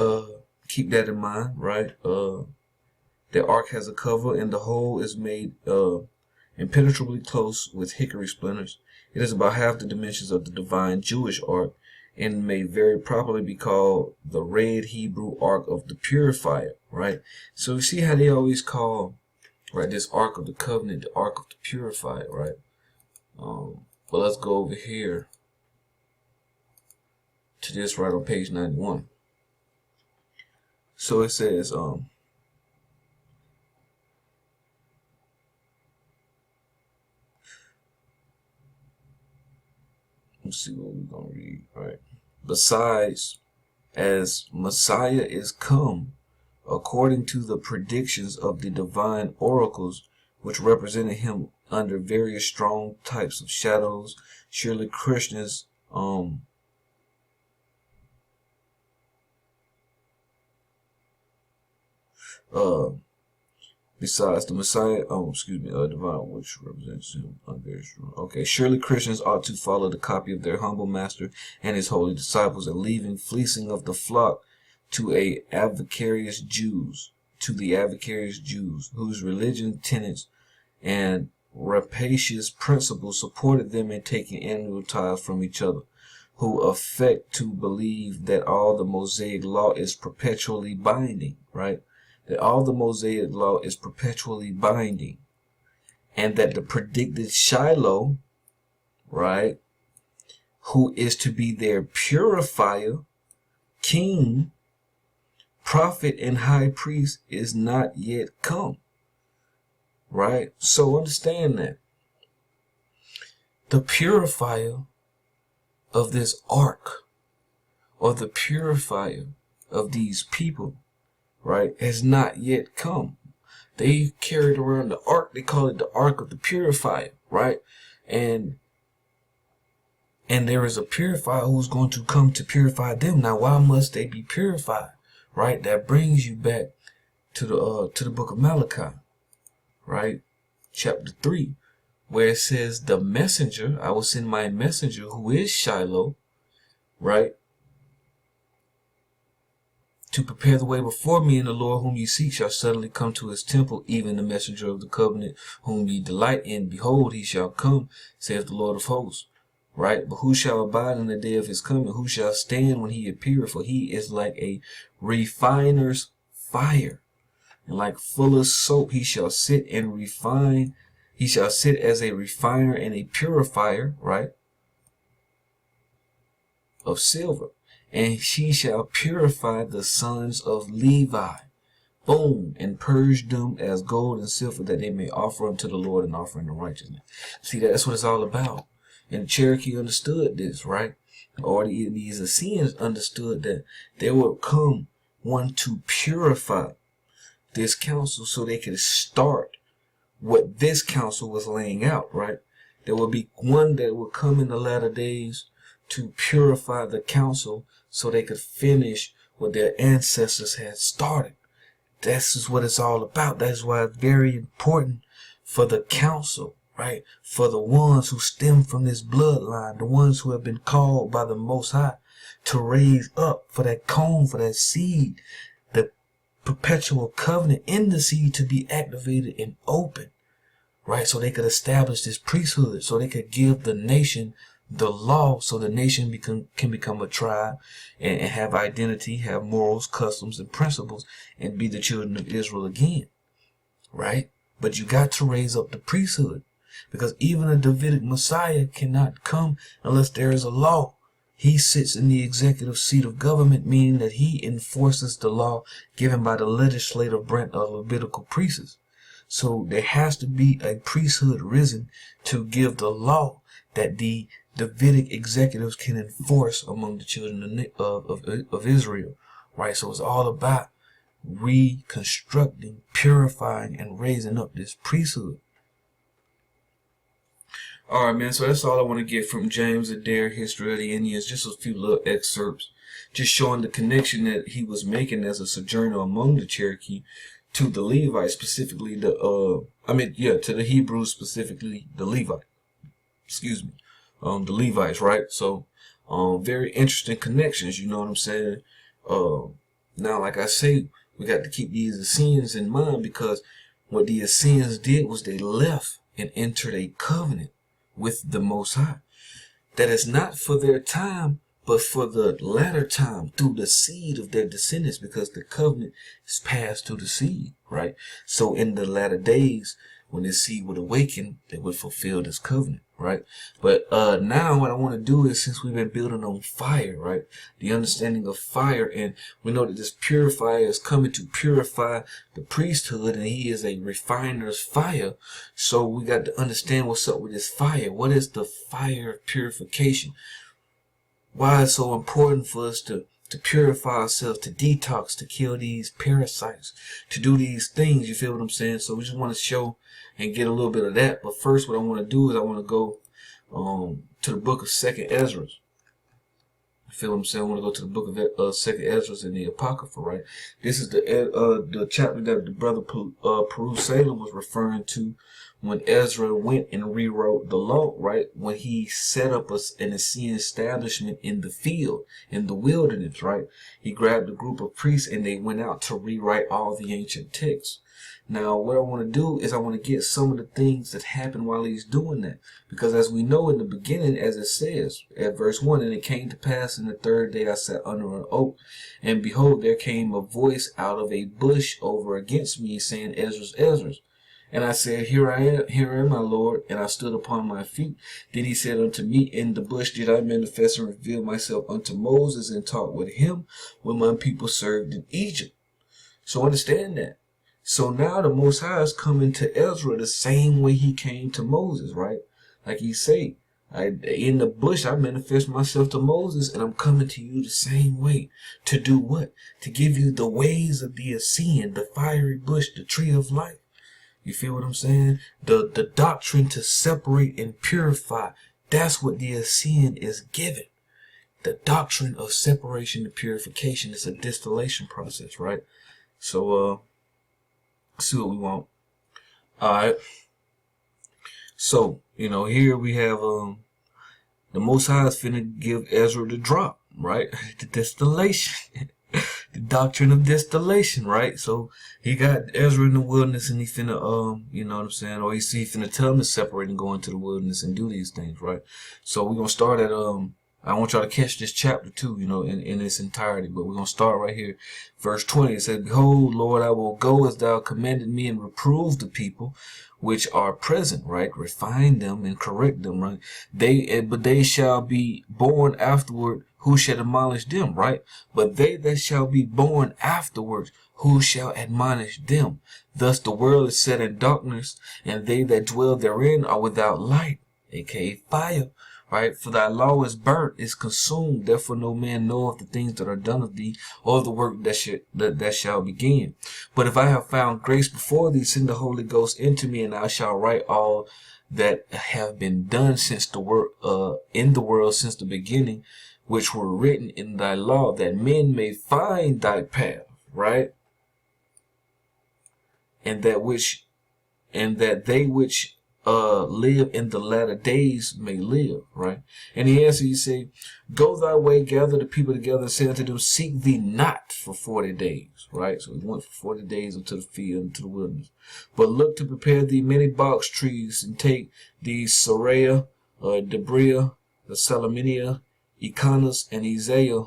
keep that in mind, right? The ark has a cover, and the hole is made impenetrably close with hickory splinters. It is about half the dimensions of the divine Jewish ark, and may very properly be called the red Hebrew Ark of the Purifier, right? So you see how they always call, right, this Ark of the Covenant the Ark of the Purifier, right? But let's go over here to this right on page 91. So it says, let's see what we're going to read. All right. Besides, as Messiah is come, according to the predictions of the divine oracles, which represented him under various strong types of shadows, surely Krishna's Besides the Messiah, divine, which represents him. Okay, surely Christians ought to follow the copy of their humble master and his holy disciples, and leaving fleecing of the flock to the avaricious Jews, whose religion, tenets, and rapacious principles supported them in taking annual tithes from each other, who affect to believe that all the Mosaic law is perpetually binding, right? That all the Mosaic law is perpetually binding, and that the predicted Shiloh, right, who is to be their purifier, king, prophet, and high priest, is not yet come, right? So understand that the purifier of this ark, or the purifier of these people, right, has not yet come. They carried around the ark. They call it the ark of the purifier, right? And there is a purifier who's going to come to purify them. Now, why must they be purified, right? That brings you back to the book of Malachi, right, chapter 3, where it says, "The messenger, I will send my messenger, who is Shiloh, right, to prepare the way before me, and the Lord whom ye seek shall suddenly come to his temple, even the messenger of the covenant whom ye delight in. Behold, he shall come, saith the Lord of hosts." Right? "But who shall abide in the day of his coming? Who shall stand when he appeareth? For he is like a refiner's fire, and like fuller's soap. He shall sit and refine. He shall sit as a refiner and a purifier," right, "of silver. And she shall purify the sons of Levi," boom, "and purge them as gold and silver, that they may offer unto the Lord an offering of righteousness." See, that's what it's all about. And Cherokee understood this, right? Or these Essenes understood that there would come one to purify this council, so they could start what this council was laying out, right? There will be one that will come in the latter days to purify the council, so they could finish what their ancestors had started. This is what it's all about. That's why it's very important for the council, right? For the ones who stem from this bloodline, the ones who have been called by the Most High to raise up for that cone, for that seed, the perpetual covenant in the seed to be activated and open, right? So they could establish this priesthood, so they could give the nation the law, so the nation can become a tribe and have identity, have morals, customs, and principles, and be the children of Israel again, right? But you got to raise up the priesthood, because even a Davidic Messiah cannot come unless there is a law. He sits in the executive seat of government, meaning that he enforces the law given by the legislative branch of Levitical priests. So there has to be a priesthood risen to give the law that the Davidic executives can enforce among the children of Israel, right? So it's all about reconstructing, purifying, and raising up this priesthood. All right, man, so that's all I want to get from James Adair, History of the Indians. Just a few little excerpts, just showing the connection that he was making as a sojourner among the Cherokee to the Levites, specifically to the Hebrews, specifically the Levite. Excuse me. The Levites, right? So, very interesting connections, you know what I'm saying? Now, like I say, we got to keep these Essenes in mind, because what the Essenes did was they left and entered a covenant with the Most High. That is not for their time, but for the latter time, through the seed of their descendants, because the covenant is passed through the seed, right? So in the latter days, when this seed would awaken, they would fulfill this covenant, right? But now what I want to do is, since we've been building on fire, right, the understanding of fire, and we know that this purifier is coming to purify the priesthood, and he is a refiner's fire. So we got to understand what's up with this fire. What is the fire of purification? Why it's so important for us to purify ourselves, to detox, to kill these parasites, to do these things, you feel what I'm saying? So we just want to show and get a little bit of that. But first, what I want to do is I want to go to the book of 2nd Ezra. feel what I'm saying? I want to go to the book of Second Ezra in the Apocrypha, right? This is the chapter that the brother Peru Salem was referring to when Ezra went and rewrote the law, right? When he set up an Essene establishment in the field, in the wilderness, right? He grabbed a group of priests and they went out to rewrite all the ancient texts. Now, what I want to do is I want to get some of the things that happened while he's doing that. Because as we know in the beginning, as it says at verse 1, and it came to pass in the third day I sat under an oak, and behold, there came a voice out of a bush over against me, saying, Ezra's, Ezra's. And I said, here I am, my Lord. And I stood upon my feet. Then he said unto me, in the bush did I manifest and reveal myself unto Moses, and talk with him when my people served in Egypt. So understand that. So now the Most High is coming to Ezra the same way he came to Moses, right? Like he say, in the bush I manifest myself to Moses, and I'm coming to you the same way. To do what? To give you the ways of the Essene, the fiery bush, the tree of life. You feel what I'm saying? The doctrine to separate and purify. That's what the Essene is given. The doctrine of separation and purification is a distillation process, right? So, let's see what we want. Alright. So, here we have the Most High is finna give Ezra the drop, right? The distillation. The doctrine of distillation, right? So he got Ezra in the wilderness and he finna, you know what I'm saying? Or he finna tell him to separate and go into the wilderness and do these things, right? So we're gonna start at, I want y'all to catch this chapter too, in its entirety, but we're gonna start right here. Verse 20, it says, Behold, Lord, I will go as thou commanded me and reprove the people which are present, right? Refine them and correct them, right? But they shall be born afterward, who shall admonish them, right? But they that shall be born afterwards, who shall admonish them? Thus the world is set in darkness, and they that dwell therein are without light, aka fire, right? For thy law is burnt, is consumed, therefore no man knoweth the things that are done of thee, or the work that shall begin. But if I have found grace before thee, send the Holy Ghost into me, and I shall write all that have been done since the work in the world since the beginning, which were written in thy law, that men may find thy path, right? And that they which live in the latter days may live, right? And he answered, he said, Go thy way, gather the people together, and say unto them, Seek thee not for 40 days, right? So he went for 40 days into the field, into the wilderness. But look to prepare thee many box trees, and take the Soraya, Debria, the Salaminia, Econos, and Isaiah,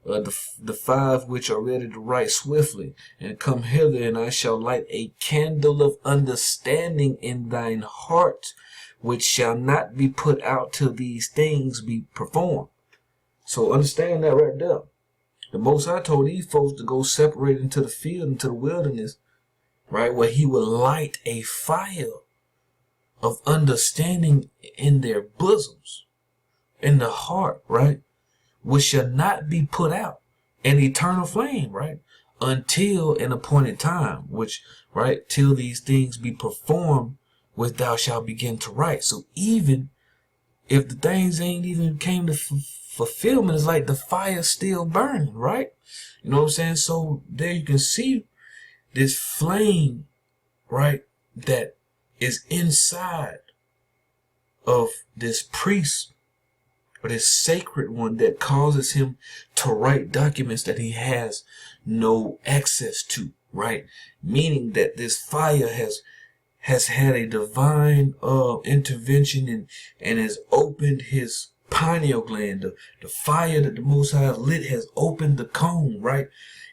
the 5 which are ready to write swiftly, and come hither, and I shall light a candle of understanding in thine heart, which shall not be put out till these things be performed. So understand that right there. The Most High told these folks to go separate into the field, into the wilderness, right, where he would light a fire of understanding in their bosoms, in the heart, right? Which shall not be put out, an eternal flame, right? Until an appointed time, which, right, till these things be performed, which thou shalt begin to write. So even if the things ain't even came to fulfillment, it's like the fire still burning, right? You know what I'm saying? So there you can see this flame, right, that is inside of this priest, or this sacred one, that causes him to write documents that he has no access to, right? Meaning that this fire has had a divine intervention and has opened his pineal gland. The fire that the Most High lit has opened the cone, right?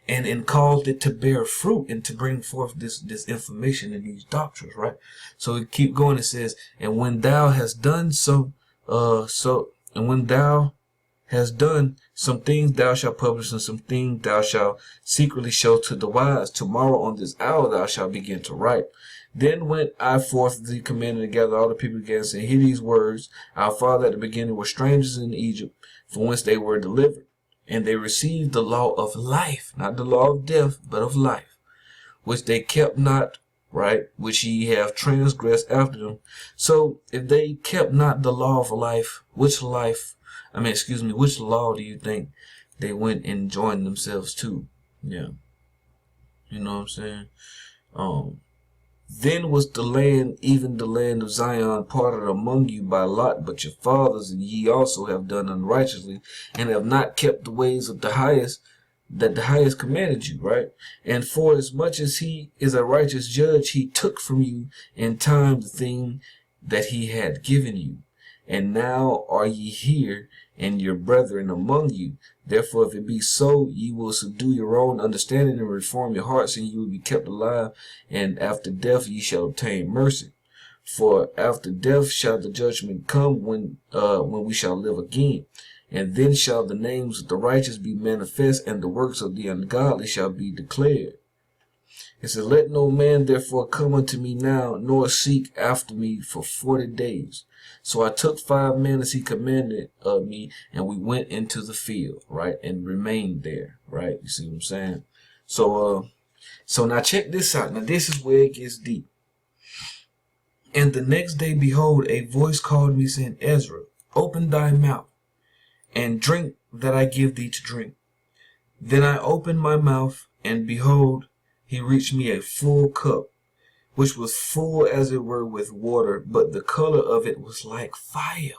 And caused it to bear fruit and to bring forth this information and these doctrines, right? So we keep going. It says, and when thou hast done and when thou hast done some things, thou shalt publish, and some things thou shalt secretly show to the wise. Tomorrow on this hour thou shalt begin to write. Then went I forth the commanded to gather all the people together, and hear these words. Our father at the beginning were strangers in Egypt, from whence they were delivered. And they received the law of life, not the law of death, but of life, which they kept not, right, which ye have transgressed after them. So if they kept not the law of life, which life which law do you think they went and joined themselves to? Yeah. You know what I'm saying? Then was the land, even the land of Zion, parted among you by lot, but your fathers and ye also have done unrighteously, and have not kept the ways of the highest, that the highest commanded you, right? And for as much as he is a righteous judge, he took from you in time the thing that he had given you. And now are ye here, and your brethren among you. Therefore, if it be so, ye will subdue your own understanding and reform your hearts, and you will be kept alive, and after death ye shall obtain mercy. For after death shall the judgment come, when we shall live again. And then shall the names of the righteous be manifest, and the works of the ungodly shall be declared. It says, let no man therefore come unto me now, nor seek after me for 40 days. So I took 5 men as he commanded me, and we went into the field, right, and remained there, right? You see what I'm saying? So now check this out. Now this is where it gets deep. And the next day, behold, a voice called me, saying, Ezra, open thy mouth, and drink that I give thee to drink. Then I opened my mouth, and behold, he reached me a full cup, which was full as it were with water, but the color of it was like fire.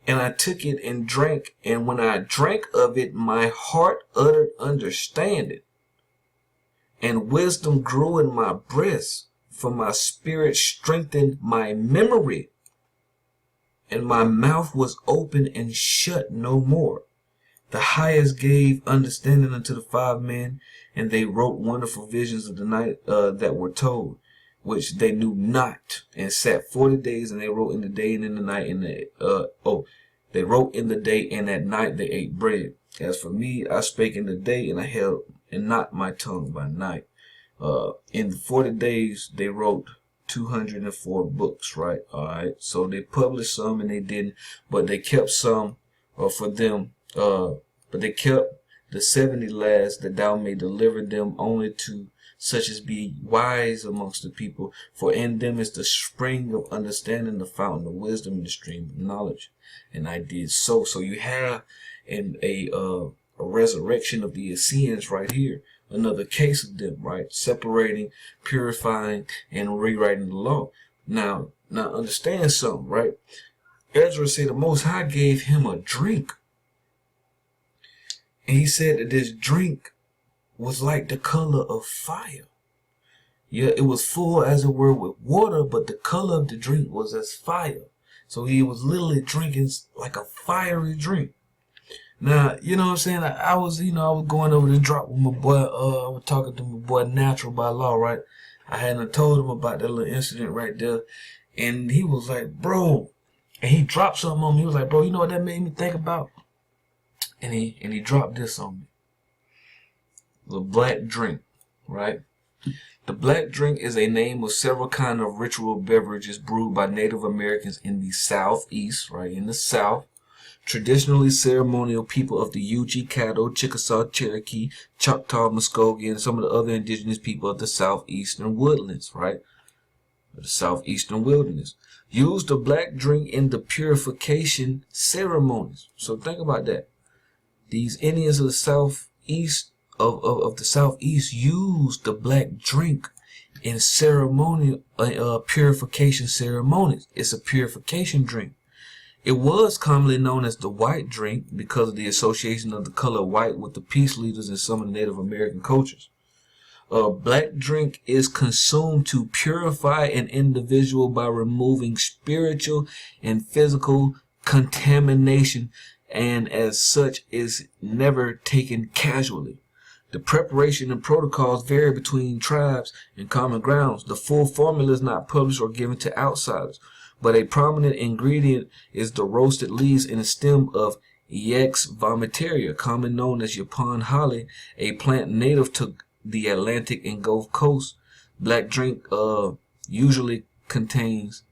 And I took it and drank, and when I drank of it, my heart uttered understanding, and wisdom grew in my breast, for my spirit strengthened my memory, and my mouth was open and shut no more. The highest gave understanding unto the 5 men, and they wrote wonderful visions of the night that were told, which they knew not, and sat 40 days, and they wrote in the day and in the night. They wrote in the day, and at night they ate bread. As for me, I spake in the day, and I held and not my tongue by night. In the 40 days they wrote 204 books, right? All right. So they published some, and they didn't, but they kept some for them. But they kept the 70 last, that thou may deliver them only to such as be wise amongst the people. For in them is the spring of understanding, the fountain of wisdom, and the stream of knowledge. And I did so. So you have a resurrection of the Essenes right here. Another case of them, right? Separating, purifying, and rewriting the law. Now understand something, right? Ezra said the Most High gave him a drink. And he said that this drink was like the color of fire. Yeah, it was full as it were with water, but the color of the drink was as fire. So he was literally drinking like a fiery drink. Now, you know what I'm saying? I was going over the drop with my boy. I was talking to my boy Natural by Law, right? I hadn't told him about that little incident right there. And he was like, bro, and he dropped something on me. He was like, bro, you know what that made me think about? And he dropped this on me. The black drink, right? The black drink is a name of several kinds of ritual beverages brewed by Native Americans in the Southeast, right? In the South. Traditionally ceremonial people of the Yuchi, Caddo, Chickasaw, Cherokee, Choctaw, Muskogee, and some of the other indigenous people of the southeastern woodlands, right? The southeastern wilderness. Use the black drink in the purification ceremonies. So think about that. These Indians of the southeast of the southeast use the black drink in ceremonial purification ceremonies. It's a purification drink. It was commonly known as the white drink because of the association of the color white with the peace leaders in some of the Native American cultures. Black drink is consumed to purify an individual by removing spiritual and physical contamination, and as such is never taken casually. The preparation and protocols vary between tribes and common grounds. The full formula is not published or given to outsiders, but a prominent ingredient is the roasted leaves and stem of Ilex vomitaria, commonly known as Yaupon holly, a plant native to the Atlantic and Gulf Coast. Black drink usually contains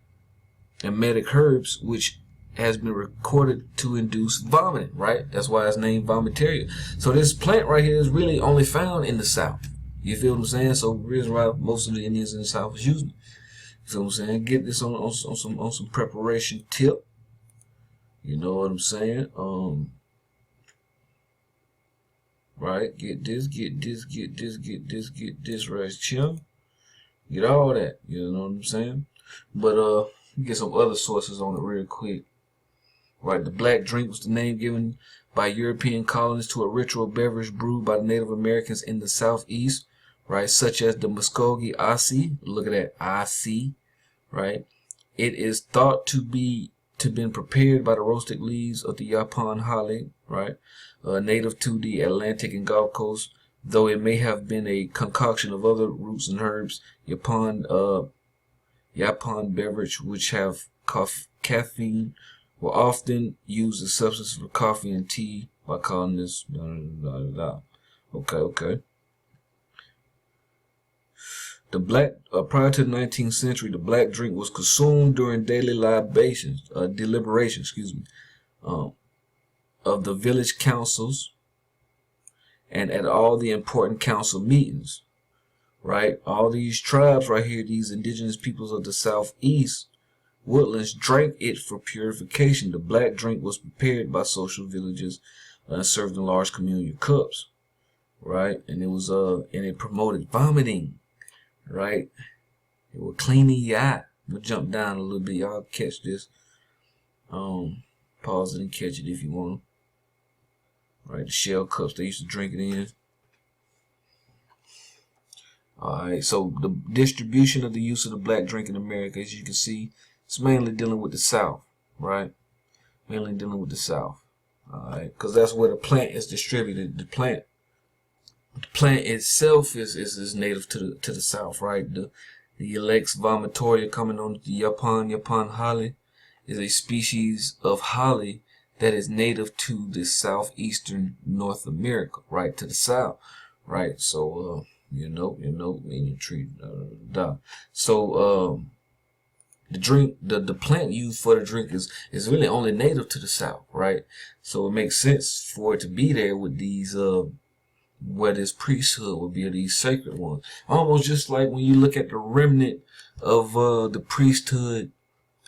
emetic herbs, which has been recorded to induce vomiting, right? That's why it's named vomitaria. So this plant right here is really only found in the South. You feel what I'm saying? So the reason why most of the Indians in the South is using it. You feel what I'm saying? Get this on some preparation tip. You know what I'm saying? Right? Get this right here. Get all that. You know what I'm saying? But get some other sources on it real quick. Right, the black drink was the name given by European colonists to a ritual beverage brewed by the Native Americans in the Southeast, right, such as the Muskogee Asi. Look at that, Asi, right? It is thought to been prepared by the roasted leaves of the Yaupon holly, right, native to the Atlantic and Gulf Coast, though it may have been a concoction of other roots and herbs. Yaupon beverage, which have caffeine, will often use the substance for coffee and tea by calling this Okay. The black prior to the 19th century, the black drink was consumed during daily deliberations, of the village councils and at all the important council meetings. Right, all these tribes right here, these indigenous peoples of the Southeast Woodlands, drank it for purification. The black drink was prepared by social villages and served in large communal cups, right? And it was and it promoted vomiting, right? It will clean the eye. I'm gonna jump down a little bit, y'all catch this. Pause it and catch it if you want. Right, the shell cups they used to drink it in. Alright, so the distribution of the use of the black drink in America, as you can see, it's mainly dealing with the South, right? Mainly dealing with the South. Alright, because that's where the plant is distributed. The plant itself is native to the South, right? The Ilex vomitoria, coming on the Yaupon holly, is a species of holly that is native to the southeastern North America, right, to the south, right? So meaning tree. So the drink, the plant used for the drink is really only native to the South, right? So it makes sense for it to be there with these where this priesthood would be, these sacred ones. Almost just like when you look at the remnant of the priesthood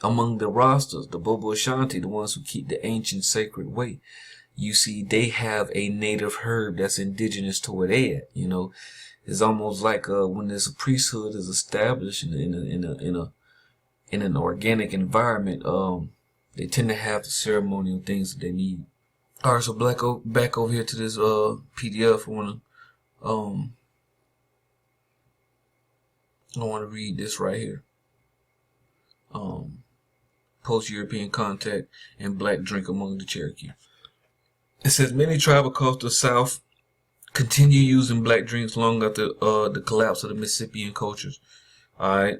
among the Rastas, the Bobo Ashanti, the ones who keep the ancient sacred way. You see, they have a native herb that's indigenous to where they at. You know, it's almost like when there's a priesthood is established in an organic environment, they tend to have the ceremonial things that they need. All right, so back over here to this PDF. I want to read this right here. Post-European contact and black drink among the Cherokee. It says many tribal cultures of the South continue using black drinks long after the collapse of the Mississippian cultures. All right,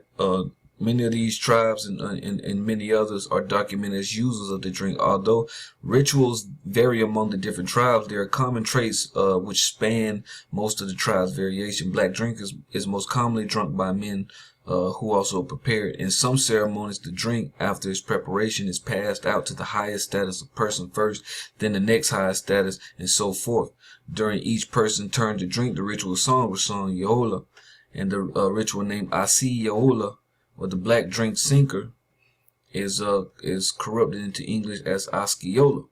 many of these tribes and many others are documented as users of the drink. Although rituals vary among the different tribes, there are common traits which span most of the tribes' variation. Black drink is most commonly drunk by men who also prepare it. In some ceremonies, the drink, after its preparation, is passed out to the highest status of person first, then the next highest status, and so forth. During each person's turn to drink, the ritual song was sung Yola, and the ritual name Asi Yola, or the black drink sinker, is corrupted into English as Askiola.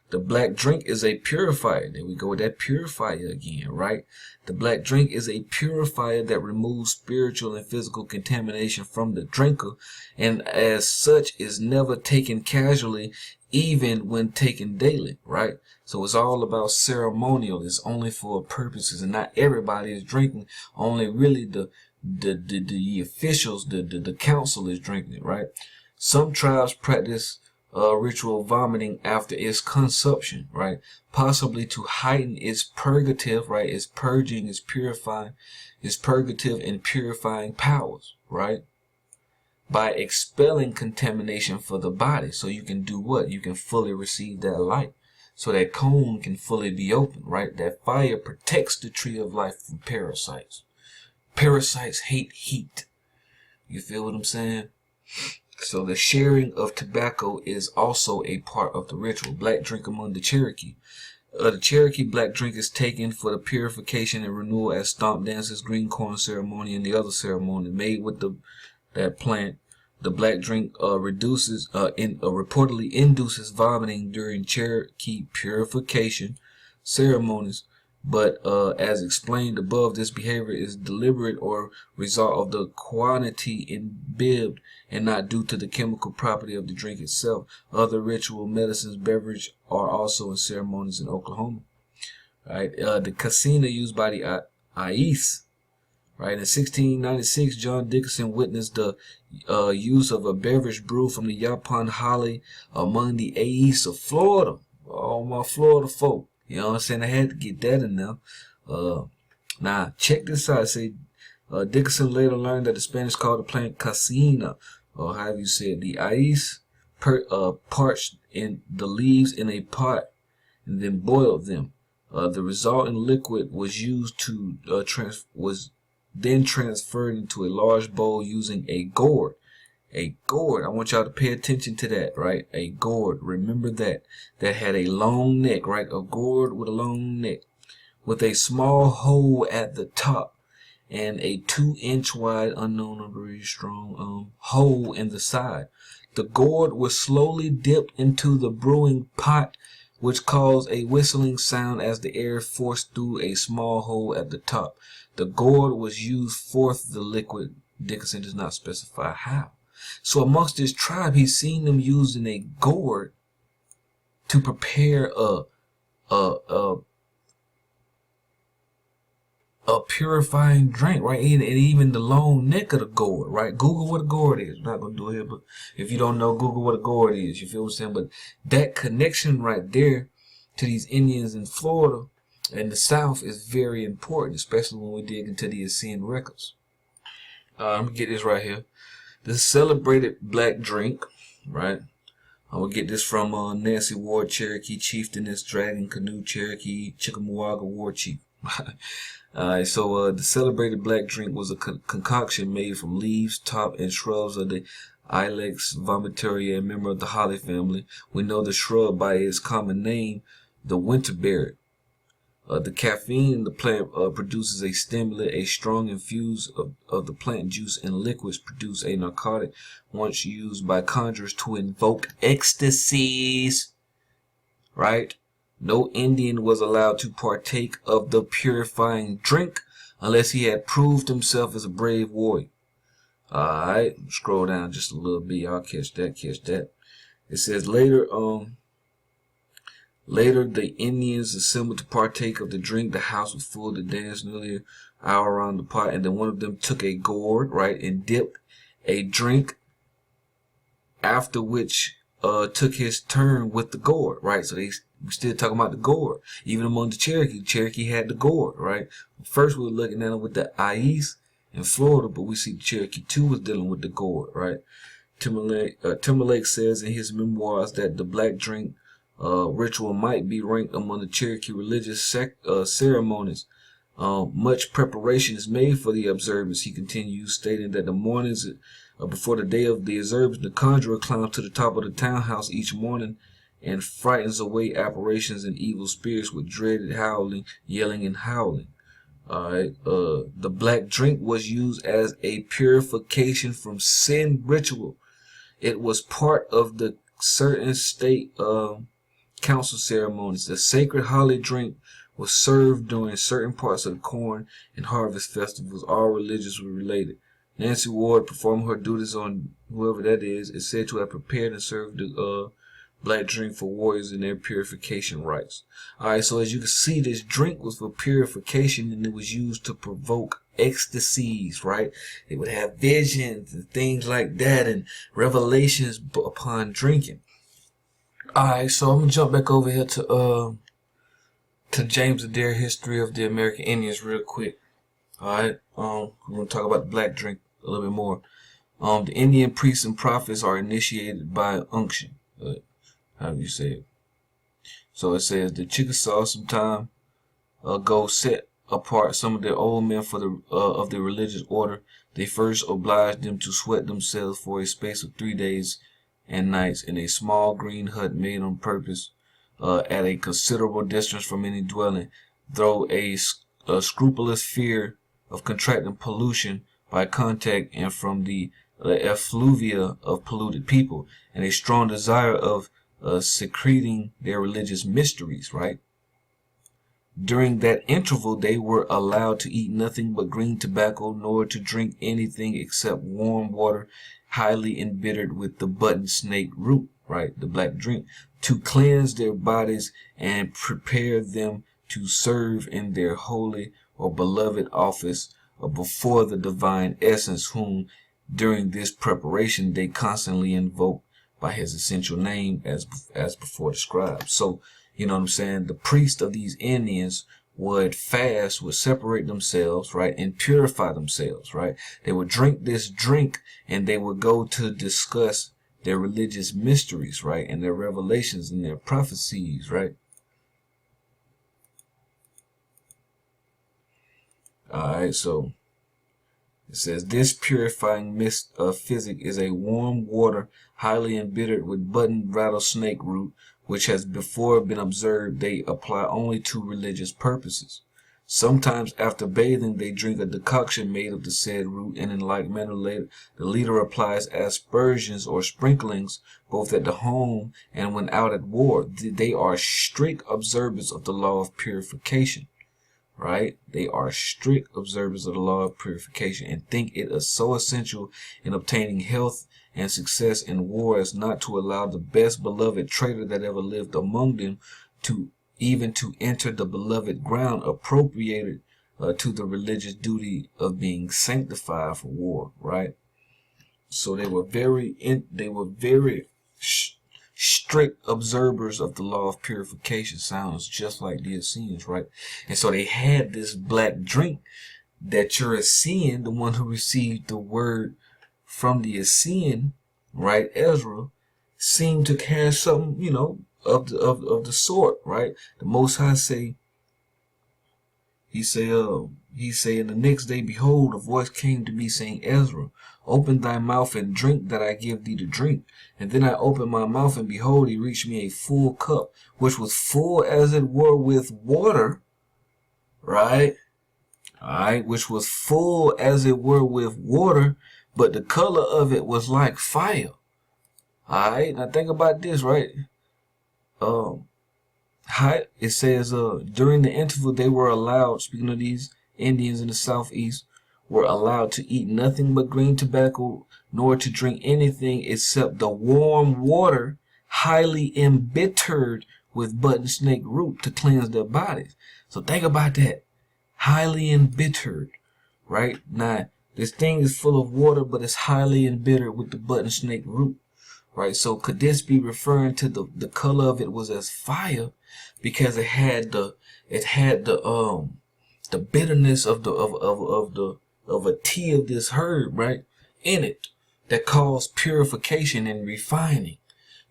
The black drink is a purifier. There we go with that purifier again, right? The black drink is a purifier that removes spiritual and physical contamination from the drinker, and as such is never taken casually, even when taken daily, right? So it's all about ceremonial. It's only for purposes, and not everybody is drinking. Only really the officials, the council is drinking it, right? Some tribes practice ritual vomiting after its consumption, right? Possibly to heighten its purgative, right? Its purging, its purifying, its purgative and purifying powers, right? By expelling contamination for the body. So you can do what? You can fully receive that light. So that cone can fully be open, right? That fire protects the tree of life from parasites. Parasites hate heat. You feel what I'm saying? So the sharing of tobacco is also a part of the ritual. Black drink among the Cherokee. The Cherokee black drink is taken for the purification and renewal as stomp dances, green corn ceremony, and the other ceremony made with the that plant. The black drink reportedly induces vomiting during Cherokee purification ceremonies, but as explained above, this behavior is deliberate or result of the quantity imbibed and not due to the chemical property of the drink itself. Other ritual medicines beverage are also in ceremonies in Oklahoma. Right, the casina used by the Ais. Right, in 1696, John Dickinson witnessed the use of a beverage brewed from the Yaupon holly among the Ais of Florida. All my Florida folk. You know what I'm saying? I had to get that in there. Now, check this out. Say, Dickinson later learned that the Spanish called the plant casina, or however you say it. The Ais parched in the leaves in a pot and then boiled them. The resultant liquid was used to then transferred into a large bowl using a gourd. A gourd. I want y'all to pay attention to that, right? A gourd. Remember that. That had a long neck, right? A gourd with a long neck, with a small hole at the top and a 2-inch wide, unknown or very strong hole in the side. The gourd was slowly dipped into the brewing pot, which caused a whistling sound as the air forced through a small hole at the top. The gourd was used forth the liquid. Dickinson does not specify how. So amongst his tribe, he's seen them using a gourd to prepare a purifying drink, right? And even the long neck of the gourd, right? Google what a gourd is. I'm not gonna do it here, but if you don't know, Google what a gourd is. You feel what I'm saying? But that connection right there to these Indians in Florida and the South is very important, especially when we dig into the Essenes records. I'm gonna get this right here. The celebrated black drink, right? I'm gonna get this from Nancy Ward, Cherokee Chieftainess, Dragon Canoe, Cherokee, Chickamauga War Chief. Alright, so the celebrated black drink was a concoction made from leaves, top, and shrubs of the Ilex vomitoria, a member of the holly family. We know the shrub by its common name, the winterberry. The caffeine in the plant produces a stimulant. A strong infuse of the plant juice and liquids produce a narcotic once used by conjurers to invoke ecstasies. Right? No Indian was allowed to partake of the purifying drink unless he had proved himself as a brave warrior. Alright, scroll down just a little bit. Y'all catch that. It says later the Indians assembled to partake of the drink. The house was full to dance nearly an hour around the pot, and then one of them took a gourd, right, and dipped a drink, after which took his turn with the gourd, right? So we're still talking about the gourd. Even among the Cherokee had the gourd, right? First we were looking at it with the Ais in Florida, but we see the Cherokee too was dealing with the gourd, right? Timberlake says in his memoirs that the black drink ritual might be ranked among the Cherokee religious ceremonies. Much preparation is made for the observance, he continues, stating that the mornings before the day of the observance, the conjurer climbs to the top of the townhouse each morning and frightens away apparitions and evil spirits with dreaded howling, yelling, and howling. Alright, the black drink was used as a purification from sin ritual. It was part of the certain state council ceremonies. The sacred holly drink was served during certain parts of the corn and harvest festivals. All religions were related. Nancy Ward, performing her duties on whoever that is said to have prepared and served the black drink for warriors in their purification rites. Alright, so as you can see, this drink was for purification and it was used to provoke ecstasies, right? They would have visions and things like that and revelations upon drinking. Alright, so I'm gonna jump back over here to James Adair, History of the American Indians real quick. Alright, we're gonna talk about the black drink a little bit more. The Indian priests and prophets are initiated by unction. How do you say it? So it says the Chickasaw some time ago set apart some of their old men for the of the religious order. They first obliged them to sweat themselves for a space of 3 days and nights in a small green hut made on purpose at a considerable distance from any dwelling, though a scrupulous fear of contracting pollution by contact and from the effluvia of polluted people, and a strong desire of secreting their religious mysteries, right? During that interval, they were allowed to eat nothing but green tobacco, nor to drink anything except warm water, highly embittered with the button snake root, right? The black drink, to cleanse their bodies and prepare them to serve in their holy or beloved office before the divine essence, whom during this preparation they constantly invoke by his essential name as before described. So, you know what I'm saying? The priests of these Indians would fast, would separate themselves, right, and purify themselves, right? They would drink this drink and they would go to discuss their religious mysteries, right, and their revelations and their prophecies, right? All right, so it says, this purifying mist of physic is a warm water highly embittered with button rattlesnake root, which has before been observed they apply only to religious purposes. Sometimes after bathing they drink a decoction made of the said root, and in like manner later the leader applies aspersions or sprinklings both at the home and when out at war. They are strict observers of the law of purification. Right? They are strict observers of the law of purification and think it is so essential in obtaining health and success in war as not to allow the best beloved traitor that ever lived among them to enter the beloved ground appropriated to the religious duty of being sanctified for war. Right? So they were very strict observers of the law of purification. Sounds just like the Essenes, right? And so they had this black drink that your Essene, the one who received the word from the Essene, right, Ezra, seemed to have something, of the sort, right? The Most High say, he say, and the next day, behold, a voice came to me saying, Ezra, open thy mouth and drink that I give thee to drink. And then I opened my mouth, and behold, he reached me a full cup, which was full as it were with water, right? Alright, which was full as it were with water, but the color of it was like fire. Alright, now think about this, right? It says, during the interval they were allowed, speaking of these Indians in the southeast, were allowed to eat nothing but green tobacco, nor to drink anything except the warm water, highly embittered with button snake root to cleanse their bodies. So think about that. Highly embittered, right? Now, this thing is full of water, but it's highly embittered with the button snake root, right? So could this be referring to the color of it was as fire, because it had the bitterness of a tea of this herb, right, in it, that caused purification and refining.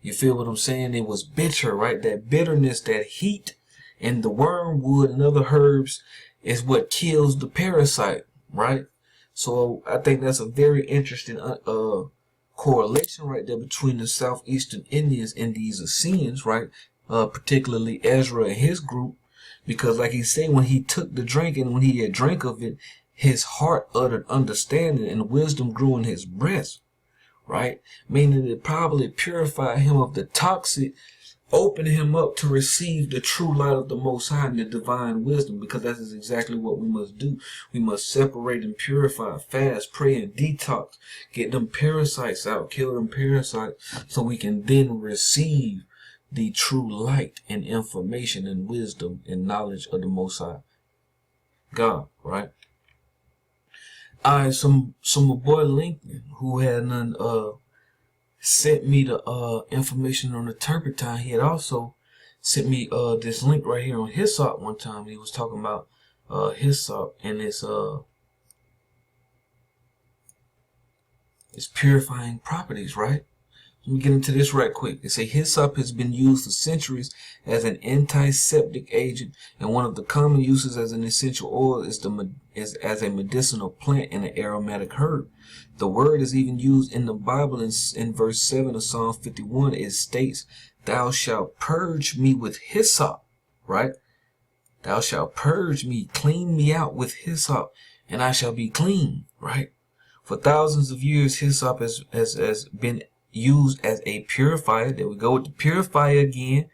You feel what I'm saying? It was bitter, right? That bitterness, that heat, and the wormwood and other herbs is what kills the parasite, right? So I think that's a very interesting correlation right there between the southeastern Indians and these Essenes, right? Particularly Ezra and his group, because like he said, when he took the drink and when he had drank of it, his heart uttered understanding and wisdom grew in his breast, right? Meaning it probably purified him of the toxic, opened him up to receive the true light of the Most High and the divine wisdom, because that is exactly what we must do. We must separate and purify, fast, pray, and detox, get them parasites out, kill them parasites, so we can then receive the true light and information and wisdom and knowledge of the Most High God, right? Alright, so my boy Lincoln, who had sent me the information on the turpentine, he had also sent me this link right here on hyssop one time. He was talking about hyssop and its purifying properties, right? Let me get into this right quick. It say hyssop has been used for centuries as an antiseptic agent, and one of the common uses as an essential oil is as a medicinal plant and an aromatic herb. The word is even used in the Bible in verse 7 of Psalm 51. It states, "Thou shalt purge me with hyssop," right? Thou shalt purge me, clean me out with hyssop, and I shall be clean, right? For thousands of years, hyssop has been used as a purifier. There we go with the purifier again.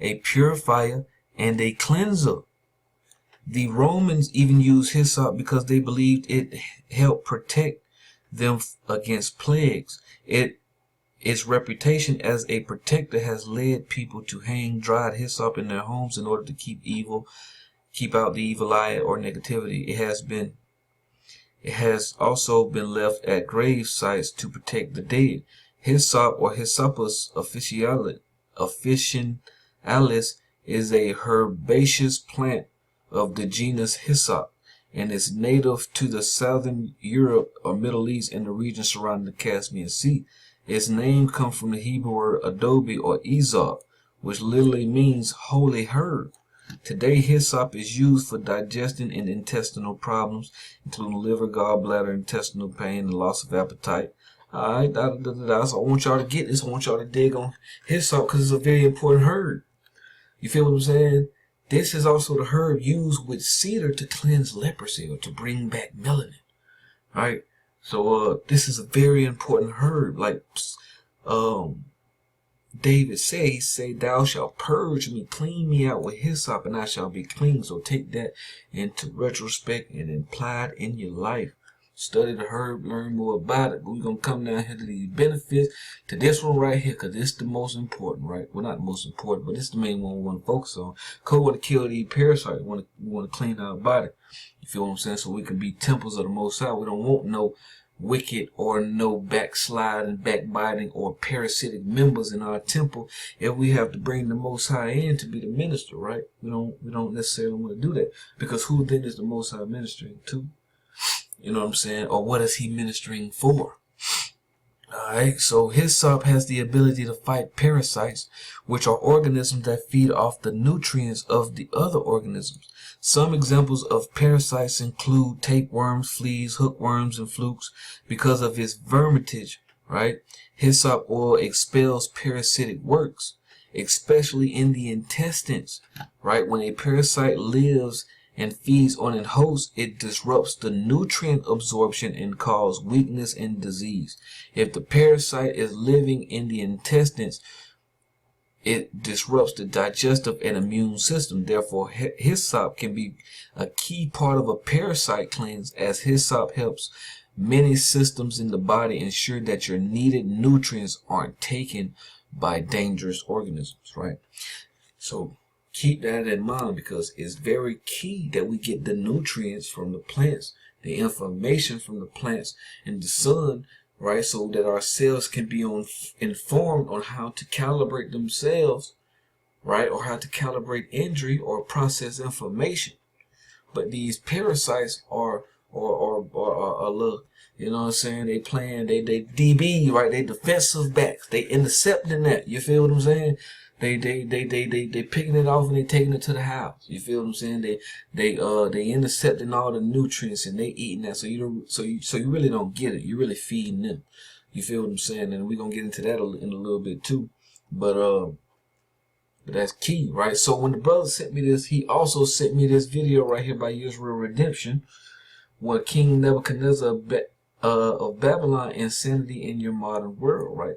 A purifier and a cleanser. The Romans even used hyssop because they believed it helped protect them against plagues. Its reputation as a protector has led people to hang dried hyssop in their homes in order to keep out the evil eye or negativity. It has also been left at grave sites to protect the dead. Hyssop or Hyssopus officinalis is a herbaceous plant of the genus Hyssop and is native to the southern Europe or Middle East and the region surrounding the Caspian Sea. Its name comes from the Hebrew word adobe or izab, which literally means holy herb. Today, hyssop is used for digestion and intestinal problems, including liver, gallbladder, intestinal pain, and loss of appetite. Alright, so I want y'all to get this. I want y'all to dig on hyssop because it's a very important herb. You feel what I'm saying? This is also the herb used with cedar to cleanse leprosy or to bring back melanin. Alright? So this is a very important herb. Like David said, he said, thou shalt purge me, clean me out with hyssop, and I shall be clean. So take that into retrospect and apply it in your life. Study the herb, learn more about it. But we're going to come down here to these benefits, to this one right here, because this is the most important, right? Well, not the most important, but this is the main one we want to focus on. Because we want to kill these parasites. We want to clean our body. You feel what I'm saying? So we can be temples of the Most High. We don't want no wicked or no backsliding, backbiting, or parasitic members in our temple if we have to bring the Most High in to be the minister, right? We don't necessarily want to do that, because who then is the Most High ministering to? You know what I'm saying? Or what is he ministering for? Alright, so hyssop has the ability to fight parasites, which are organisms that feed off the nutrients of the other organisms. Some examples of parasites include tapeworms, fleas, hookworms, and flukes. Because of its vermitage, right? Hyssop oil expels parasitic works, especially in the intestines, right? When a parasite lives and feeds on a host, it disrupts the nutrient absorption and causes weakness and disease. If the parasite is living in the intestines, it disrupts the digestive and immune system. Therefore, hyssop can be a key part of a parasite cleanse, as hyssop helps many systems in the body ensure that your needed nutrients aren't taken by dangerous organisms, right? So keep that in mind, because it's very key that we get the nutrients from the plants, the information from the plants and the sun, right? So that our cells can be informed on how to calibrate themselves, right? Or how to calibrate injury or process information. But these parasites are look, you know what I'm saying? They playing, they DB, right? They defensive backs. They intercepting that. You feel what I'm saying? They picking it off and they taking it to the house. You feel what I'm saying? They intercepting all the nutrients and they eating that. So you really don't get it. You're really feeding them. You feel what I'm saying? And we're gonna get into that in a little bit too. But that's key, right? So when the brother sent me this, he also sent me this video right here by Israel Redemption, where King Nebuchadnezzar of Babylon, Insanity in Your Modern World, right?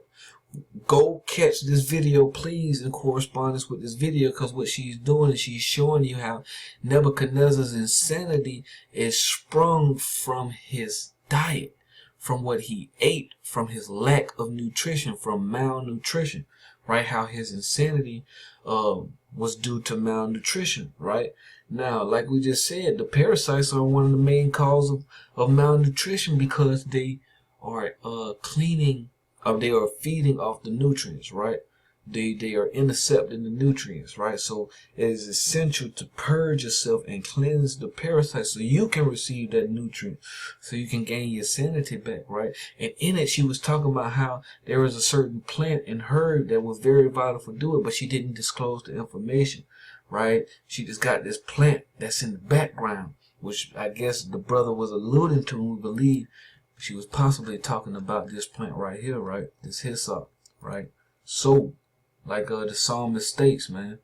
Go catch this video, please, in correspondence with this video, because what she's doing is she's showing you how Nebuchadnezzar's insanity is sprung from his diet, from what he ate, from his lack of nutrition, from malnutrition, right? How his insanity was due to malnutrition, right? Now, like we just said, the parasites are one of the main causes of malnutrition, because they are they are feeding off the nutrients, right? They are intercepting the nutrients, right? So it is essential to purge yourself and cleanse the parasites so you can receive that nutrient, so you can gain your sanity back, right? And in it, she was talking about how there is a certain plant and herb that was very vital for doing it, but she didn't disclose the information, right? She just got this plant that's in the background, which I guess the brother was alluding to, and we believe she was possibly talking about this plant right here, right? This hyssop, right? So, like the psalmist states, man,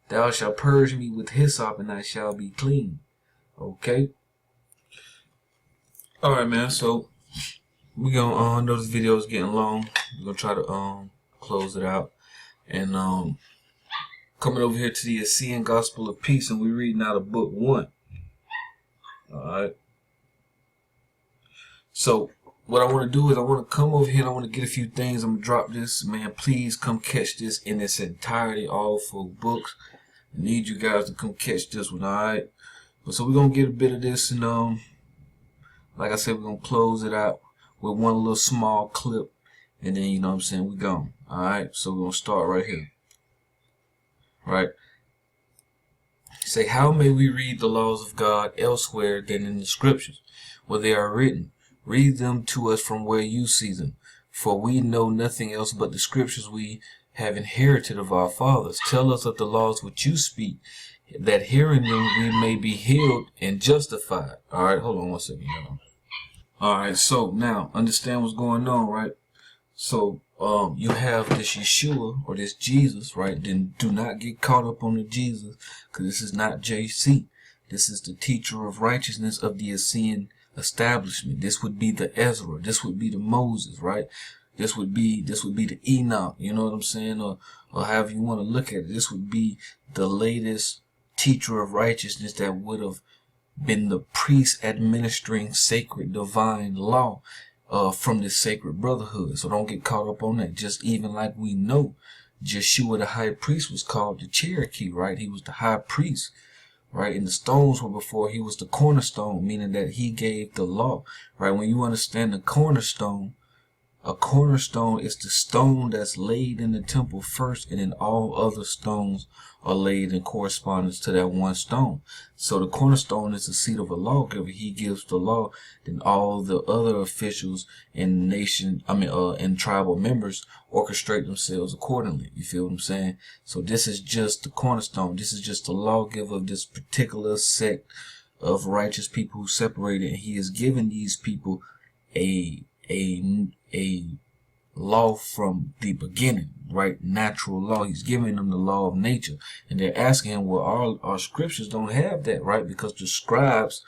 thou shalt purge me with hyssop and I shall be clean. Okay? Alright, man, so we gonna I know this video is getting long. We're gonna try to close it out. And coming over here to the Essenes Gospel of Peace, and we're reading out of book 1. Alright. So what I want to do is I want to come over here and I want to get a few things. I'm gonna drop this. Man, please come catch this in its entirety, all 4 books. I need you guys to come catch this one, alright? So we're gonna get a bit of this, and like I said, we're gonna close it out with one little small clip, and then, you know what I'm saying, we gone. Alright, so we're gonna start right here. Right? Say, how may we read the laws of God elsewhere than in the scriptures, where they are written? Read them to us from where you see them, for we know nothing else but the scriptures we have inherited of our fathers. Tell us of the laws which you speak, that hearing them we may be healed and justified. Alright, hold on one second, y'all. Alright, so now understand what's going on, right? So you have this Yeshua or this Jesus, right? Then do not get caught up on the Jesus, because this is not JC. This is the teacher of righteousness of the Essene establishment. This would be the Ezra. This would be the Moses, right? This would be the Enoch. You know what I'm saying? Or however you want to look at it. This would be the latest teacher of righteousness that would have been the priest administering sacred divine law from this sacred brotherhood. So don't get caught up on that. Just even like we know Yeshua the high priest was called the Cherokee, right? He was the high priest, right? And the stones were before he was the cornerstone, meaning that he gave the law, right? When you understand the cornerstone, a cornerstone is the stone that's laid in the temple first, and then all other stones are laid in correspondence to that one stone. So the cornerstone is the seat of a lawgiver. He gives the law, then all the other officials and and tribal members orchestrate themselves accordingly. You feel what I'm saying? So this is just the cornerstone. This is just the lawgiver of this particular sect of righteous people who separated, and he has given these people a law from the beginning, right? Natural law. He's giving them the law of nature, and they're asking him, well, our scriptures don't have that, right? Because the scribes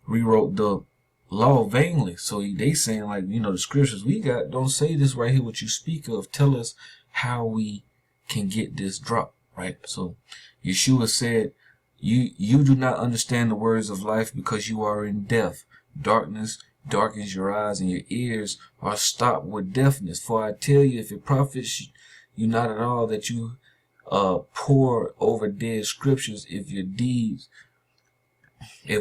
rewrote the law vainly. So they saying, like, you know, the scriptures we got don't say this right here, what you speak of. Tell us how we can get this drop, right? So Yeshua said, you do not understand the words of life because you are in death. Darkness darkens your eyes, and your ears are stopped with deafness. For I tell you, if it profits you not at all that you pore over dead scriptures, if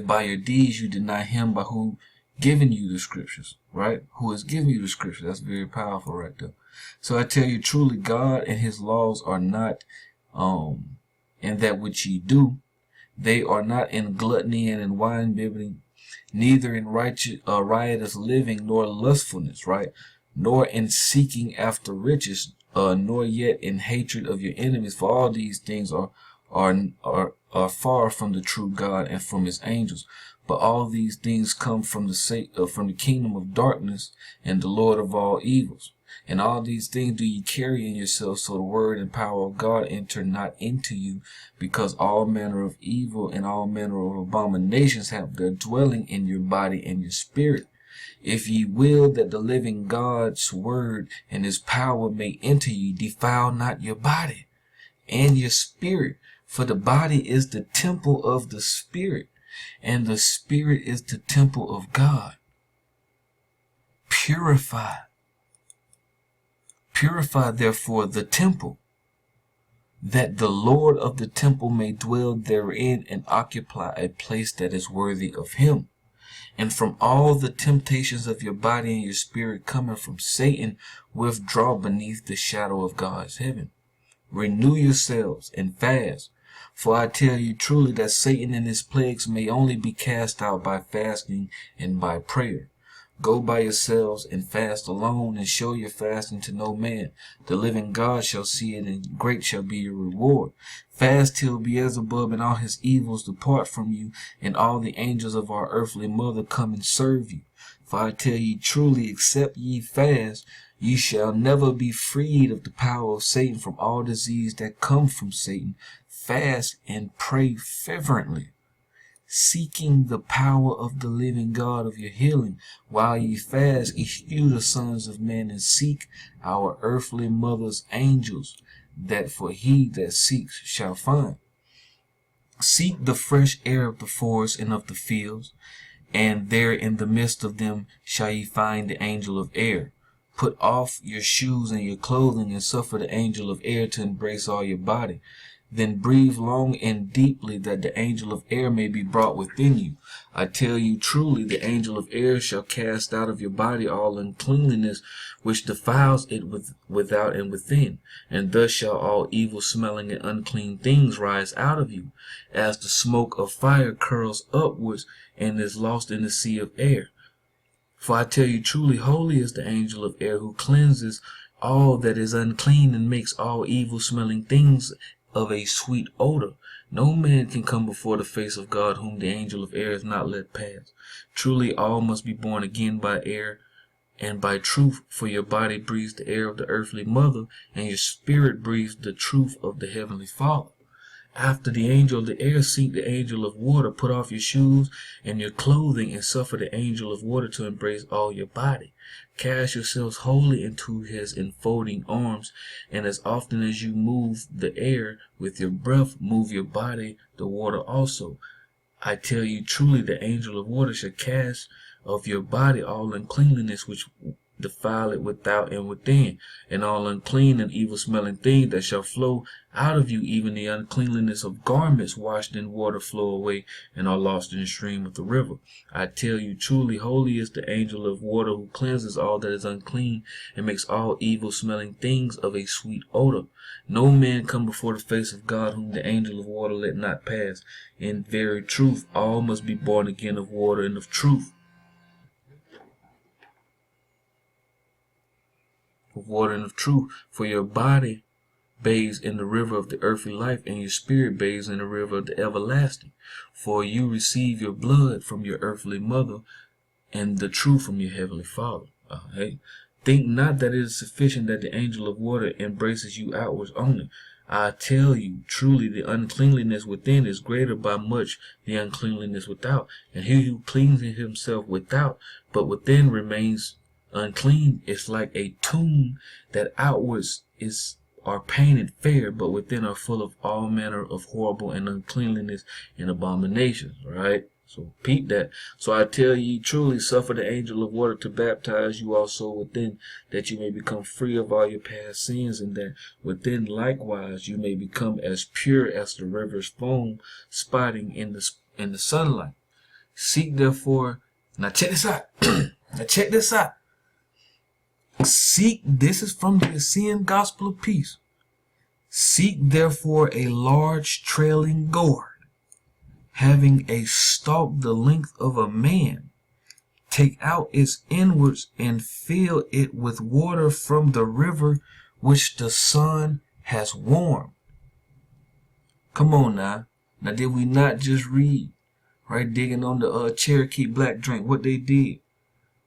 by your deeds you deny him by who given you the scriptures, right? Who has given you the scriptures. That's very powerful right there. So I tell you truly, God and his laws are not in that which ye do. They are not in gluttony and in wine bibbing, neither in riotous living, nor lustfulness, right? Nor in seeking after riches, nor yet in hatred of your enemies. For all these things are far from the true God and from his angels. But all these things come from the kingdom of darkness and the Lord of all evils. And all these things do ye carry in yourselves, so the word and power of God enter not into you, because all manner of evil and all manner of abominations have their dwelling in your body and your spirit. If ye will that the living God's word and his power may enter you, defile not your body and your spirit, for the body is the temple of the spirit, and the spirit is the temple of God. Purify therefore the temple, that the Lord of the temple may dwell therein and occupy a place that is worthy of him. And from all the temptations of your body and your spirit coming from Satan, withdraw beneath the shadow of God's heaven. Renew yourselves and fast. For I tell you truly that Satan and his plagues may only be cast out by fasting and by prayer. Go by yourselves and fast alone, and show your fasting to no man. The living God shall see it, and great shall be your reward. Fast till Beelzebub and all his evils depart from you, and all the angels of our earthly mother come and serve you. For I tell you truly, except ye fast, ye shall never be freed of the power of Satan. From all disease that come from Satan, fast and pray fervently. seeking the power of the living God of your healing. While ye fast, eschew the sons of men, and seek our earthly mother's angels, that for he that seeks shall find. Seek the fresh air of the forest and of the fields, and there in the midst of them shall ye find the angel of air. Put off your shoes and your clothing, and suffer the angel of air to embrace all your body. Then breathe long and deeply, that the angel of air may be brought within you. I tell you truly, the angel of air shall cast out of your body all uncleanliness which defiles it without and within. And thus shall all evil smelling and unclean things rise out of you, as the smoke of fire curls upwards and is lost in the sea of air. For I tell you truly, holy is the angel of air, who cleanses all that is unclean, and makes all evil smelling things of a sweet odor. No man can come before the face of God whom the angel of air has not let pass. Truly all must be born again by air and by truth, for your body breathes the air of the earthly mother, and your spirit breathes the truth of the heavenly Father. After the angel of the air, seek the angel of water. Put off your shoes and your clothing, and suffer the angel of water to embrace all your body. Cast yourselves wholly into his enfolding arms, and as often as you move the air with your breath, move your body the water also. I tell you truly, the angel of water shall cast of your body all uncleanliness which defile it without and within, and all unclean and evil smelling things that shall flow out of you, even the uncleanliness of garments washed in water flow away, and are lost in the stream of the river. I tell you truly, holy is the angel of water, who cleanses all that is unclean, and makes all evil smelling things of a sweet odor. No man come before the face of God whom the angel of water let not pass. In very truth, all must be born again of water and of truth. Of water and of truth. For your body bathes in the river of the earthly life, and your spirit bathes in the river of the everlasting. For you receive your blood from your earthly mother, and the truth from your heavenly Father. Hey, think not that it is sufficient that the angel of water embraces you outwards only. I tell you truly, the uncleanliness within is greater by much the uncleanliness without. And he who cleanses himself without, but within remains unclean, is like a tomb, that outwards are painted fair, but within are full of all manner of horrible and uncleanliness and abominations. Right? So peep that. So I tell ye truly, suffer the angel of water to baptize you also within, that you may become free of all your past sins, and that within likewise you may become as pure as the river's foam spotting in the sunlight. Seek therefore. Now check this out. Now check this out. Seek, this is from the Essenes Gospel of Peace. Seek therefore a large trailing gourd, having a stalk the length of a man. Take out its inwards, and fill it with water from the river which the sun has warmed. Come on now. Now did we not just read, right, digging on the Cherokee black drink, what they did?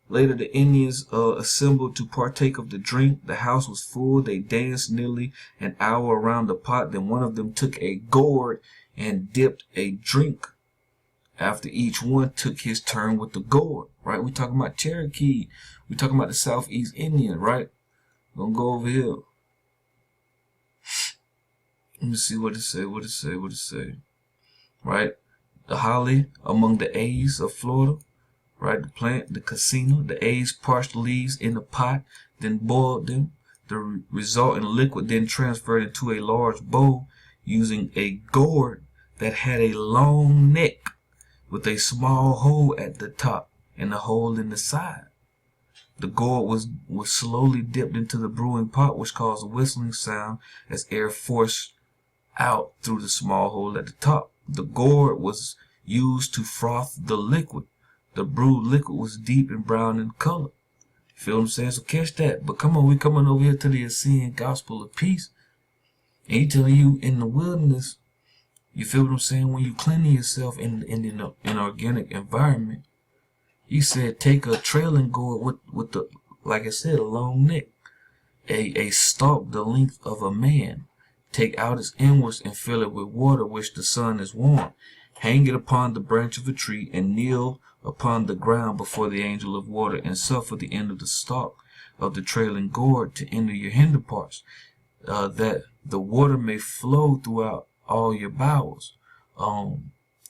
Later, the Indians assembled to partake of the drink. The house was full. They danced nearly an hour around the pot. Then one of them took a gourd and dipped a drink. After each one took his turn with the gourd. Right? We're talking about Cherokee. We're talking about the Southeast Indian. Right? We're gonna go over here. Let me see what it say. What it say. What it say. Right? The holly among the A's of Florida. Right, the plant, the casino, the A's parched the leaves in the pot, then boiled them. The resultant liquid then transferred into a large bowl using a gourd that had a long neck with a small hole at the top and a hole in the side. The gourd was slowly dipped into the brewing pot, which caused a whistling sound as air forced out through the small hole at the top. The gourd was used to froth the liquid. The brewed liquid was deep and brown in color. Feel what I'm saying? So catch that. But come on, we coming over here to the Essenes Gospel of Peace. And he telling you in the wilderness, you feel what I'm saying? When you clean yourself in an organic environment, he said take a trailing gourd with the, like I said, a long neck, a stalk the length of a man. Take out its inwards and fill it with water which the sun has warmed. hang it upon the branch of a tree, and kneel upon the ground before the angel of water, and suffer the end of the stalk of the trailing gourd to enter your hinder parts, that the water may flow throughout all your bowels.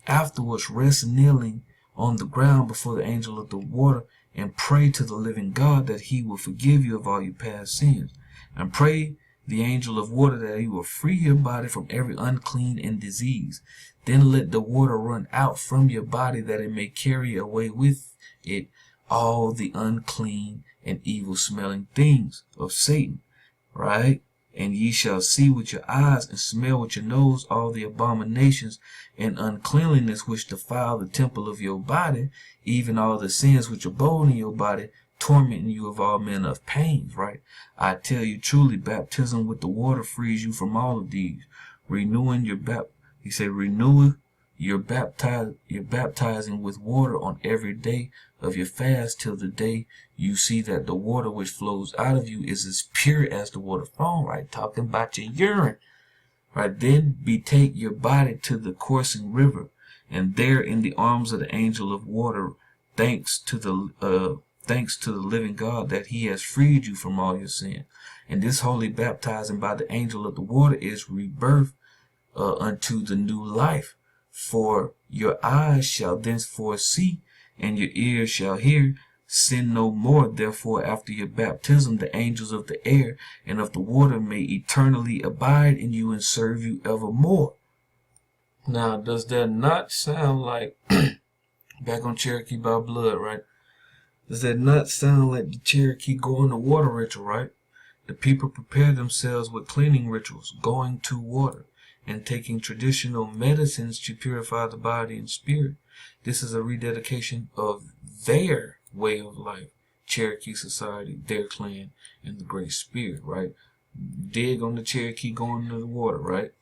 Afterwards, rest kneeling on the ground before the angel of the water, and pray to the living God that he will forgive you of all your past sins, and pray the angel of water that he will free your body from every unclean and disease. Then let the water run out from your body, that it may carry away with it all the unclean and evil smelling things of Satan, right? And ye shall see with your eyes and smell with your nose all the abominations and uncleanliness which defile the temple of your body, even all the sins which abode in your body, tormenting you of all manner of pains, right? I tell you truly, baptism with the water frees you from all of these. Renewing your you're baptizing with water on every day of your fast, till the day you see that the water which flows out of you is as pure as the water from, right? Talking about your urine, right? Then betake your body to the coursing river, and there in the arms of the angel of water, thanks to the living God that he has freed you from all your sin. And this holy baptizing by the angel of the water is rebirth unto the new life. For your eyes shall thenceforth see, and your ears shall hear. Sin no more, therefore, after your baptism, the angels of the air and of the water may eternally abide in you and serve you evermore. Now, does that not sound like, back on Cherokee by blood, right? Does that not sound like the Cherokee going to water ritual, right? The people prepare themselves with cleaning rituals, going to water, and taking traditional medicines to purify the body and spirit. This is a rededication of their way of life, Cherokee society, their clan, and the Great Spirit, right? Dig on the Cherokee going to the water, right?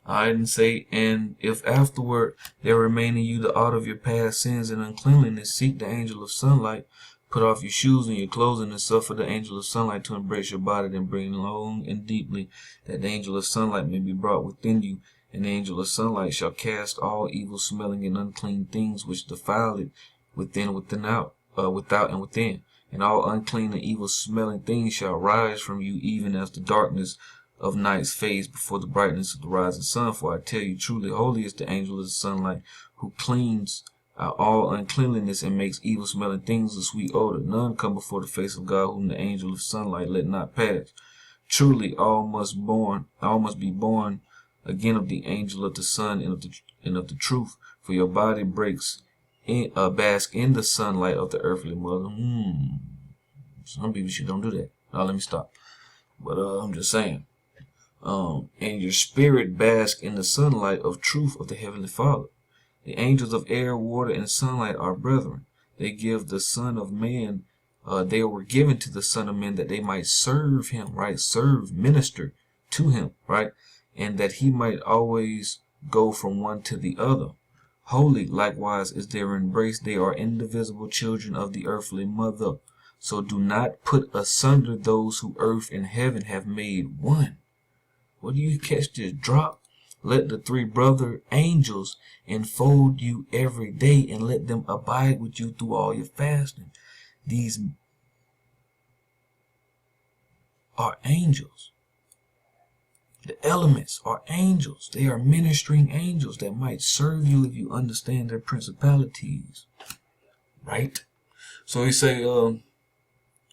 I didn't say, and if afterward there remain in you the ought of your past sins and uncleanliness, seek the angel of sunlight, put off your shoes and your clothing, and suffer the angel of sunlight to embrace your body, then bring long and deeply, that the angel of sunlight may be brought within you. And the angel of sunlight shall cast all evil smelling and unclean things which defile it without and within. And all unclean and evil smelling things shall rise from you, even as the darkness of nights fades before the brightness of the rising sun. For I tell you truly, holy is the angel of the sunlight, who cleans all uncleanliness and makes evil smelling things a sweet odor. None come before the face of God whom the angel of sunlight let not pass. Truly all must be born again of the angel of the sun and of the truth. For your body bask in the sunlight of the earthly mother. Some people don't do that. Now let me stop. But I'm just saying. And your spirit bask in the sunlight of truth of the heavenly Father. The angels of air, water, and sunlight are brethren. They give the Son of Man, they were given to the Son of Man that they might serve him, right? Serve, minister to him, right? And that he might always go from one to the other. Holy, likewise, is their embrace. They are indivisible children of the earthly mother. So do not put asunder those who earth and heaven have made one. What do you catch this drop? Let the three brother angels enfold you every day, and let them abide with you through all your fasting. These are angels. The elements are angels. They are ministering angels that might serve you if you understand their principalities. Right? So he say,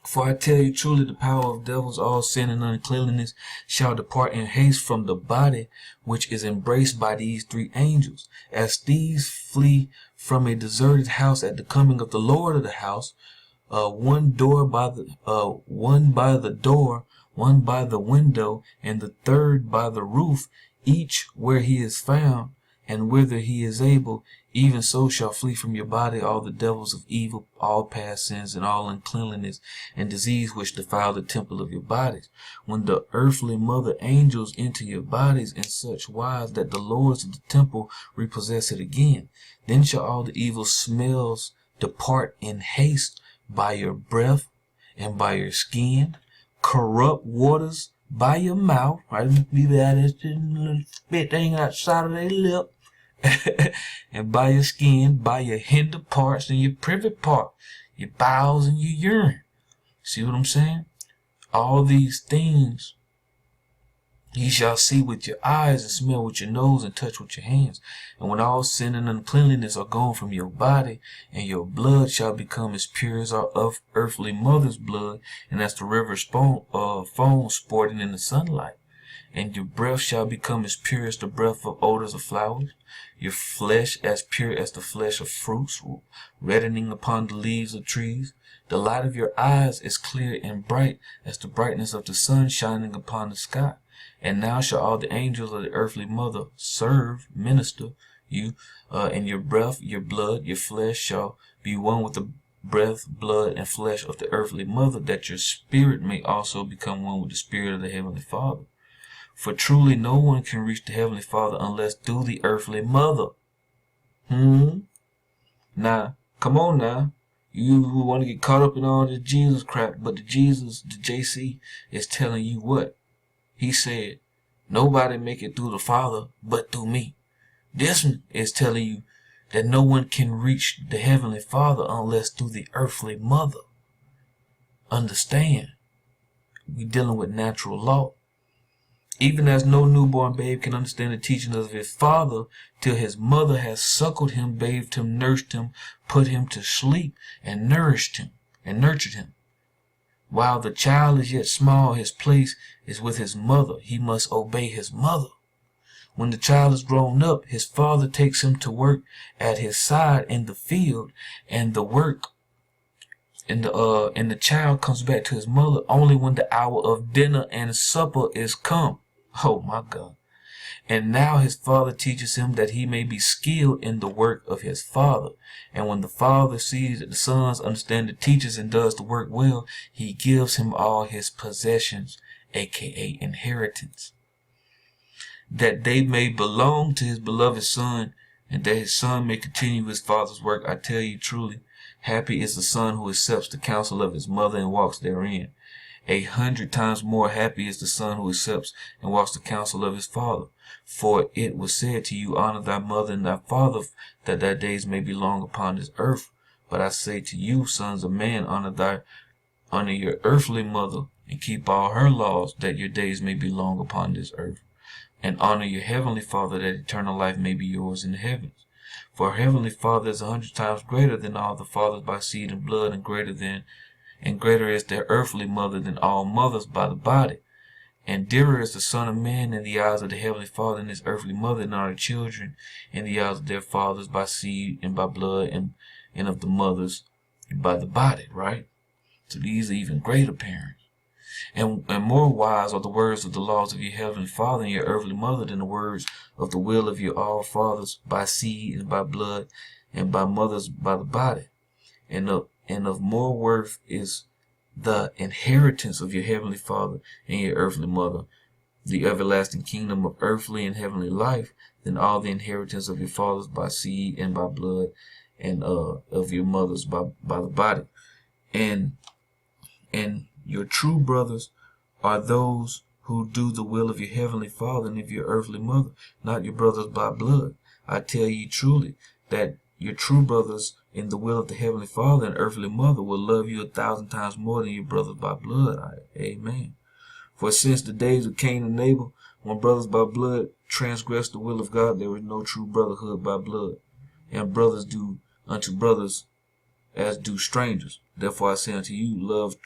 for I tell you truly, the power of devils, all sin and uncleanliness, shall depart in haste from the body which is embraced by these three angels. As thieves flee from a deserted house at the coming of the Lord of the house, one by the door, one by the window, and the third by the roof, each where he is found, and whither he is able, even so shall flee from your body all the devils of evil, all past sins, and all uncleanliness and disease which defile the temple of your bodies. When the earthly mother angels enter your bodies in such wise that the lords of the temple repossess it again, then shall all the evil smells depart in haste by your breath and by your skin, corrupt waters by your mouth, right? Be that spit thing outside of their lip, And by your skin, by your hinder parts and your privy part, your bowels and your urine. See what I'm saying? All these things ye shall see with your eyes, and smell with your nose, and touch with your hands. And when all sin and uncleanliness are gone from your body, and your blood shall become as pure as our of earthly mother's blood, and as the river foam sporting in the sunlight. And your breath shall become as pure as the breath of odors of flowers, your flesh as pure as the flesh of fruits, reddening upon the leaves of trees. The light of your eyes is clear and bright as the brightness of the sun shining upon the sky. And now shall all the angels of the earthly mother minister you, and your breath, your blood, your flesh shall be one with the breath, blood, and flesh of the earthly mother, that your spirit may also become one with the spirit of the heavenly Father. For truly no one can reach the heavenly Father unless through the earthly mother. Now, come on now. You who want to get caught up in all this Jesus crap, but the JC, is telling you what? He said, nobody make it through the Father but through me. This one is telling you that no one can reach the heavenly Father unless through the earthly mother. Understand? We're dealing with natural law. Even as no newborn babe can understand the teachings of his father till his mother has suckled him, bathed him, nursed him, put him to sleep, and nourished him, and nurtured him. While the child is yet small, his place is with his mother. He must obey his mother. When the child is grown up, his father takes him to work at his side in the field, and the child comes back to his mother only when the hour of dinner and supper is come. Oh my God. And now his father teaches him that he may be skilled in the work of his father. And when the father sees that the sons understand the teachers and does the work well, he gives him all his possessions, aka inheritance, that they may belong to his beloved son, and that his son may continue his father's work. I tell you truly, happy is the son who accepts the counsel of his mother and walks therein. 100 times more happy is the son who accepts and walks the counsel of his father. For it was said to you, honor thy mother and thy father, that thy days may be long upon this earth. But I say to you, sons of man, honor your earthly mother, and keep all her laws, that your days may be long upon this earth. And honor your heavenly Father, that eternal life may be yours in the heavens. For our heavenly Father is 100 times greater than all the fathers by seed and blood, and greater is their earthly mother than all mothers by the body. And dearer is the Son of Man in the eyes of the heavenly Father and his earthly mother than are the children in the eyes of their fathers by seed and by blood, and of the mothers by the body, right? So these are even greater parents. And more wise are the words of the laws of your heavenly Father and your earthly mother than the words of the will of your all fathers by seed and by blood, and by mothers by the body. And of more worth is the inheritance of your heavenly Father and your earthly mother, the everlasting kingdom of earthly and heavenly life, than all the inheritance of your fathers by seed and by blood, and of your mothers by the body. And your true brothers are those who do the will of your heavenly Father and of your earthly mother, not your brothers by blood. I tell you truly that your true brothers in the will of the heavenly Father and earthly mother will love you 1,000 times more than your brothers by blood. Amen. For since the days of Cain and Abel, when brothers by blood transgressed the will of God, there was no true brotherhood by blood. And brothers do unto brothers as do strangers. Therefore I say unto you, love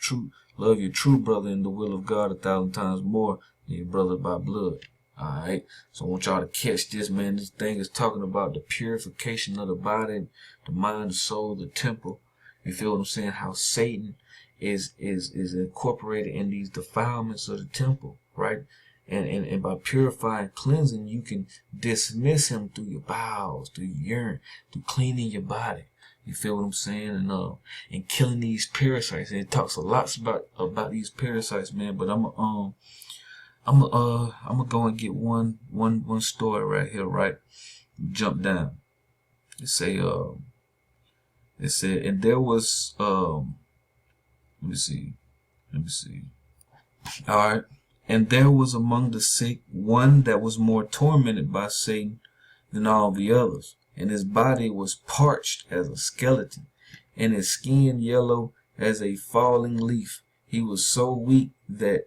your true brother in the will of God 1,000 times more than your brother by blood. Alright, so I want y'all to catch this, man. This thing is talking about the purification of the body, the mind, the soul, the temple. You feel what I'm saying? How Satan is incorporated in these defilements of the temple, right? And by purifying, cleansing, you can dismiss him through your bowels, through your urine, through cleaning your body. You feel what I'm saying? And killing these parasites. And it talks a lot about these parasites, man. But I'm gonna go and get one story right here, right? Jump down. It said, and there was let me see. All right. And there was among the sick one that was more tormented by Satan than all the others, and his body was parched as a skeleton, and his skin yellow as a falling leaf. He was so weak that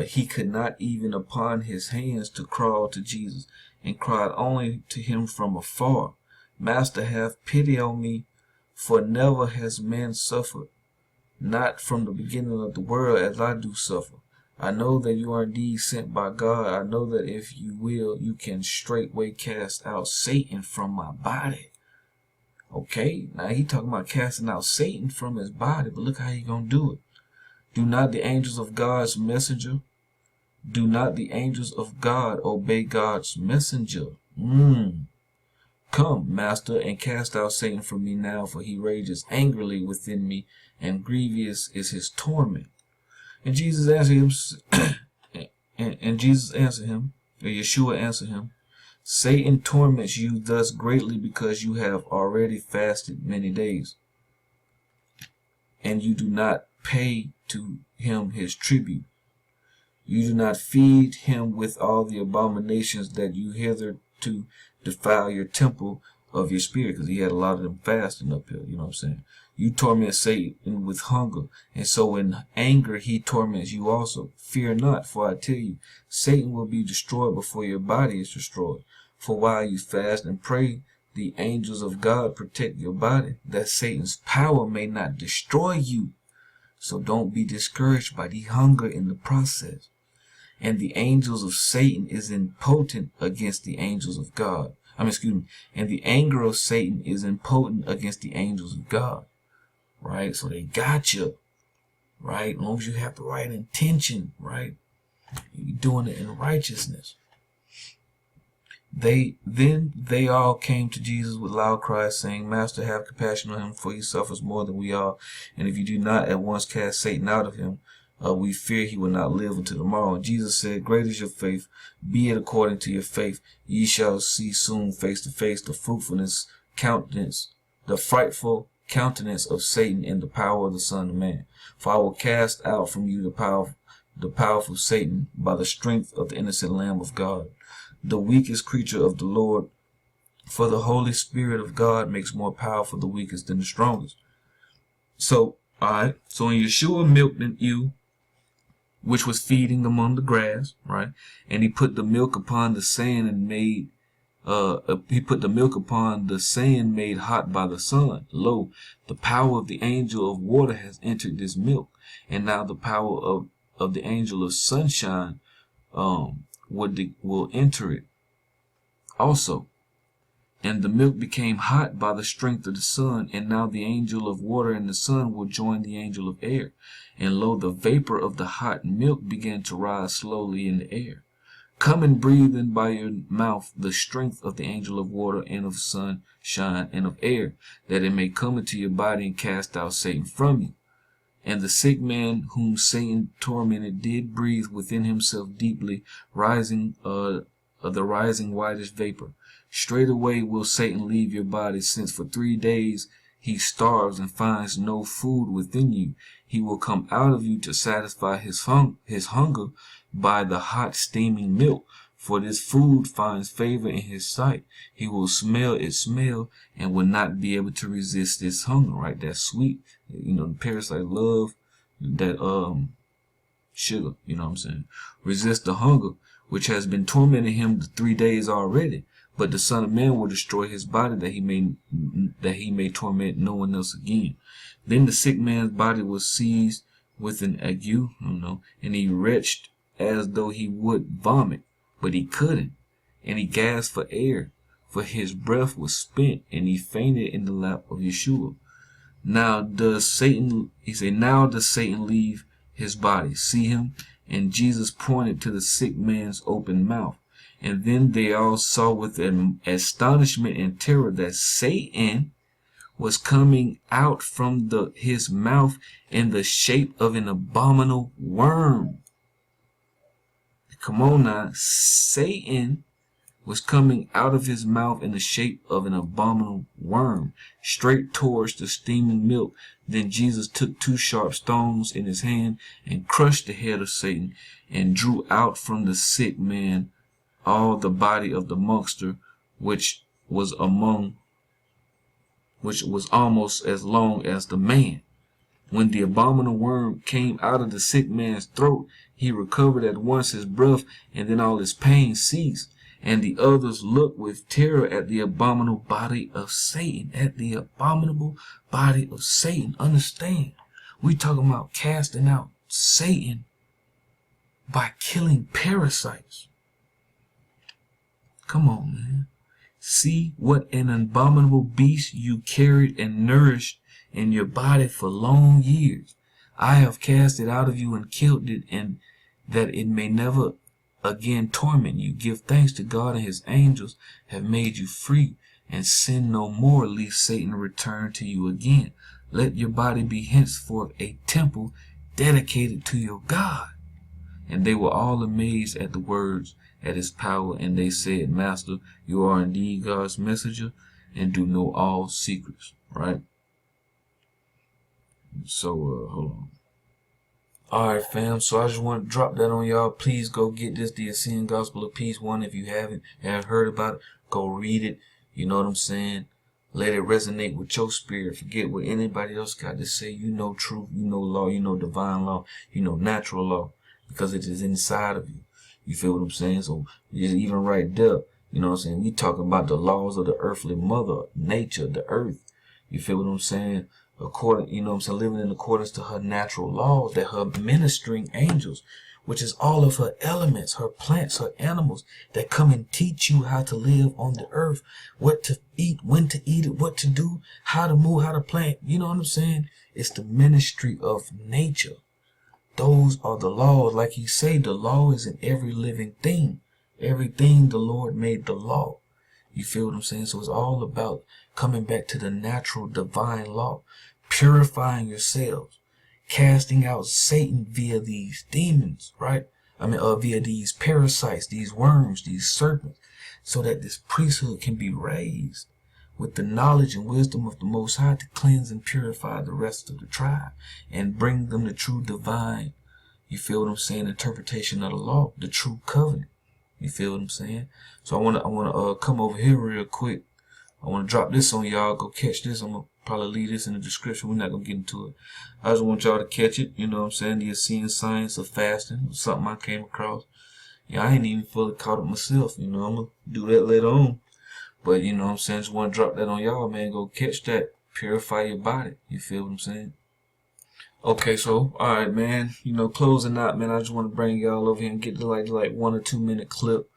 he could not even upon his hands to crawl to Jesus, and cried only to him from afar, Master, have pity on me, for never has man suffered, not from the beginning of the world, as I do suffer. I know that you are indeed sent by God. I know that if you will, you can straightway cast out Satan from my body. Okay, now he talking about casting out Satan from his body, but look how he gonna do it. Do not the angels of God's messenger? Do not the angels of God obey God's messenger? Come, Master, and cast out Satan from me now, for he rages angrily within me, and grievous is his torment. And Jesus answered him, Yeshua answered him, Satan torments you thus greatly because you have already fasted many days, and you do not pay to him his tribute. You do not feed him with all the abominations that you hitherto defile your temple of your spirit, because he had a lot of them fasting up here, you know what I'm saying? You torment Satan with hunger, and so in anger he torments you also. Fear not, for I tell you, Satan will be destroyed before your body is destroyed. For while you fast and pray, the angels of God protect your body, that Satan's power may not destroy you. So don't be discouraged by the hunger in the process. And the angels of Satan is impotent against the angels of God. And the anger of Satan is impotent against the angels of God. Right? So they got you. Right? As long as you have the right intention, right? You're doing it in righteousness. They all came to Jesus with loud cries, saying, Master, have compassion on him, for he suffers more than we all. And if you do not at once cast Satan out of him, we fear he will not live until tomorrow. And Jesus said, Great is your faith. Be it according to your faith. Ye shall see soon face to face the frightful countenance of Satan in the power of the Son of Man. For I will cast out from you the powerful Satan by the strength of the innocent Lamb of God, the weakest creature of the Lord. For the Holy Spirit of God makes more powerful the weakest than the strongest. So, alright, so when Yeshua milked you, which was feeding among the grass, right? And he put the milk upon the sand and made made hot by the sun. Lo, the power of the angel of water has entered this milk, and now the power of the angel of sunshine will enter it also. And the milk became hot by the strength of the sun, and now the angel of water and the sun will join the angel of air. And lo, the vapor of the hot milk began to rise slowly in the air. Come and breathe in by your mouth the strength of the angel of water and of sunshine and of air, that it may come into your body and cast out Satan from you. And the sick man whom Satan tormented did breathe within himself deeply, the rising whitish vapor. Straightway will Satan leave your body, since for 3 days he starves and finds no food within you. He will come out of you to satisfy his hunger by the hot steaming milk, for this food finds favor in his sight. He will smell its smell and will not be able to resist its hunger, right? That sweet, the parasite love that sugar, you know what I'm saying? Resist the hunger, which has been tormenting him the 3 days already. But the Son of Man will destroy his body, that he may torment no one else again. Then the sick man's body was seized with an ague, and he retched as though he would vomit, but he couldn't. And he gasped for air, for his breath was spent, and he fainted in the lap of Yeshua. Now does Satan leave his body? See him? And Jesus pointed to the sick man's open mouth. And then they all saw with astonishment and terror that Satan was coming out from his mouth in the shape of an abominable worm. Come on now. Satan was coming out of his mouth in the shape of an abominable worm, straight towards the steaming milk. Then Jesus took 2 sharp stones in his hand and crushed the head of Satan, and drew out from the sick man all the body of the monster which was almost as long as the man. When the abominable worm came out of the sick man's throat, he recovered at once his breath, and then all his pain ceased. And the others looked with terror at the abominable body of Satan. At the abominable body of Satan. Understand, we talking about casting out Satan by killing parasites. Come on, man. See what an abominable beast you carried and nourished in your body for long years. I have cast it out of you and killed it, and that it may never again torment you. Give thanks to God, and his angels have made you free, and sin no more, lest Satan return to you again. Let your body be henceforth a temple dedicated to your God. And they were all amazed at the words, at his power, and they said, Master, you are indeed God's messenger, and do know all secrets. Right? So, hold on. Alright, fam, so I just want to drop that on y'all. Please go get this, the Essenes Gospel of Peace 1. If you haven't heard about it, go read it. You know what I'm saying? Let it resonate with your spirit. Forget what anybody else got to say. You know truth, you know law, you know divine law, you know natural law, because it is inside of you. You feel what I'm saying? So, even right there, you know what I'm saying? We talking about the laws of the earthly mother, nature, the earth. You feel what I'm saying? According, you know what I'm saying, living in accordance to her natural laws, that her ministering angels, which is all of her elements, her plants, her animals, that come and teach you how to live on the earth, what to eat, when to eat it, what to do, how to move, how to plant. You know what I'm saying? It's the ministry of nature. Those are the laws. Like you say, the law is in every living thing. Everything the Lord made the law. You feel what I'm saying? So it's all about coming back to the natural divine law, purifying yourselves, casting out Satan via these demons, right? Via these parasites, these worms, these serpents, so that this priesthood can be raised with the knowledge and wisdom of the Most High to cleanse and purify the rest of the tribe and bring them the true divine, you feel what I'm saying, interpretation of the law, the true covenant. You feel what I'm saying? So I wanna come over here real quick. I wanna drop this on y'all. Go catch this. I'm gonna probably leave this in the description. We're not gonna get into it. I just want y'all to catch it. You know what I'm saying? The Essenes science of fasting, something I came across. Yeah, I ain't even fully caught it myself. You know, I'm gonna do that later on. But you know what I'm saying? Just wanna drop that on y'all, man. Go catch that. Purify your body. You feel what I'm saying? Okay, so alright, man. You know, closing out, man. I just want to bring y'all over here and get to like 1 or 2 minute clip.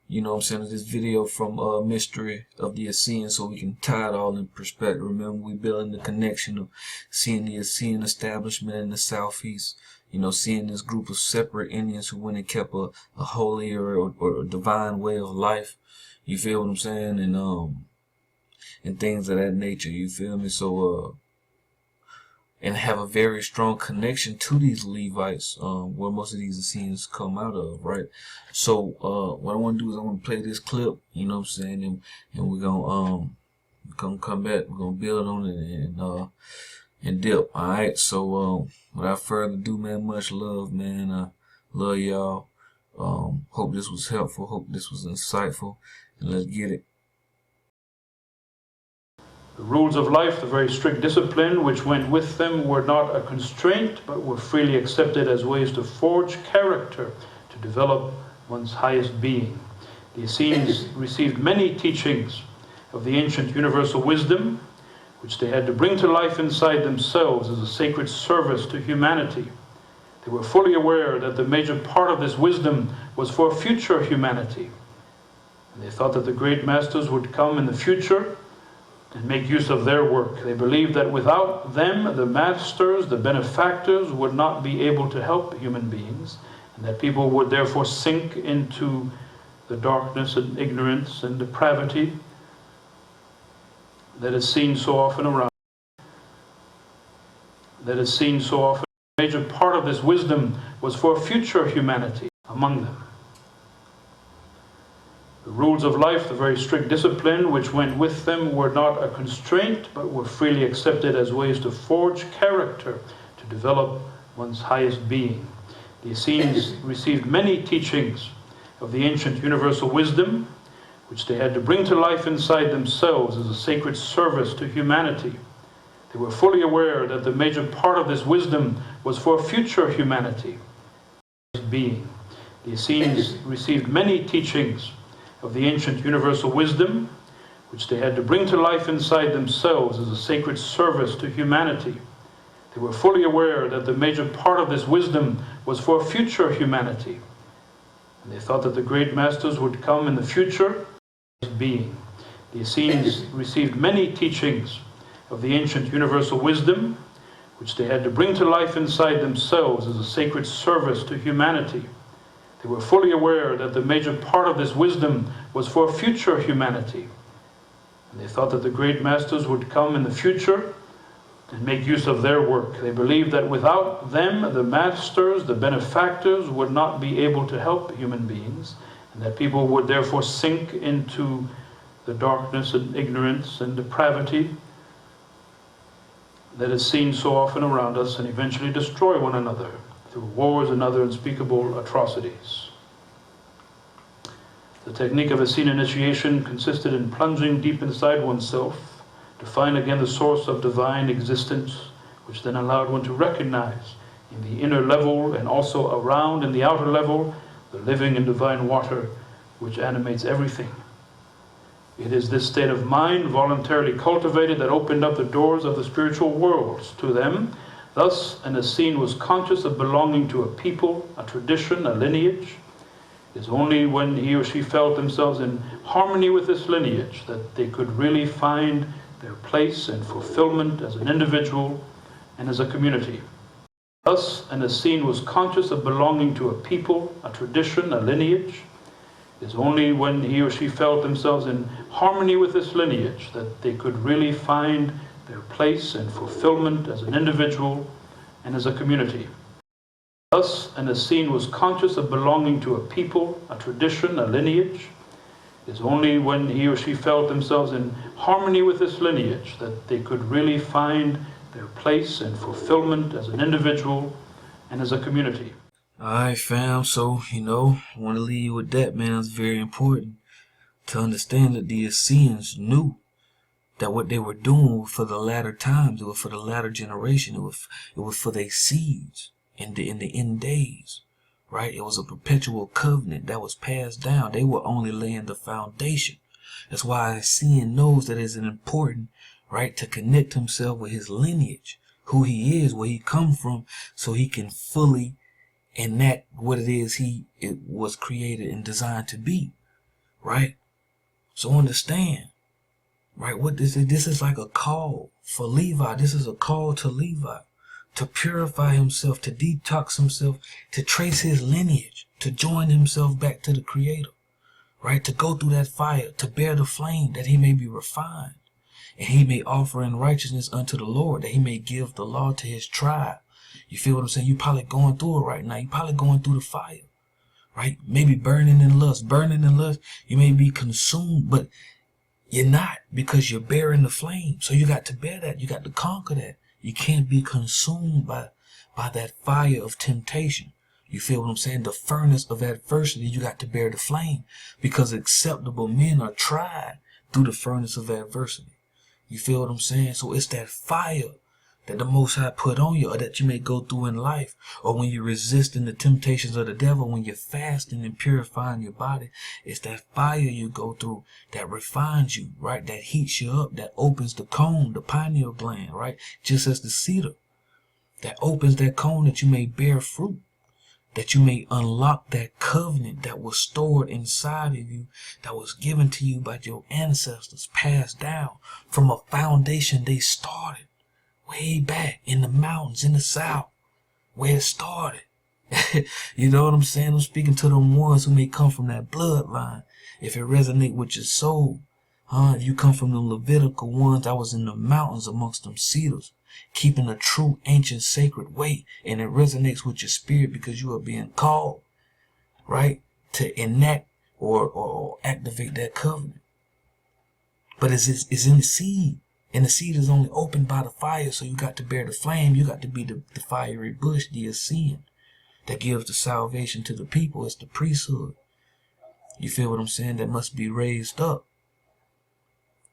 You know what I'm saying? Of this video from Mystery of the Essenes, so we can tie it all in perspective. Remember, we building the connection of seeing the Essene establishment in the southeast. You know, seeing this group of separate Indians who went and kept a holier or divine way of life. You feel what I'm saying? And things of that nature. You feel me? So and have a very strong connection to these Levites, where most of these Essenes come out of, right? So, what I want to do is I want to play this clip, you know what I'm saying, and we're gonna come back, we're gonna build on it and dip, alright? So, without further ado, man, much love, man. Love y'all. Hope this was helpful, hope this was insightful, and let's get it. The rules of life, the very strict discipline which went with them, were not a constraint, but were freely accepted as ways to forge character, to develop one's highest being. The Essenes received many teachings of the ancient universal wisdom, which they had to bring to life inside themselves as a sacred service to humanity. They were fully aware that the major part of this wisdom was for future humanity. And they thought that the great masters would come in the future and make use of their work. They believed that without them, the masters, the benefactors, would not be able to help human beings, and that people would therefore sink into the darkness and ignorance and depravity that is seen so often around. That is seen so often. A major part of this wisdom was for future humanity among them. The rules of life, the very strict discipline which went with them, were not a constraint, but were freely accepted as ways to forge character, to develop one's highest being. The Essenes received many teachings of the ancient universal wisdom, which they had to bring to life inside themselves as a sacred service to humanity. They were fully aware that the major part of this wisdom was for future humanity. Being. The Essenes received many teachings of the ancient universal wisdom, which they had to bring to life inside themselves as a sacred service to humanity. They were fully aware that the major part of this wisdom was for future humanity. And they thought that the great masters would come in the future. Being. The Essenes received many teachings of the ancient universal wisdom, which they had to bring to life inside themselves as a sacred service to humanity. They were fully aware that the major part of this wisdom was for future humanity. And they thought that the great masters would come in the future and make use of their work. They believed that without them, the masters, the benefactors, would not be able to help human beings, and that people would therefore sink into the darkness and ignorance and depravity that is seen so often around us, and eventually destroy one another through wars and other unspeakable atrocities. The technique of Essene initiation consisted in plunging deep inside oneself to find again the source of divine existence, which then allowed one to recognize in the inner level and also around in the outer level the living and divine water which animates everything. It is this state of mind, voluntarily cultivated, that opened up the doors of the spiritual worlds to them. Thus, an Essene was conscious of belonging to a people, a tradition, a lineage. It is only when he or she felt themselves in harmony with this lineage that they could really find their place and fulfillment as an individual and as a community. Thus, an Essene was conscious of belonging to a people, a tradition, a lineage. It is only when he or she felt themselves in harmony with this lineage that they could really find their place and fulfillment as an individual and as a community. Thus, an Essene was conscious of belonging to a people, a tradition, a lineage. It is only when he or she felt themselves in harmony with this lineage that they could really find their place and fulfillment as an individual and as a community. Alright, fam, so, I want to leave you with that, man. It's very important to understand that the Essenes knew that what they were doing was for the latter times, it was for the latter generation, it was for their seeds in the end days, right? It was a perpetual covenant that was passed down. They were only laying the foundation. That's why a Essene knows that it's important, right, to connect himself with his lineage, who he is, where he come from, so he can fully enact what it is it was created and designed to be, right? So understand, right, what this is like a call for Levi. This is a call to Levi to purify himself, to detox himself, to trace his lineage, to join himself back to the Creator, right? To go through that fire, to bear the flame, that he may be refined, and he may offer in righteousness unto the Lord, that he may give the law to his tribe. You feel what I'm saying? You're probably going through it right now. You're probably going through the fire, right? Maybe burning in lust. You may be consumed, but you're not, because you're bearing the flame. So you got to bear that. You got to conquer that. You can't be consumed by that fire of temptation. You feel what I'm saying? The furnace of adversity, you got to bear the flame, because acceptable men are tried through the furnace of adversity. You feel what I'm saying? So it's that fire that the Most High put on you, or that you may go through in life, or when you're resisting the temptations of the devil, when you're fasting and purifying your body. It's that fire you go through that refines you, right? That heats you up, that opens the cone, the pineal gland, right? Just as the cedar, that opens that cone that you may bear fruit, that you may unlock that covenant that was stored inside of you, that was given to you by your ancestors, passed down from a foundation they started way back in the mountains in the south, where it started. You know what I'm saying? I'm speaking to them ones who may come from that bloodline. If it resonate with your soul, if you come from the Levitical ones that was in the mountains amongst them cedars, keeping a true ancient sacred way, and it resonates with your spirit because you are being called, right, to enact or activate that covenant. But it's in the seed. And the seed is only opened by the fire, so you got to bear the flame. You got to be the fiery bush, the Essene, that gives the salvation to the people. It's the priesthood. You feel what I'm saying? That must be raised up.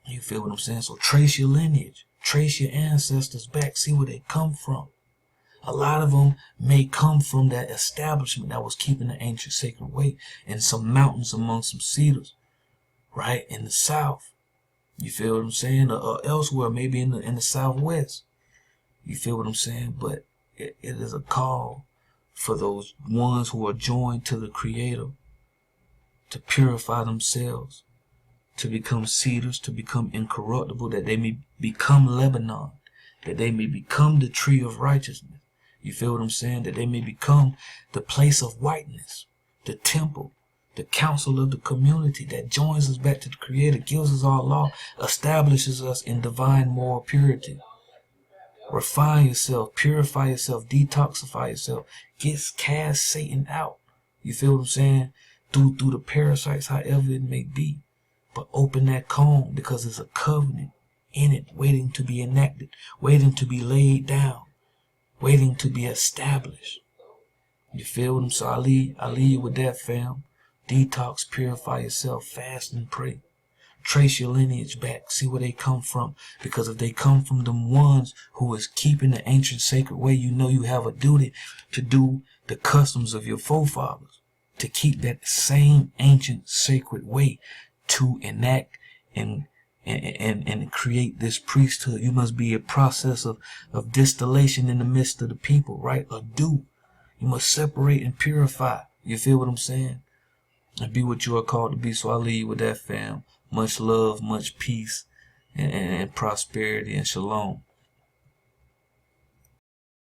You feel what I'm saying? So trace your lineage. Trace your ancestors back. See where they come from. A lot of them may come from that establishment that was keeping the ancient sacred way in some mountains among some cedars, right, in the south. You feel what I'm saying? Or elsewhere, maybe in the southwest. You feel what I'm saying? But it is a call for those ones who are joined to the Creator to purify themselves, to become cedars, to become incorruptible, that they may become Lebanon, that they may become the tree of righteousness. You feel what I'm saying? That they may become the place of whiteness, the temple, the council of the community that joins us back to the Creator, gives us our law, establishes us in divine moral purity. Refine yourself, purify yourself, detoxify yourself, cast Satan out. You feel what I'm saying? Through the parasites, however it may be. But open that comb, because there's a covenant in it waiting to be enacted, waiting to be laid down, waiting to be established. You feel what I'm saying? I leave you with that, fam. Detox, purify yourself, fast and pray. Trace your lineage back, see where they come from. Because if they come from them ones who is keeping the ancient sacred way, you know you have a duty to do the customs of your forefathers, to keep that same ancient sacred way, to enact and create this priesthood. You must be a process of distillation in the midst of the people, right? A dew. You must separate and purify. You feel what I'm saying? And be what you are called to be. So I leave you with that, fam. Much love, much peace, and prosperity, and shalom.